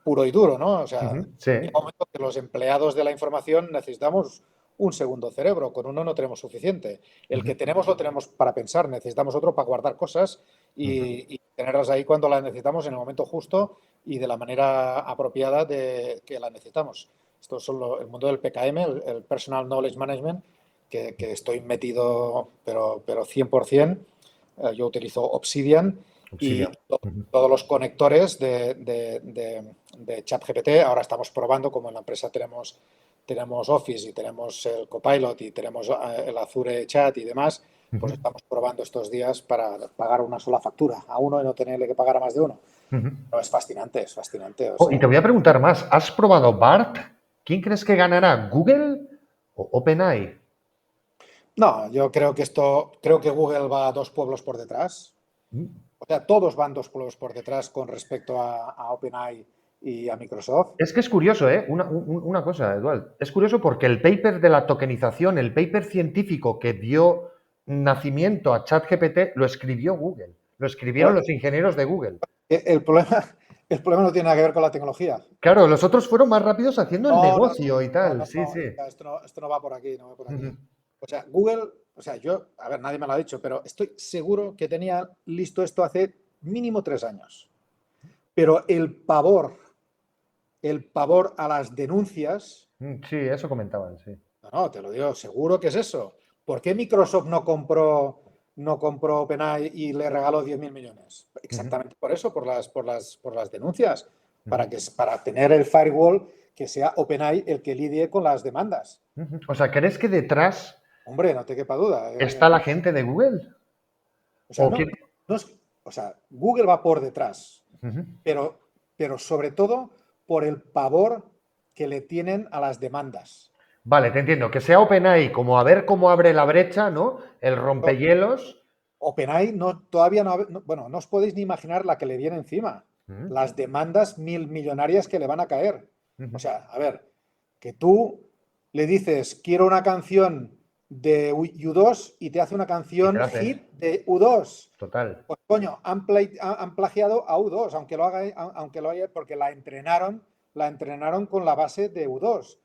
puro y duro, ¿no? O sea, ujú. Sí, llega un momento que los empleados de la información necesitamos un segundo cerebro, con uno no tenemos suficiente. El que tenemos lo tenemos para pensar, necesitamos otro para guardar cosas y tenerlas ahí cuando las necesitamos en el momento justo y de la manera apropiada de que la necesitamos. Esto es el mundo del PKM, el Personal Knowledge Management, que estoy metido, pero 100%. Yo utilizo Obsidian. Y todos los conectores de ChatGPT, ahora estamos probando, como en la empresa tenemos Office y tenemos el Copilot y tenemos el Azure Chat y demás, pues estamos probando estos días para pagar una sola factura a uno y no tenerle que pagar a más de uno. Pero es fascinante, es fascinante. Y te voy a preguntar más, ¿has probado BART? ¿Quién crees que ganará, Google o OpenAI? No, yo creo que Google va 2 pueblos por detrás. O sea, todos van 2 pueblos por detrás con respecto a OpenAI y a Microsoft. Es que es curioso, ¿eh? Una cosa, Eduardo. Es curioso porque el paper de la tokenización, el paper científico que dio nacimiento a ChatGPT, lo escribió Google. Lo escribieron los ingenieros de Google. El problema no tiene nada que ver con la tecnología. Claro, los otros fueron más rápidos haciendo el negocio y tal. Sí. Esto no va por aquí, no va por aquí. O sea, Google, a ver, nadie me lo ha dicho, pero estoy seguro que tenía listo esto hace mínimo 3 años. Pero el pavor a las denuncias. Sí, eso comentaban, sí. No, te lo digo, seguro que es eso. ¿Por qué Microsoft no compró OpenAI y le regaló 10.000 millones? Exactamente por eso, por las denuncias, para tener el firewall que sea OpenAI el que lidie con las demandas. O sea, ¿crees que detrás, hombre, no te quepa duda, está la gente de Google? O sea, Google va por detrás, pero sobre todo por el pavor que le tienen a las demandas. Vale, te entiendo. Que sea OpenAI como a ver cómo abre la brecha, ¿no? El rompehielos. OpenAI todavía no, bueno, no os podéis ni imaginar la que le viene encima. Las demandas millonarias que le van a caer. O sea, a ver, que tú le dices, quiero una canción de U2 y te hace una canción hit de U2. Total. Pues coño, han plagiado a U2, aunque lo haya, porque la entrenaron con la base de U2.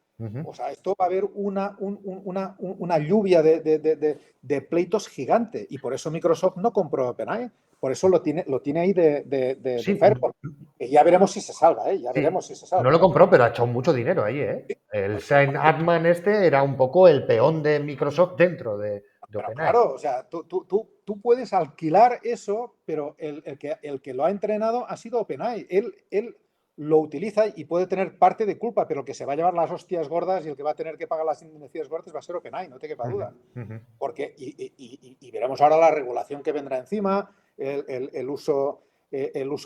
O sea, esto va a haber una lluvia de pleitos gigante y por eso Microsoft no compró OpenAI. Por eso lo tiene ahí de Firewall. Y ya veremos si se salva, ¿eh? Ya veremos si se salva. No lo compró, pero ha echado mucho dinero ahí, ¿eh? El Sam Altman era un poco el peón de Microsoft dentro de OpenAI. Claro, o sea, tú puedes alquilar eso, pero el que lo ha entrenado ha sido OpenAI. Él lo utiliza y puede tener parte de culpa, pero el que se va a llevar las hostias gordas y el que va a tener que pagar las indemnizaciones gordas va a ser OpenAI, no te quepa duda. Porque, y veremos ahora la regulación que vendrá encima, el uso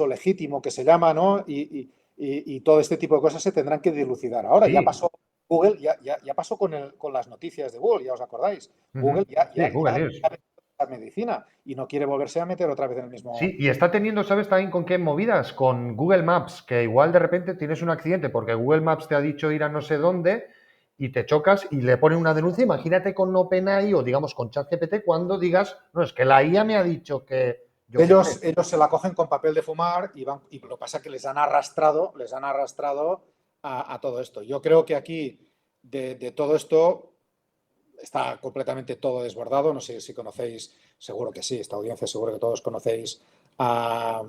legítimo que se llama, ¿no? Y todo este tipo de cosas se tendrán que dilucidar. Ahora ya pasó Google, ya pasó con las noticias de Google, ya os acordáis. Google ya la medicina y no quiere volverse a meter otra vez en el mismo. Sí, y está teniendo, ¿sabes también con qué movidas? Con Google Maps, que igual de repente tienes un accidente porque Google Maps te ha dicho ir a no sé dónde y te chocas y le ponen una denuncia. Imagínate con OpenAI o digamos con ChatGPT cuando digas, no, es que la IA me ha dicho que... Ellos se la cogen con papel de fumar y lo que pasa es que les han arrastrado a todo esto. Yo creo que aquí de todo esto está completamente todo desbordado. No sé si conocéis, seguro que sí, esta audiencia seguro que todos conocéis a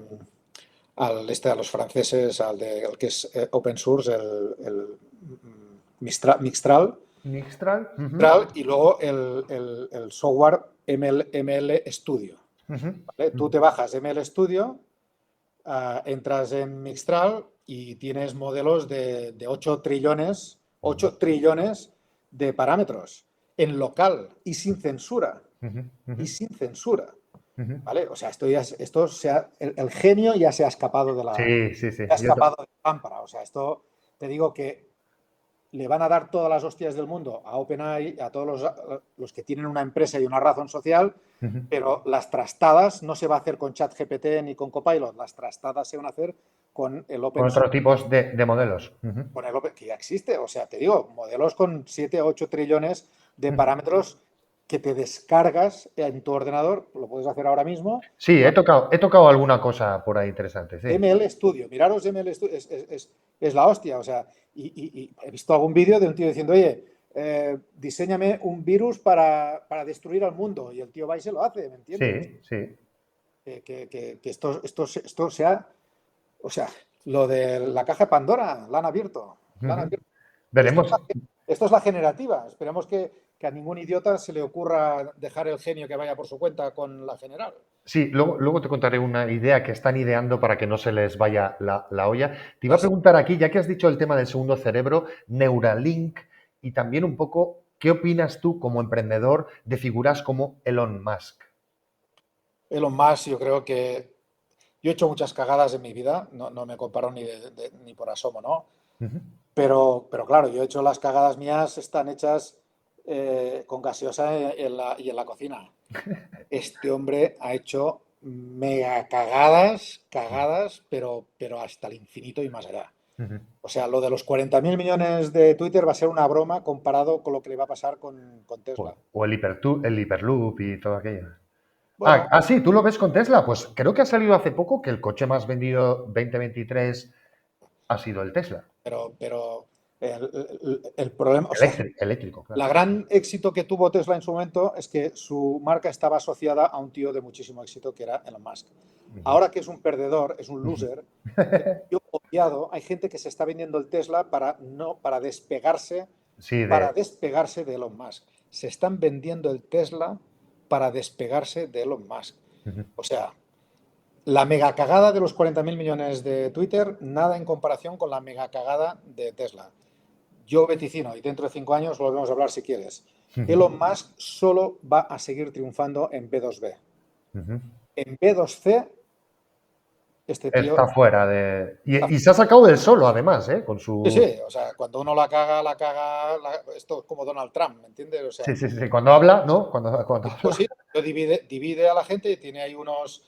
los franceses, al que es open source, el Mixtral. Y luego el software ML Studio. ¿Vale? Tú te bajas ML Studio, entras en Mixtral y tienes modelos de 8 trillones de parámetros en local y sin censura. ¿Vale? O sea, el genio ya se ha escapado de la lámpara. O sea, esto te digo que le van a dar todas las hostias del mundo a OpenAI, a todos los que tienen una empresa y una razón social, pero las trastadas no se va a hacer con ChatGPT ni con Copilot, las trastadas se van a hacer con el Open Con otros tipos de modelos. Con el Open, que ya existe, o sea, te digo, modelos con 7 o 8 trillones de parámetros que te descargas en tu ordenador, lo puedes hacer ahora mismo. Sí, he tocado alguna cosa por ahí interesante. Sí. ML Studio, miraros ML Studio, es la hostia, o sea, y he visto algún vídeo de un tío diciendo, oye, diséñame un virus para destruir al mundo. Y el tío va y se lo hace, ¿me entiendes? Sí, sí. Que esto sea, o sea, lo de la caja de Pandora, la han abierto. La han Ujú. abierto. Veremos. Esto es la generativa. Esperemos que a ningún idiota se le ocurra dejar el genio que vaya por su cuenta con la general. Sí, luego te contaré una idea que están ideando para que no se les vaya la olla. Te iba a Pues, preguntar aquí, ya que has dicho el tema del segundo cerebro, Neuralink, y también un poco, ¿qué opinas tú como emprendedor de figuras como Elon Musk? Elon Musk, yo creo que yo he hecho muchas cagadas en mi vida, no me comparo ni por asomo, ¿no? Ujú. Pero claro, yo he hecho las cagadas mías, están hechas con gaseosa y en la cocina. Este hombre ha hecho mega cagadas, pero hasta el infinito y más allá. Ujú. O sea, lo de los 40.000 millones de Twitter va a ser una broma comparado con lo que le va a pasar con Tesla. O el Hyperloop y todo aquello. Bueno, Sí, tú lo ves con Tesla. Pues creo que ha salido hace poco que el coche más vendido 2023 ha sido el Tesla. pero el problema, o sea, Eléctrico, claro. la gran éxito que tuvo Tesla en su momento es que su marca estaba asociada a un tío de muchísimo éxito que era Elon Musk. Ujú. Ahora que es un perdedor, es un loser, es un tío odiado, hay gente que se está vendiendo el Tesla Sí, para despegarse de Elon Musk. Se están vendiendo el Tesla para despegarse de Elon Musk. Ujú. O sea, la mega cagada de los 40.000 millones de Twitter, nada en comparación con la mega cagada de Tesla. Yo vaticino, y dentro de 5 años lo volvemos a hablar si quieres, Elon Musk solo va a seguir triunfando en B2B. Ujú. En B2C, este tío... Está fuera de. Y se ha sacado del solo, además, ¿eh? Con Sí, su. sí, o sea, cuando uno la caga, esto es como Donald Trump, ¿me entiendes? O sea, Sí, sí, sí. Cuando habla, ¿no? Cuando pues habla. sí, divide a la gente y tiene ahí unos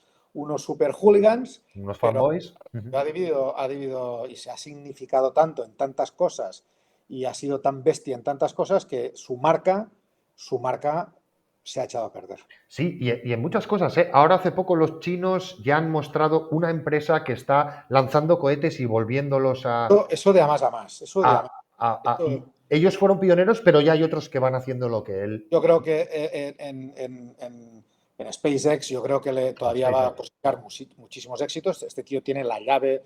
super hooligans, Unos pero fanboys. Ujú. ha dividido y se ha significado tanto en tantas cosas y ha sido tan bestia en tantas cosas que su marca se ha echado a perder. Sí, y en muchas cosas, ¿eh? Ahora hace poco los chinos ya han mostrado una empresa que está lanzando cohetes y volviéndolos Eso de a más a más, eso de a a- más. y ellos fueron pioneros, pero ya hay otros que van haciendo lo que él. Yo creo que en SpaceX yo creo que todavía va a SpaceX. cosechar muchísimos éxitos. Este tío tiene la llave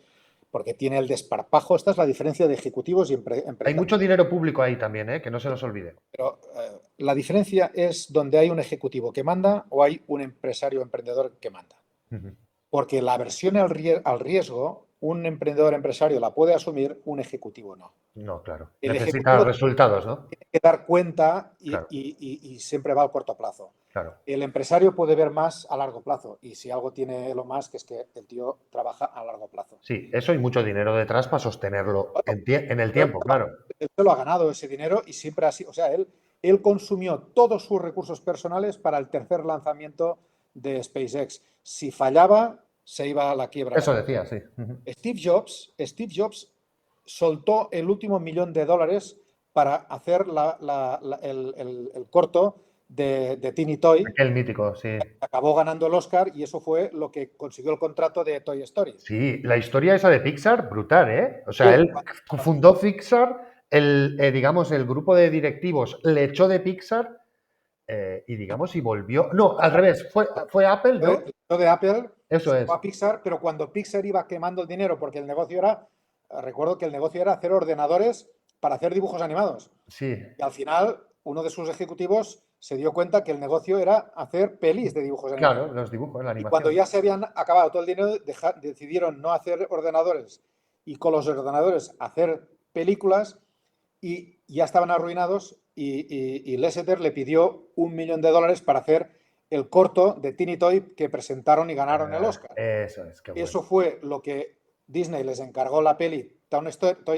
porque tiene el desparpajo. Esta es la diferencia de ejecutivos y Hay empresarios. mucho dinero público ahí también, ¿eh? Que no se nos olvide. Pero la diferencia es donde hay un ejecutivo que manda o hay un empresario emprendedor que manda. Ujú. Porque la aversión al riesgo, un emprendedor empresario la puede asumir, un ejecutivo no. No, claro. El Necesita ejecutivo resultados, ¿no? tiene que dar cuenta Claro, y siempre va al corto plazo. claro. El empresario puede ver más a largo plazo y si algo tiene lo más que es que el tío trabaja a largo plazo. Sí, eso y mucho dinero detrás para sostenerlo en el Bueno, tiempo, claro. él se lo ha ganado ese dinero y siempre así, o sea, él consumió todos sus recursos personales para el tercer lanzamiento de SpaceX. Si fallaba, se iba a la quiebra Eso él. decía, sí. Ujú. Steve Jobs soltó el último $1.000.000 para hacer el corto de Teeny Toy. Aquel mítico, sí. Acabó ganando el Oscar y eso fue lo que consiguió el contrato de Toy Story. Sí, la historia esa de Pixar, brutal, ¿eh? O sea, Sí, él fundó Pixar, digamos, el grupo de directivos le echó de Pixar y, digamos, y volvió. No, al revés, fue Apple, ¿no? de Apple Eso se fue es. a Pixar, pero cuando Pixar iba quemando el dinero, porque el negocio era, recuerdo que el negocio era hacer ordenadores para hacer dibujos animados. Sí, Y al final, uno de sus ejecutivos se dio cuenta que el negocio era hacer pelis de dibujos animados. claro, los dibujos, la Y cuando animación. ya se habían acabado todo el dinero, decidieron no hacer ordenadores y con los ordenadores hacer películas y ya estaban arruinados y Lasseter le pidió $1.000.000 para hacer el corto de Teeny Toy que presentaron y ganaron el Oscar. Eso es, qué bueno. Eso fue lo que Disney les encargó la peli Toy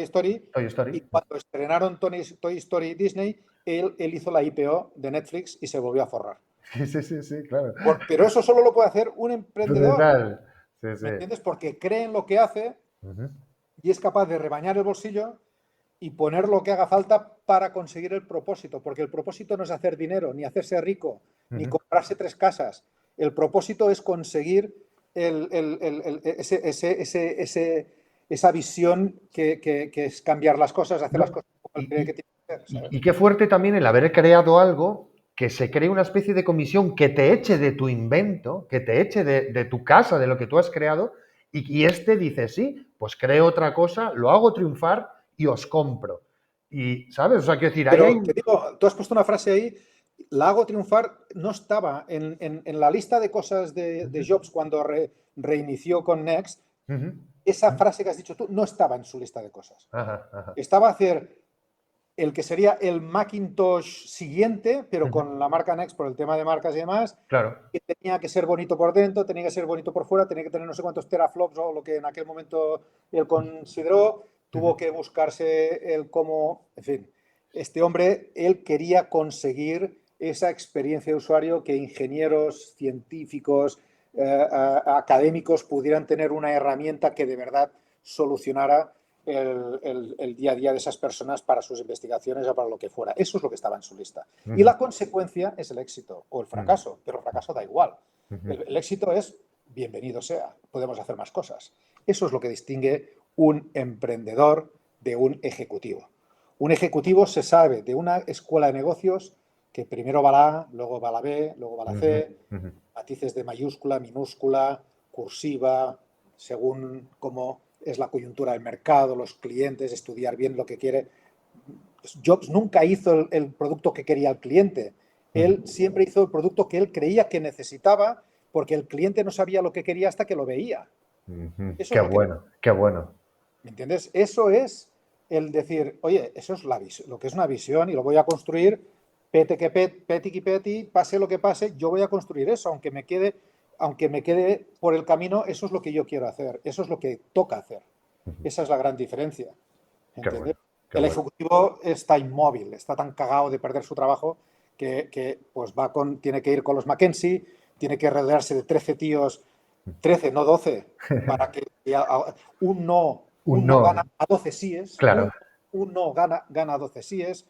Story Toy Story. y cuando estrenaron Toy Story Disney, él hizo la IPO de Netflix y se volvió a forrar. Sí, sí, sí, sí, claro. Pero eso solo lo puede hacer un emprendedor, Brutal. Sí, ¿me sí. entiendes? Porque cree en lo que hace Ujú. y es capaz de rebañar el bolsillo y poner lo que haga falta para conseguir el propósito, porque el propósito no es hacer dinero, ni hacerse rico, ni Ujú. comprarse 3 casas. El propósito es conseguir esa visión que es cambiar las cosas, hacer las No, cosas como él y, cree que y- tiene. ¿sabes? Y qué fuerte también el haber creado algo que se cree una especie de comisión que te eche de tu invento, que te eche de tu casa, de lo que tú has creado, y este dice, sí, pues creo otra cosa, lo hago triunfar y os compro. Y, ¿sabes? O sea, quiero decir, ahí hay Pero te un... digo, tú has puesto una frase ahí, la hago triunfar, no estaba en la lista de cosas de Jobs cuando reinició con Next. Ujú. Esa frase que has dicho tú no estaba en su lista de cosas. Ajá, ajá. Estaba a hacer el que sería el Macintosh siguiente, pero Ujú. con la marca Next por el tema de marcas y demás, Claro. que tenía que ser bonito por dentro, tenía que ser bonito por fuera, tenía que tener no sé cuántos teraflops o lo que en aquel momento él consideró, Ujú. tuvo que buscarse el cómo, en fin, este hombre, él quería conseguir esa experiencia de usuario que ingenieros, científicos, académicos pudieran tener una herramienta que de verdad solucionara el día a día de esas personas para sus investigaciones o para lo que fuera. Eso es lo que estaba en su lista. Y Ujú. la consecuencia es el éxito o el Ujú. fracaso, pero el fracaso da igual. Ujú. El éxito es bienvenido sea, podemos hacer más cosas. Eso es lo que distingue un emprendedor de un ejecutivo. Un ejecutivo se sabe de una escuela de negocios que primero va la A, luego va la B, luego va la Ujú. C, Ujú. matices de mayúscula, minúscula, cursiva, según cómo es la coyuntura del mercado, los clientes, estudiar bien lo que quiere. Jobs nunca hizo el producto que quería el cliente. Él Ujú. siempre hizo el producto que él creía que necesitaba porque el cliente no sabía lo que quería hasta que lo veía. Ujú. Eso Qué es lo que, bueno, qué bueno. ¿me entiendes? Eso es el decir, oye, eso es lo que es una visión y lo voy a construir, pete que peti que peti, pase lo que pase, yo voy a construir eso, aunque me quede por el camino, eso es lo que yo quiero hacer, eso es lo que toca hacer. Ujú. Esa es la gran diferencia. Qué ¿Entiendes? bueno, qué El bueno. ejecutivo está inmóvil, está tan cagado de perder su trabajo que pues tiene que ir con los Mackenzie, tiene que rodearse de 13 tíos, 13 no 12 para que Un un no no, gana a 12 síes, claro. un no gana a 12 síes,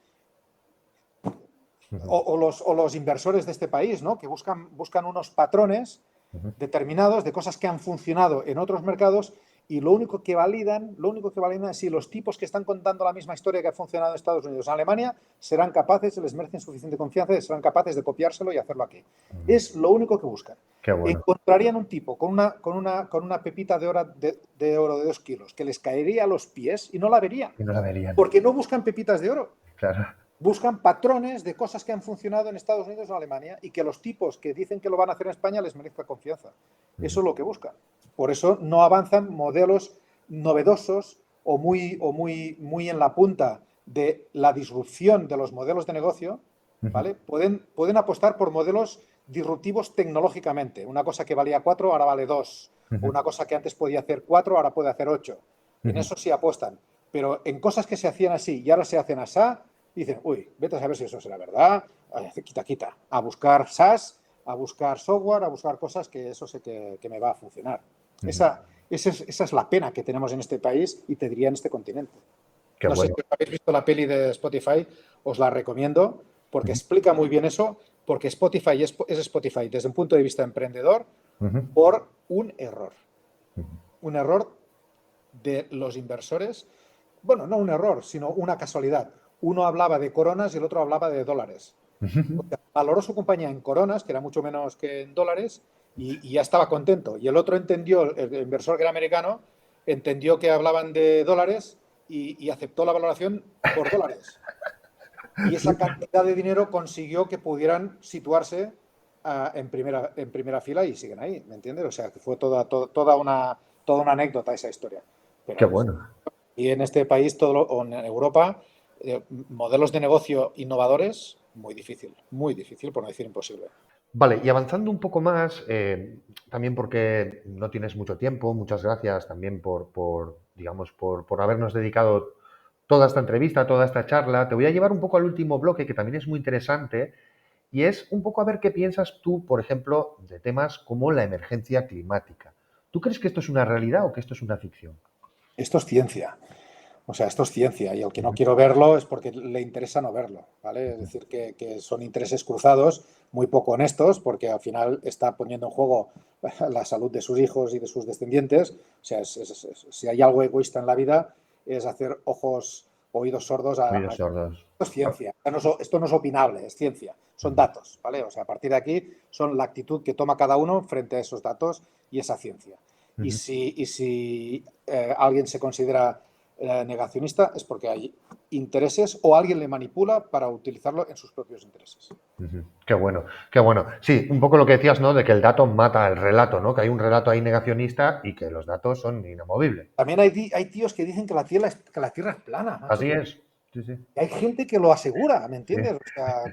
Ujú. o los inversores de este país, ¿no? Que buscan unos patrones Ujú. determinados de cosas que han funcionado en otros mercados y lo único que validan es si los tipos que están contando la misma historia que ha funcionado en Estados Unidos o en Alemania serán capaces, se les merecen suficiente confianza y serán capaces de copiárselo y hacerlo aquí. Ujú. Es lo único que buscan. Qué bueno. Encontrarían un tipo con una pepita de oro de 2 kilos que les caería a los pies y no la verían, Y no la verían. porque no buscan pepitas de oro. Claro. Buscan patrones de cosas que han funcionado en Estados Unidos o en Alemania y que los tipos que dicen que lo van a hacer en España les merezca confianza. Ujú. Eso es lo que buscan. Por eso no avanzan modelos novedosos muy en la punta de la disrupción de los modelos de negocio, Ujú. ¿vale? Pueden apostar por modelos disruptivos tecnológicamente. Una cosa que valía 4 ahora vale 2. O Ujú. una cosa que antes podía hacer 4 ahora puede hacer 8. En Ujú. eso sí apuestan. Pero en cosas que se hacían así y ahora se hacen así, dicen, uy, vete a saber si eso será verdad. Quita. A buscar SaaS, a buscar software, a buscar cosas que eso sé que me va a funcionar. Ujú. Esa es la pena que tenemos en este país y te diría en este continente. Qué No sé si bueno. habéis visto la peli de Spotify, os la recomiendo porque Ujú. explica muy bien eso, porque Spotify es Spotify desde un punto de vista emprendedor Ujú. por un error. Ujú. Un error de los inversores, bueno, no un error, sino una casualidad. Uno hablaba de coronas y el otro hablaba de dólares. O Ujú. sea, valoró su compañía en coronas, que era mucho menos que en dólares, y ya estaba contento. Y el otro entendió, el inversor que era americano, entendió que hablaban de dólares y aceptó la valoración por dólares. Y esa cantidad de dinero consiguió que pudieran situarse en primera fila y siguen ahí, ¿me entiendes? O sea, que fue toda una anécdota esa historia. Qué Pero bueno. y en este país, o en Europa, modelos de negocio innovadores, muy difícil, por no decir imposible. Vale, y avanzando un poco más, también porque no tienes mucho tiempo, muchas gracias también digamos, por habernos dedicado toda esta entrevista, toda esta charla. Te voy a llevar un poco al último bloque, que también es muy interesante, y es un poco a ver qué piensas tú, por ejemplo, de temas como la emergencia climática. ¿Tú crees que esto es una realidad o que esto es una ficción? Esto es ciencia. O sea, esto es ciencia y el que no Ujú. quiero verlo es porque le interesa no verlo, ¿vale? Es Ujú. decir, que son intereses cruzados muy poco honestos porque al final está poniendo en juego la salud de sus hijos y de sus descendientes. O sea, si hay algo egoísta en la vida es hacer oídos sordos Oídos sordos. esto es ciencia, esto no es opinable, es ciencia, son datos, ¿vale? O sea, a partir de aquí son la actitud que toma cada uno frente a esos datos y esa ciencia. Y si alguien se considera negacionista es porque hay intereses o alguien le manipula para utilizarlo en sus propios intereses. Qué bueno, qué bueno. Sí, un poco lo que decías, ¿no? De que el dato mata el relato, ¿no? Que hay un relato ahí negacionista y que los datos son inamovibles. También hay tíos que dicen que la Tierra es plana, macho. Así es. Sí, sí. Y hay gente que lo asegura, ¿me Sí. entiendes? O sea,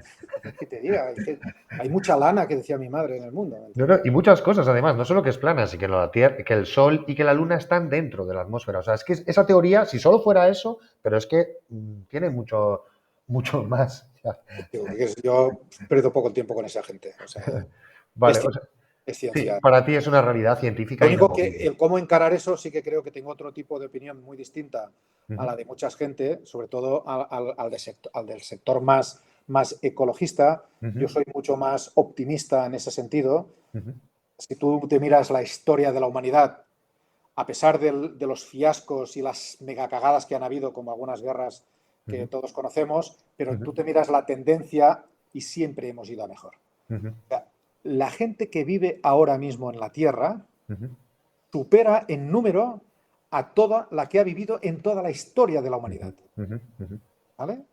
¿qué te diga? Hay mucha lana, que decía mi madre, en el mundo. ¿me entiendes? Y muchas cosas, además, no solo que es plana, sino que la Tierra, que el Sol y que la Luna están dentro de la atmósfera. O sea, es que esa teoría, si solo fuera eso, pero es que tiene mucho más. Digo, que yo pierdo poco tiempo con esa gente. O sea, Vale, es, o sea, es sí, ciencia. para ti es una realidad Lo científica único que inamovible. el cómo encarar eso sí que creo que tengo otro tipo de opinión muy distinta a Ujú, la de mucha gente, sobre todo al del sector más ecologista. Yo ujú, soy mucho más optimista en ese sentido. ujú, Si tú te miras la historia de la humanidad, a pesar de los fiascos y las megacagadas que han habido, como algunas guerras que ujú, todos conocemos, pero ujú, tú te miras la tendencia y siempre hemos ido a mejor. ujú, O sea, la gente que vive ahora mismo en la Tierra ujú, supera en número a toda la que ha vivido en toda la historia de la ujú, humanidad. ujú, ujú. ¿Vale?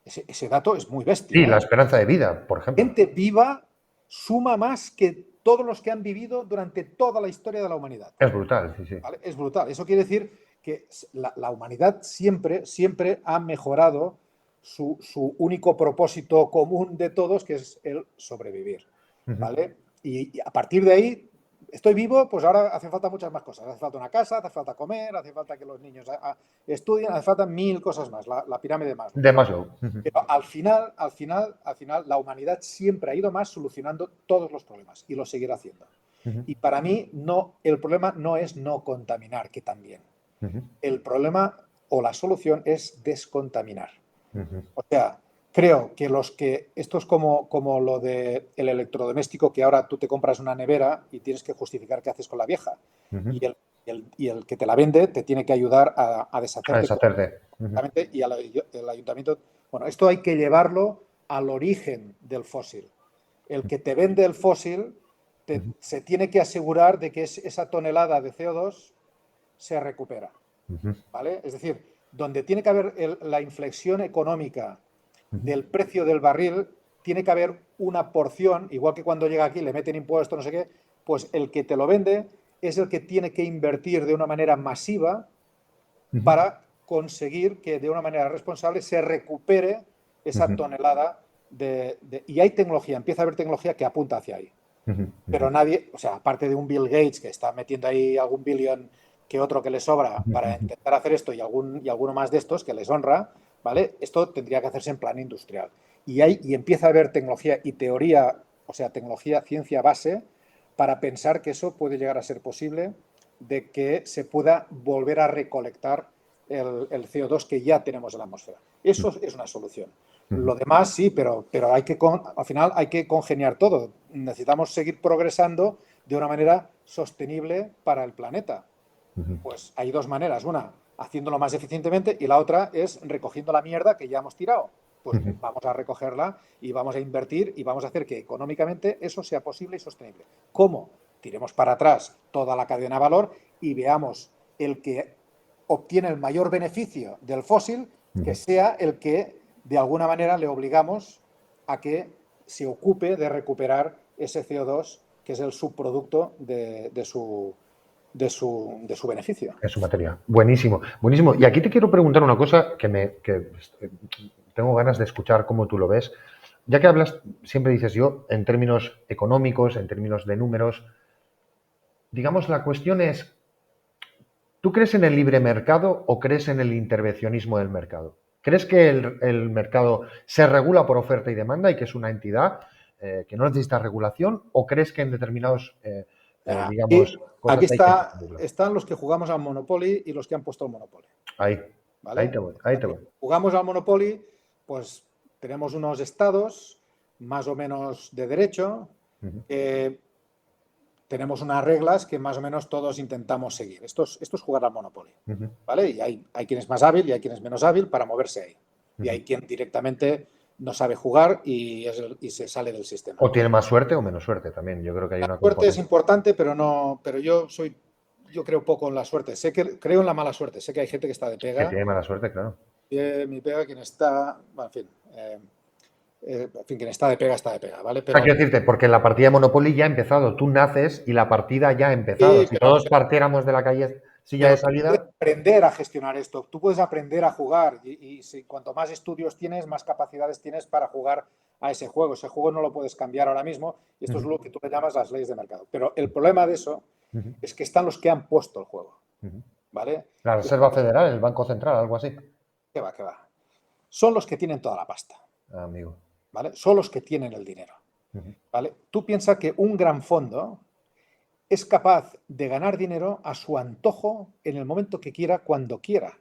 Ese dato es muy Sí, bestia, la ¿eh? esperanza de vida, por ejemplo. Gente viva suma más que todos los que han vivido durante toda la historia de la humanidad. Es brutal, sí, sí. ¿Vale? Es brutal. Eso quiere decir que la humanidad siempre ha mejorado su único propósito común de todos, que es el sobrevivir. Ujú, ¿Vale? Y a partir de ahí, estoy vivo, pues ahora hace falta muchas más cosas. Hace falta una casa, hace falta comer, hace falta que los niños estudien, hace falta 1000 cosas más, la pirámide de Maslow. de Maslow. Ujú, Pero al final, la humanidad siempre ha ido más solucionando todos los problemas y lo seguirá haciendo. ujú, Y para mí el problema no es no contaminar, que también. ujú, El problema o la solución es descontaminar. ujú, O sea, creo que esto es como lo del electrodoméstico, que ahora tú te compras una nevera y tienes que justificar qué haces con la vieja. ujú. Y el que te la vende te tiene que ayudar a A deshacerte deshacerte. Ujú, completamente y el ayuntamiento. Bueno, esto hay que llevarlo al origen del fósil. El que te vende el fósil ujú, se tiene que asegurar de que esa tonelada de CO2 se recupera, ujú, ¿vale? Es decir, donde tiene que haber la inflexión económica ujú, del precio del barril, tiene que haber una porción, igual que cuando llega aquí le meten impuestos, no sé qué, pues el que te lo vende es el que tiene que invertir de una manera masiva ujú, para conseguir que de una manera responsable se recupere esa ujú, tonelada y hay tecnología, empieza a haber tecnología que apunta hacia ahí. ujú, ujú, Pero nadie, o sea, aparte de un Bill Gates que está metiendo ahí algún billón que otro que le sobra ujú, para ujú. intentar hacer esto y alguno más de estos que les honra, ¿vale? Esto tendría que hacerse en plan industrial. Y empieza a haber tecnología y teoría, o sea, tecnología, ciencia base, para pensar que eso puede llegar a ser posible, de que se pueda volver a recolectar el CO2 que ya tenemos en la atmósfera. Eso es una solución. Ujú, Lo demás sí, pero al final hay que congeniar todo. Necesitamos seguir progresando de una manera sostenible para el planeta. ujú, Pues hay dos maneras. Una, haciéndolo más eficientemente y la otra es recogiendo la mierda que ya hemos tirado. Pues ujú, vamos a recogerla y vamos a invertir y vamos a hacer que económicamente eso sea posible y sostenible. ¿Cómo? Tiremos para atrás toda la cadena de valor y veamos el que obtiene el mayor beneficio del fósil, que ujú. sea el que de alguna manera le obligamos a que se ocupe de recuperar ese CO2, que es el subproducto de su beneficio. Es su materia. Buenísimo, buenísimo. Y aquí te quiero preguntar una cosa que tengo ganas de escuchar cómo tú lo ves. Ya que hablas, siempre dices yo, en términos económicos, en términos de números, digamos, la cuestión es, ¿tú crees en el libre mercado o crees en el intervencionismo del mercado? ¿Crees que el mercado se regula por oferta y demanda y que es una entidad que no necesita regulación? ¿O crees que en determinados, digamos, Aquí cosas hay que intervenirlo? están los que jugamos al Monopoly y los que han puesto el Monopoly. Ahí, ahí te ¿Vale? voy, ahí te voy. Jugamos al Monopoly, pues tenemos unos estados más o menos de derecho Ujú, que tenemos unas reglas que más o menos todos intentamos seguir. Esto es jugar al Monopoly, ¿vale? Y hay quien es más hábil y hay quien es menos hábil para moverse ahí. Y hay quien directamente no sabe jugar y se sale del sistema. O tiene más suerte o menos suerte también. Yo creo que hay una La suerte es componente. importante, pero yo creo poco en la suerte. Creo en la mala suerte. Sé que hay gente que está de Que pega. tiene mala suerte, claro. Mi pega, quien está, bueno, en fin, quien está de pega, ¿vale? O sea, quiero decirte, porque la partida de Monopoly ya ha empezado. Tú naces y la partida ya ha empezado. Sí, Si todos partiéramos de la calle silla de pero tú puedes salida. aprender a gestionar esto, tú puedes aprender a jugar y cuanto más estudios tienes, más capacidades tienes para jugar a ese juego. Ese juego no lo puedes cambiar ahora mismo y esto es lo que tú le llamas las leyes de mercado. Pero el problema de eso es que están los que han puesto el juego, ¿vale? La Reserva Federal, el Banco Central, algo así. ¿Qué va, qué va? Son los que tienen toda la pasta, Amigo. ¿vale? Son los que tienen el dinero, ¿vale? Tú piensas que un gran fondo es capaz de ganar dinero a su antojo en el momento que quiera, cuando quiera,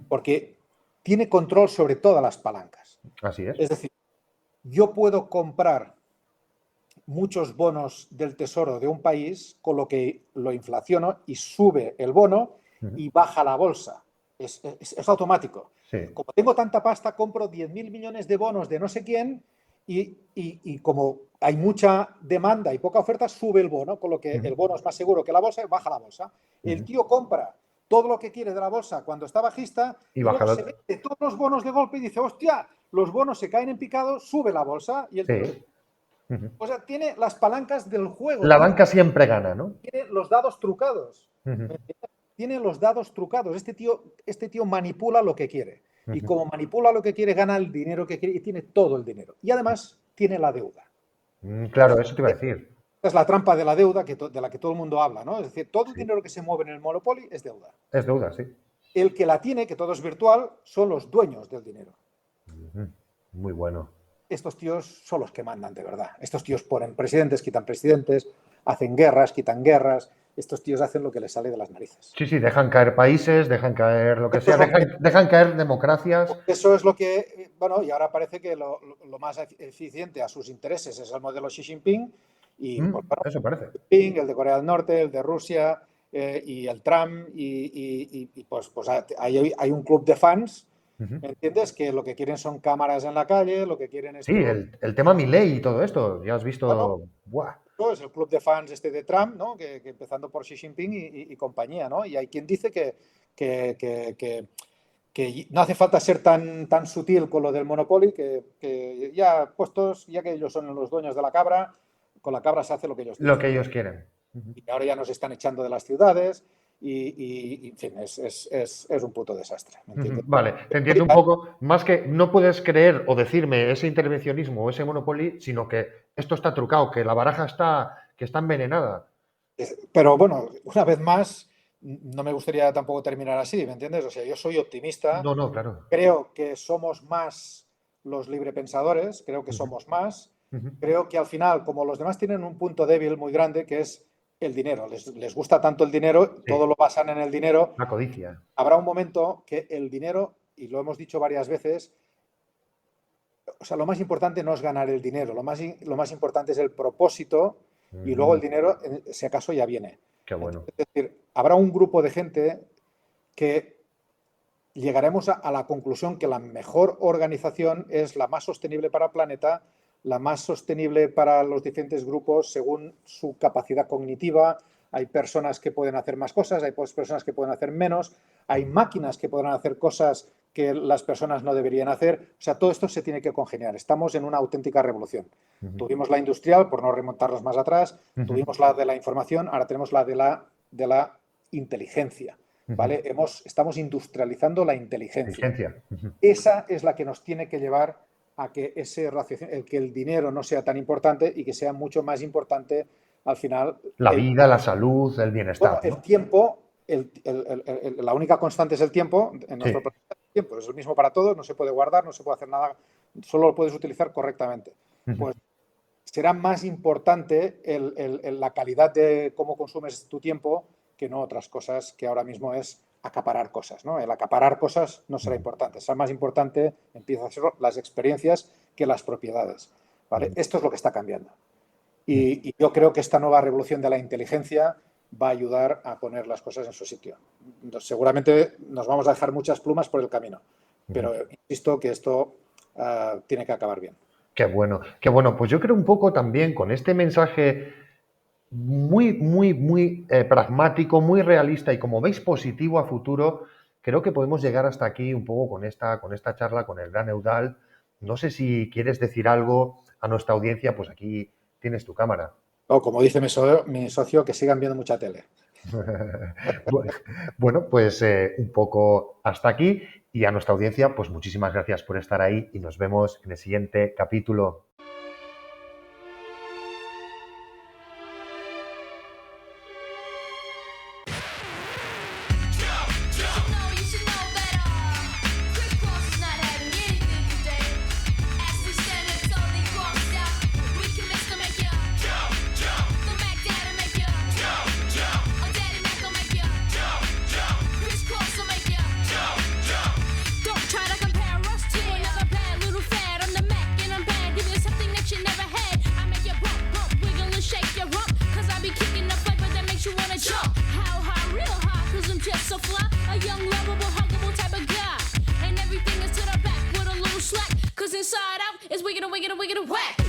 porque tiene control sobre todas las palancas. Así es. Es decir, yo puedo comprar muchos bonos del tesoro de un país, con lo que lo inflaciono y sube el bono y baja la bolsa. Es automático. Sí. Como tengo tanta pasta, compro 10.000 millones de bonos de no sé quién y como hay mucha demanda y poca oferta, sube el bono, con lo que el bono es más seguro que la bolsa y baja la bolsa. El tío compra todo lo que quiere de la bolsa cuando está bajista y luego se vende todos los bonos de golpe y dice, hostia, los bonos se caen en picado, sube la bolsa y el tío... O sea, tiene las palancas del juego. La banca siempre gana, ¿no? Tiene los dados trucados. Tiene los dados trucados. Este tío manipula lo que quiere. Y como manipula lo que quiere, gana el dinero que quiere y tiene todo el dinero. Y además tiene la deuda. Claro, eso te iba a decir. Esta es la trampa de la deuda de la que todo el mundo habla, ¿no? Es decir, todo el dinero que se mueve en el Monopoly es deuda. Es deuda, sí. El que la tiene, que todo es virtual, son los dueños del dinero. Muy bueno. Estos tíos son los que mandan de verdad. Estos tíos ponen presidentes, quitan presidentes, hacen guerras, quitan guerras. Estos tíos hacen lo que les sale de las narices. Sí, dejan caer países, dejan caer lo que sea, dejan caer democracias. Eso es lo que, bueno, y ahora parece que lo más eficiente a sus intereses es el modelo Xi Jinping. Y, bueno, eso parece. El de Corea del Norte, el de Rusia y el Trump. Y pues hay un club de fans. ¿Me entiendes? Que lo que quieren son cámaras en la calle, lo que quieren es... Sí, el tema Milei y todo esto, ya has visto... Bueno, ¡buah! es el club de fans de Trump, ¿no? Que empezando por Xi Jinping y compañía, ¿no? Y hay quien dice que no hace falta ser tan sutil con lo del Monopoly, que ya puestos, ya que ellos son los dueños de la cabra, con la cabra se hace lo que ellos dicen. Lo que ellos quieren. Y ahora ya nos están echando de las ciudades y en fin, es un puto desastre. ¿Me entiendes? Vale, te entiendo un poco. Más que no puedes creer o decirme ese intervencionismo o ese Monopoly, sino que esto está trucado, que la baraja está envenenada. Pero bueno, una vez más, no me gustaría tampoco terminar así, ¿me entiendes? O sea, yo soy optimista. No, claro. Creo que somos más los librepensadores, creo que somos más. Creo que al final, como los demás tienen un punto débil muy grande, que es el dinero. Les gusta tanto el dinero, sí. Todo lo basan en el dinero. La codicia. Habrá un momento que el dinero, y lo hemos dicho varias veces, o sea, lo más importante no es ganar el dinero, lo más importante es el propósito y luego el dinero, si acaso, ya viene. Qué bueno. Es decir, habrá un grupo de gente que llegaremos a la conclusión que la mejor organización es la más sostenible para el planeta, la más sostenible para los diferentes grupos según su capacidad cognitiva. Hay personas que pueden hacer más cosas, hay personas que pueden hacer menos, hay máquinas que podrán hacer cosas que las personas no deberían hacer. O sea, todo esto se tiene que congeniar. Estamos en una auténtica revolución. Tuvimos la industrial, por no remontarnos más atrás, tuvimos la de la información, ahora tenemos la de la inteligencia. ¿Vale? Estamos industrializando la inteligencia. Esa es la que nos tiene que llevar a que que el dinero no sea tan importante y que sea mucho más importante al final. La vida, la salud, el bienestar. Bueno, el tiempo, la única constante es el tiempo. En nuestro planeta el tiempo es el mismo para todos, no se puede guardar, no se puede hacer nada, solo lo puedes utilizar correctamente. Pues será más importante la calidad de cómo consumes tu tiempo que no otras cosas, que ahora mismo es acaparar cosas, ¿no? El acaparar cosas no será importante. Será más importante, empieza a ser las experiencias que las propiedades, ¿vale? Esto es lo que está cambiando. Y yo creo que esta nueva revolución de la inteligencia va a ayudar a poner las cosas en su sitio. Seguramente nos vamos a dejar muchas plumas por el camino, pero insisto que esto tiene que acabar bien. Qué bueno, qué bueno. Pues yo creo un poco también con este mensaje muy pragmático, muy realista y como veis positivo a futuro, creo que podemos llegar hasta aquí un poco con esta charla con el gran Eudald. No sé si quieres decir algo a nuestra audiencia, pues aquí tienes tu cámara. O como dice mi socio, que sigan viendo mucha tele. Bueno, pues un poco hasta aquí y a nuestra audiencia, pues muchísimas gracias por estar ahí y nos vemos en el siguiente capítulo. So fly, a young, lovable, huggable type of guy. And everything is to the back with a little slack. Cause inside out is wicked and wicked and wicked and whack.